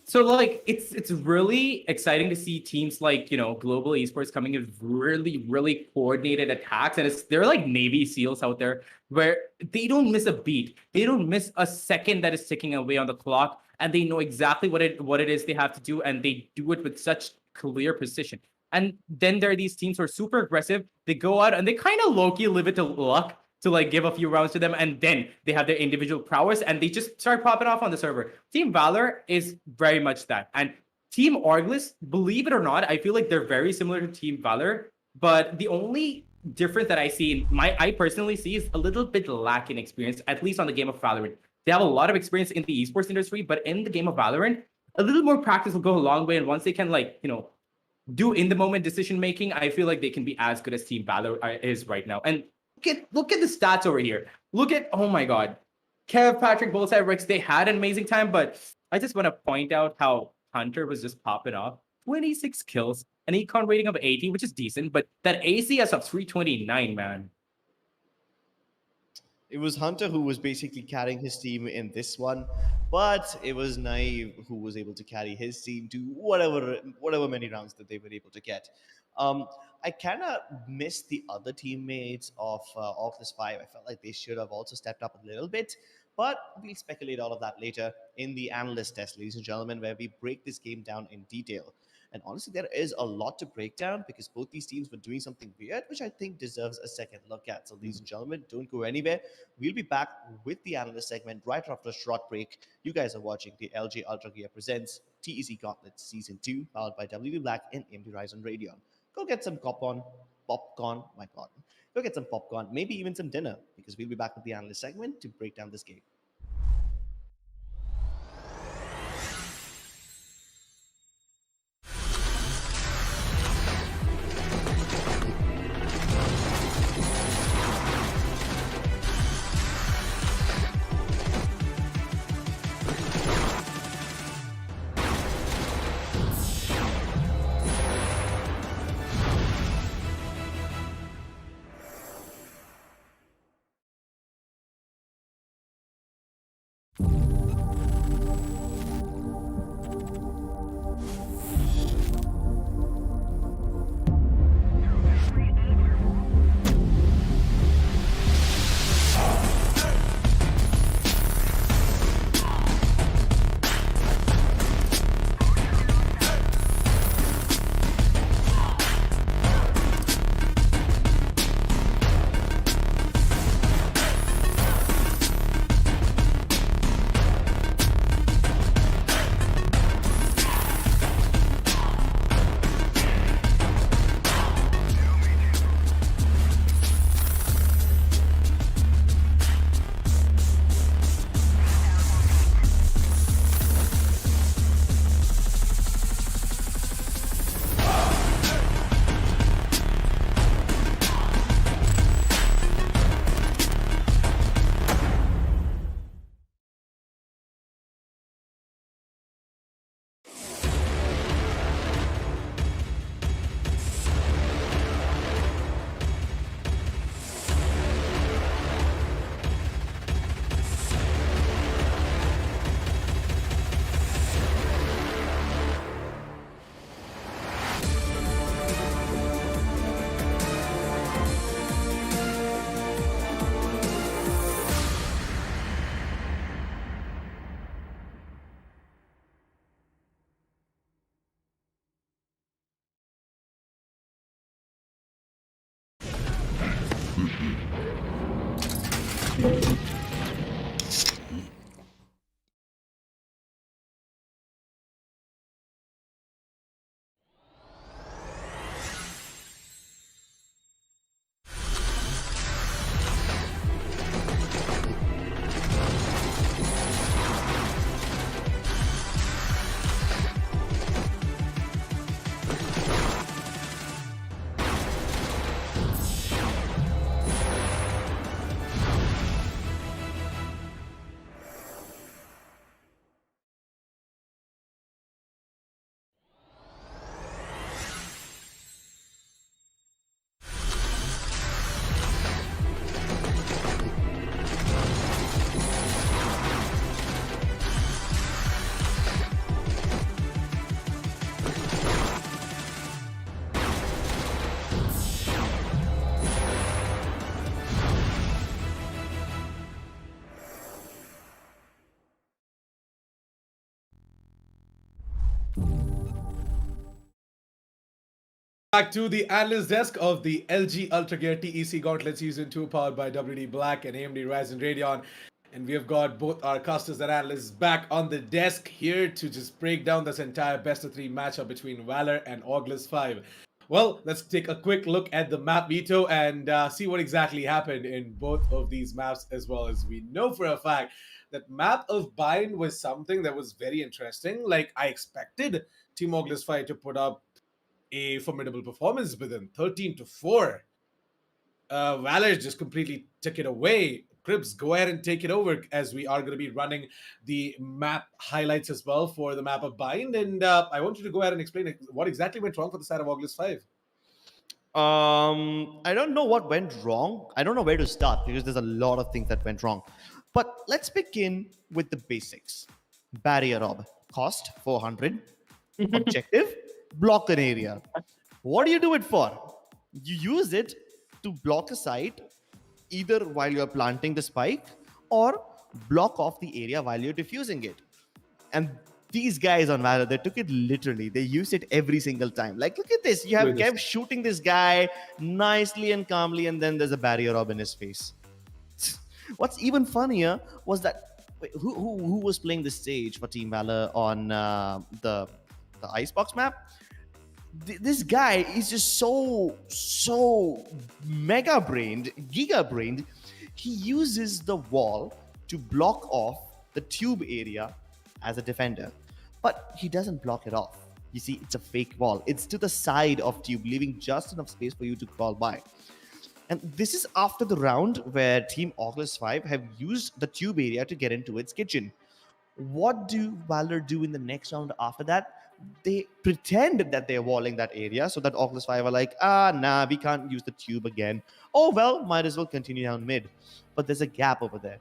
so like it's really exciting to see teams like, you know, Global Esports coming in with really coordinated attacks, and they're like Navy SEALs out there where they don't miss a beat. They don't miss a second that is ticking away on the clock, and they know exactly what it is they have to do, and they do it with such clear precision. And then there are these teams who are super aggressive. They go out and they kind of low-key leave it to luck to like give a few rounds to them, and then they have their individual prowess and they just start popping off on the server. Team VALOR is very much that. And Team ORGLESS, believe it or not, I feel like they're very similar to Team VALOR, but the only difference that I see, I personally see, is a little bit lack in experience, at least on the game of Valorant. They have a lot of experience in the esports industry, but in the game of Valorant, a little more practice will go a long way. And once they can, like, you know, do in the moment decision making, I feel like they can be as good as Team VALOR is right now. And look at the stats over here. Look at, oh my god, Kev, Patrick, Bullseye, Ricks, they had an amazing time, but I just want to point out how Hunter was just popping off. 26 kills, an econ rating of 80, which is decent, but that ACS of 329, man. It was Hunter who was basically carrying his team in this one, but it was Naive who was able to carry his team to whatever many rounds that they were able to get. I kind of missed the other teammates of ORGLESS 5. I felt like they should have also stepped up a little bit, but we'll speculate all of that later in the analyst test, ladies and gentlemen, where we break this game down in detail. And honestly, there is a lot to break down because both these teams were doing something weird, which I think deserves a second look at. So, ladies and gentlemen, don't go anywhere. We'll be back with the analyst segment right after a short break. You guys are watching the LG Ultragear presents TEC Gauntlet Season 2, powered by WD Black and AMD Ryzen Radeon. Go get some popcorn, my god. Go get some popcorn, maybe even some dinner, because we'll be back with the analyst segment to break down this game. Back to the analyst desk of the LG Ultragear TEC Gauntlet Season 2 powered by WD Black and AMD Ryzen Radeon. And we have got both our casters and analysts back on the desk here to just break down this entire best of 3 matchup between VALOR and ORGLESS 5. Well, let's take a quick look at the map veto and see what exactly happened in both of these maps, as well as we know for a fact that map of Bind was something that was very interesting. Like, I expected Team ORGLESS 5 to put up a formidable performance with him, 13-4. Valor just completely took it away. Cribs, go ahead and take it over, as we are going to be running the map highlights as well for the map of Bind. And I want you to go ahead and explain what exactly went wrong for the side of ORGLESS 5. I don't know what went wrong. I don't know where to start because there's a lot of things that went wrong. But let's begin with the basics. Barrier rob, cost 400. Objective, block an area. What do you do it for? You use it to block a site either while you're planting the spike or block off the area while you're diffusing it. And these guys on Valor, they took it literally. They used it every single time. Like, look at this. You have kept shooting this guy nicely and calmly, and then there's a barrier rob in his face. What's even funnier was that who was playing the stage for Team Valor on the Icebox map? This guy is just so mega brained, giga brained. He uses the wall to block off the tube area as a defender, but he doesn't block it off. You see, it's a fake wall. It's to the side of tube, leaving just enough space for you to crawl by. And this is after the round where Team ORGLESS 5 have used the tube area to get into its kitchen. What do Valor do in the next round after that? They pretend that they're walling that area so that ORGLESS 5 are like, nah, we can't use the tube again. Oh, well, might as well continue down mid. But there's a gap over there.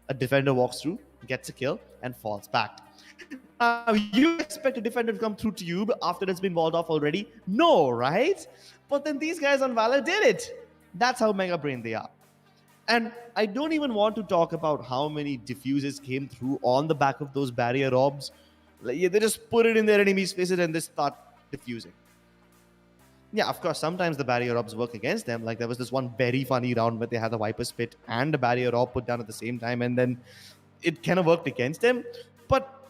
A defender walks through, gets a kill, and falls back. You expect a defender to come through tube after it's been walled off already? No, right? But then these guys on Valor did it. That's how mega brain they are. And I don't even want to talk about how many diffuses came through on the back of those barrier robs. Like, they just put it in their enemy's faces and they start diffusing. Yeah, of course, sometimes the barrier robs work against them. Like, there was this one very funny round where they had the Viper Spit and the barrier rob put down at the same time, and then it kind of worked against them. But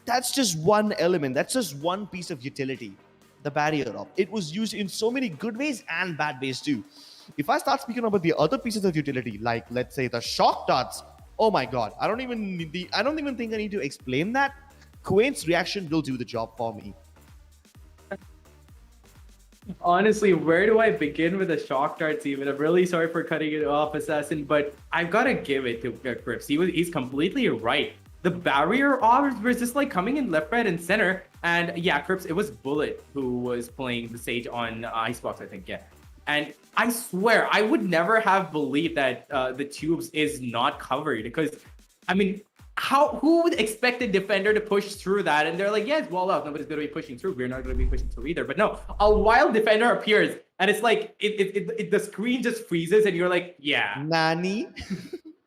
that's just one element. That's just one piece of utility. The barrier rob. It was used in so many good ways and bad ways too. If I start speaking about the other pieces of utility, like let's say the shock darts, oh my god, I don't even think I need to explain that. Quaint's reaction will do the job for me. Honestly, where do I begin with the shock darts even? I'm really sorry for cutting it off, Assassin, but I've got to give it to Crips. He's completely right. The barrier orbs were just like coming in left, right, and center. And yeah, Crips, it was Bullet who was playing the stage on Icebox, I think, yeah. And I swear, I would never have believed that the tubes is not covered because, I mean, who would expect a defender to push through that? And they're like, yeah, it's wall out. Nobody's going to be pushing through. We're not going to be pushing through either. But no, a wild defender appears and it's like, the screen just freezes and you're like, yeah. Nani?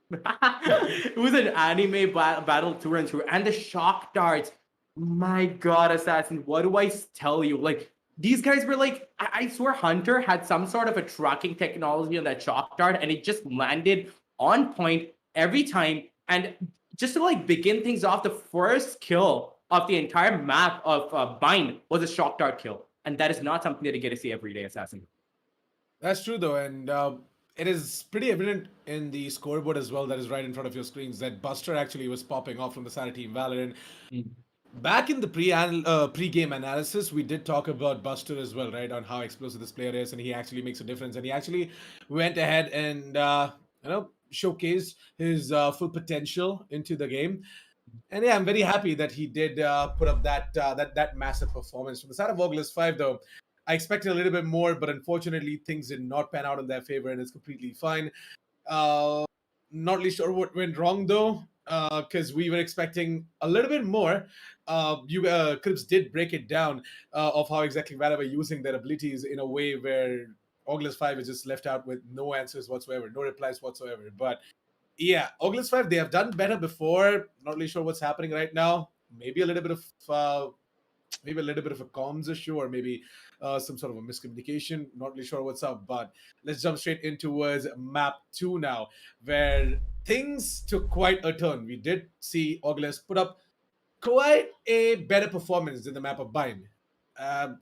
It was an anime battle through and through. And the shock darts, my God, Assassin, what do I tell you? Like, these guys were like, I swear Hunter had some sort of a tracking technology on that shock dart and it just landed on point every time. And just to like begin things off, the first kill of the entire map of Bind was a shock dart kill. And that is not something that you get to see every day, Assassin. That's true, though. And it is pretty evident in the scoreboard as well that is right in front of your screens that Buster actually was popping off from the side of Team Valorant. Back in the pre-game analysis, we did talk about Buster as well, right? On how explosive this player is, and he actually makes a difference. And he actually went ahead and, showcased his full potential into the game. And yeah, I'm very happy that he did put up that massive performance. From the side of ORGLESS 5, though, I expected a little bit more, but unfortunately, things did not pan out in their favor, and it's completely fine. Not really sure what went wrong, though, because we were expecting a little bit more. Crips did break it down of how exactly Valor were using their abilities in a way where ORGLESS 5 is just left out with no answers whatsoever, no replies whatsoever. But yeah, ORGLESS 5, they have done better before. Not really sure what's happening right now. Maybe a little bit of maybe a little bit of a comms issue or maybe some sort of a miscommunication. Not really sure what's up, but let's jump straight in towards map 2 now, where things took quite a turn. We did see ORGLESS put up quite a better performance than the map of Bind.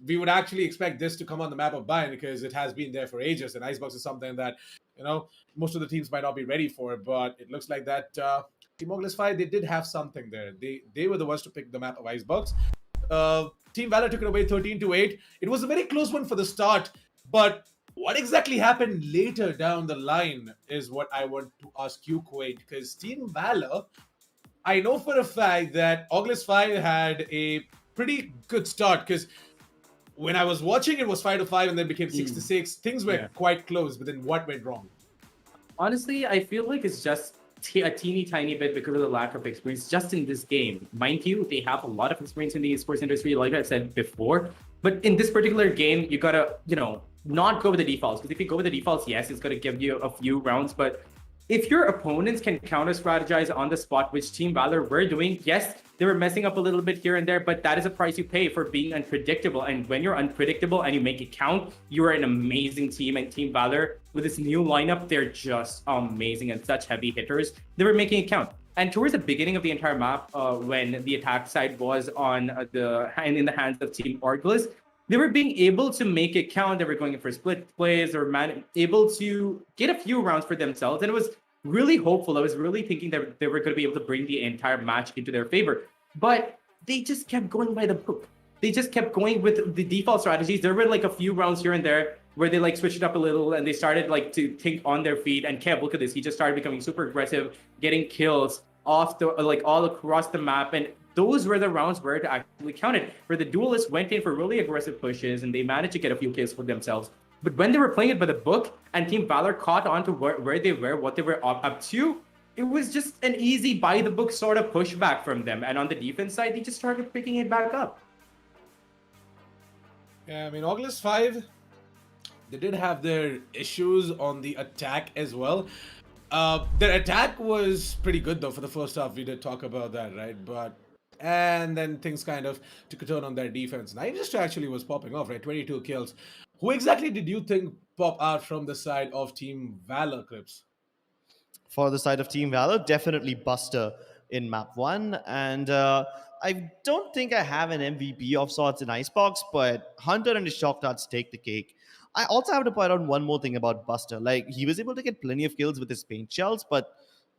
We would actually expect this to come on the map of Bind because it has been there for ages, and Icebox is something that, most of the teams might not be ready for, but it looks like that Team ORGLESS 5, they did have something there. They were the ones to pick the map of Icebox. Team Valor took it away 13-8. It was a very close one for the start, but what exactly happened later down the line is what I want to ask you, Quaid, because Team Valor, I know for a fact that ORGLESS 5 had a pretty good start because when I was watching, it was 5-5 and then became 6-6. Things were quite close, but then what went wrong? Honestly, I feel like it's just a teeny tiny bit because of the lack of experience just in this game. Mind you, they have a lot of experience in the esports industry, like I said before. But in this particular game, you gotta, not go with the defaults. Because if you go with the defaults, yes, it's gonna give you a few rounds. But if your opponents can counter strategize on the spot, which Team Valor were doing, yes, they were messing up a little bit here and there, but that is a price you pay for being unpredictable. And when you're unpredictable and you make it count, you are an amazing team. And Team Valor, with this new lineup, they're just amazing and such heavy hitters. They were making it count. And towards the beginning of the entire map, when the attack side was on in the hands of Team ORGLESS, they were being able to make it count. They were going in for split plays or able to get a few rounds for themselves. And it was really hopeful. I was really thinking that they were going to be able to bring the entire match into their favor. But they just kept going by the book. They just kept going with the default strategies. There were like a few rounds here and there where they like switched it up a little and they started like to think on their feet. And Kev, look at this. He just started becoming super aggressive, getting kills off the like all across the map. And those were the rounds where it actually counted, where the duelists went in for really aggressive pushes and they managed to get a few kills for themselves. But when they were playing it by the book and Team Valor caught on to where they were, what they were up to, it was just an easy by the book sort of pushback from them. And on the defense side, they just started picking it back up. Yeah, I mean, ORGLESS 5, they did have their issues on the attack as well. Their attack was pretty good though for the first half. We did talk about that, right? And then things kind of took a turn on their defense. Nine just actually was popping off, right? 22 kills. Who exactly did you think pop out from the side of Team Valor, Clips? For the side of Team Valor, definitely Buster in map 1. And I don't think I have an MVP of sorts in Icebox, but Hunter and his shock darts take the cake. I also have to point out one more thing about Buster. Like, he was able to get plenty of kills with his paint shells, but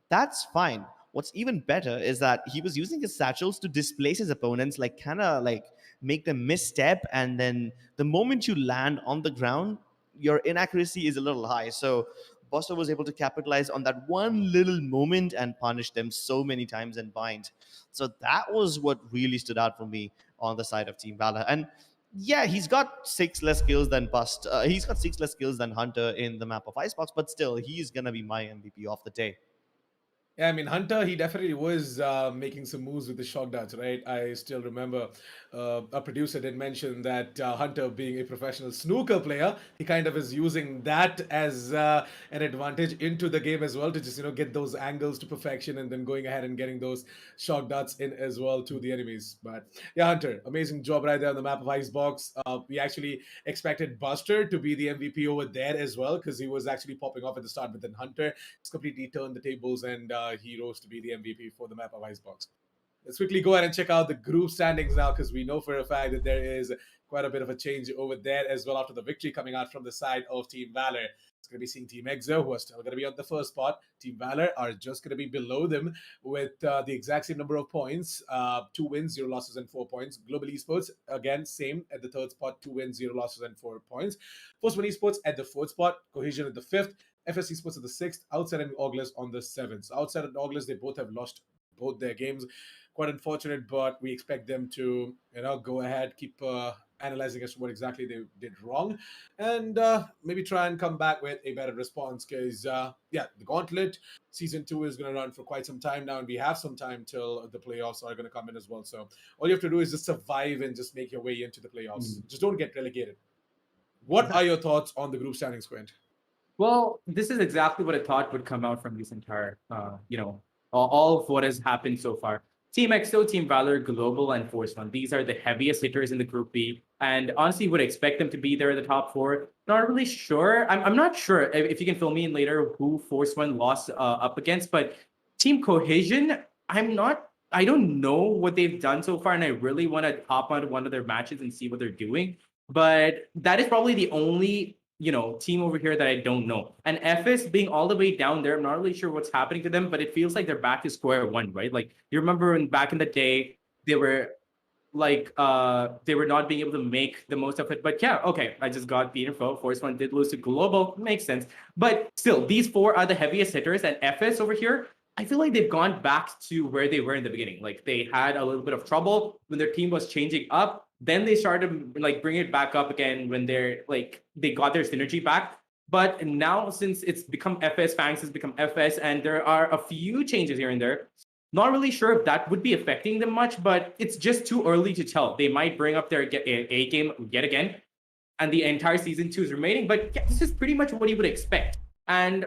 that's fine. What's even better is that he was using his satchels to displace his opponents, like kind of like make them misstep, and then the moment you land on the ground, your inaccuracy is a little high. So Buster was able to capitalize on that one little moment and punish them so many times and bind. So that was what really stood out for me on the side of Team Valor. And yeah, he's got 6 less kills than he's got 6 less kills than Hunter in the map of Icebox, but still, he's gonna be my MVP of the day. Yeah, I mean, Hunter, he definitely was making some moves with the shock darts, right? I still remember a producer did mention that Hunter, being a professional snooker player, he kind of is using that as an advantage into the game as well to just, get those angles to perfection and then going ahead and getting those shock darts in as well to the enemies. But yeah, Hunter, amazing job right there on the map of Icebox. We actually expected Buster to be the MVP over there as well because he was actually popping off at the start, but then Hunter has completely turned the tables and he rose to be the MVP for the map of Icebox. Let's quickly go ahead and check out the group standings now because we know for a fact that there is quite a bit of a change over there as well after the victory coming out from the side of Team Valor. It's going to be seeing Team Exo, who are still going to be on the first spot. Team Valor are just going to be below them with the exact same number of points. 2 wins, 0 losses, and 4 points. Global Esports, again, same at the third spot. 2 wins, 0 losses, and 4 points. First One Esports at the fourth spot. Cohesion at the fifth. FS Esports at the sixth. Outside and ORGLESS on the seventh. So Outside and ORGLESS, they both have lost both their games. Quite unfortunate, but we expect them to, go ahead, keep analyzing as to what exactly they did wrong, and maybe try and come back with a better response. Because the Gauntlet season 2 is going to run for quite some time now, and we have some time till the playoffs are going to come in as well. So all you have to do is just survive and just make your way into the playoffs. Just don't get relegated. What are your thoughts on the group standings, Quint? Well, this is exactly what I thought would come out from this entire, all of what has happened so far. Team EXO, Team Valor, Global, and Force One. These are the heaviest hitters in the Group B, and honestly, would expect them to be there in the top four. Not really sure. I'm not sure if you can fill me in later who Force One lost up against, but Team Cohesion, I don't know what they've done so far, and I really want to hop onto one of their matches and see what they're doing. But that is probably the only team over here that I don't know. And FS being all the way down there, I'm not really sure what's happening to them, but it feels like they're back to square one, right? Like you remember when back in the day they were they were not being able to make the most of it. But yeah, okay, I just got the info. Force One did lose to Global, makes sense. But still, these four are the heaviest hitters, and FS over here, I feel like they've gone back to where they were in the beginning. Like they had a little bit of trouble when their team was changing up. Then they started like bringing it back up again when they got their synergy back. But now since it's become FS, Fangs has become FS, and there are a few changes here and there. Not really sure if that would be affecting them much, but it's just too early to tell. They might bring up their A game yet again, and the entire season 2 is remaining. But yeah, this is pretty much what you would expect. And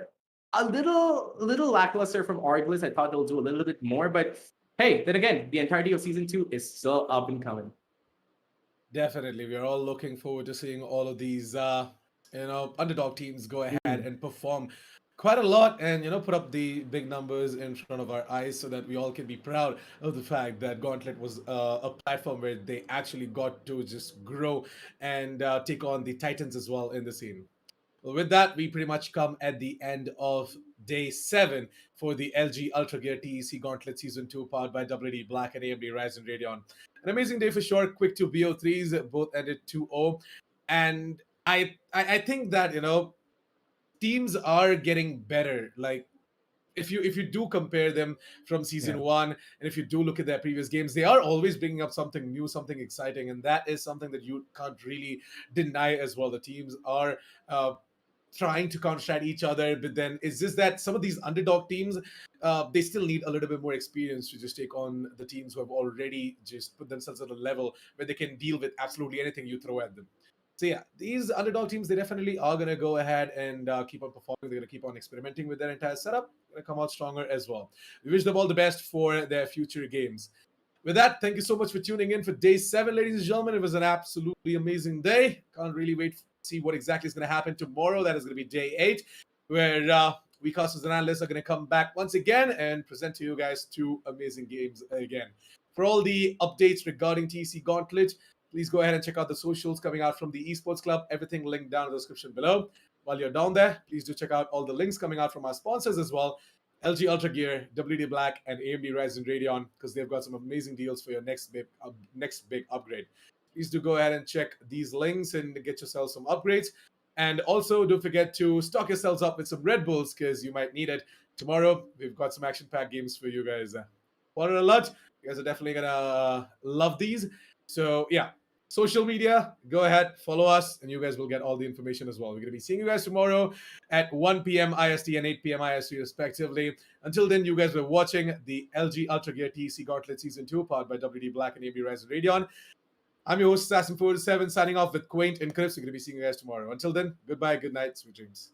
a little lackluster from ORGLESS. I thought they'll do a little bit more, but hey, then again, the entirety of season 2 is still up and coming. Definitely, we're all looking forward to seeing all of these, underdog teams go ahead and perform quite a lot, and put up the big numbers in front of our eyes, so that we all can be proud of the fact that Gauntlet was a platform where they actually got to just grow and take on the Titans as well in the scene. Well, with that, we pretty much come at the end of day 7 for the LG Ultragear TEC Gauntlet Season 2, powered by WD Black and AMD Ryzen Radeon. An amazing day for sure. Quick 2 BO3s, both ended 2-0. And I think that, teams are getting better. Like, if you do compare them from season 1, and if you do look at their previous games, they are always bringing up something new, something exciting, and that is something that you can't really deny as well. The teams are trying to counter-strike each other, but then it's just that some of these underdog teams, they still need a little bit more experience to just take on the teams who have already just put themselves at a level where they can deal with absolutely anything you throw at them. So yeah, these underdog teams, they definitely are going to go ahead and keep on performing. They're going to keep on experimenting with their entire setup. Going to come out stronger as well. We wish them all the best for their future games. With that, thank you so much for tuning in for day 7, ladies and gentlemen. It was an absolutely amazing day. Can't really wait to see what exactly is going to happen tomorrow. That is going to be day 8, where we casters and analysts are going to come back once again and present to you guys 2 amazing games again. For all the updates regarding TEC Gauntlet, please go ahead and check out the socials coming out from the Esports Club. Everything linked down in the description below. While you're down there, please do check out all the links coming out from our sponsors as well. LG Ultragear, WD Black, and AMD Ryzen Radeon, because they've got some amazing deals for your next big upgrade. Please do go ahead and check these links and get yourself some upgrades. And also, don't forget to stock yourselves up with some Red Bulls, because you might need it. Tomorrow, we've got some action-packed games for you guys. Water alert, you guys are definitely going to love these. So, yeah. Social media, go ahead, follow us, and you guys will get all the information as well. We're going to be seeing you guys tomorrow at 1 p.m. IST and 8 p.m. IST, respectively. Until then, you guys were watching the LG Ultragear TEC Gauntlet Season 2, powered by WD Black and AMD Ryzen Radeon. I'm your host, Assassin47, signing off with Quaint and Crips. We're going to be seeing you guys tomorrow. Until then, goodbye, good night, sweet dreams.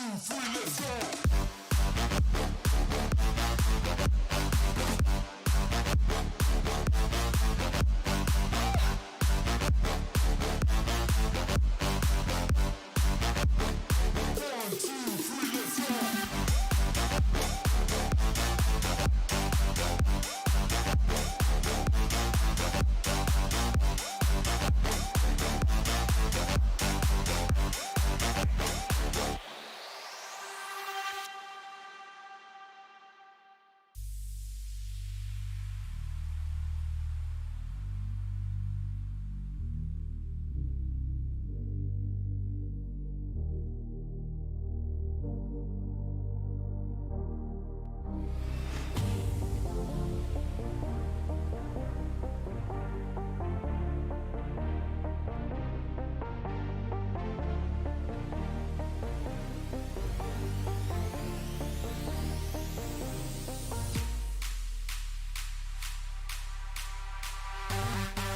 2, 3, let's go.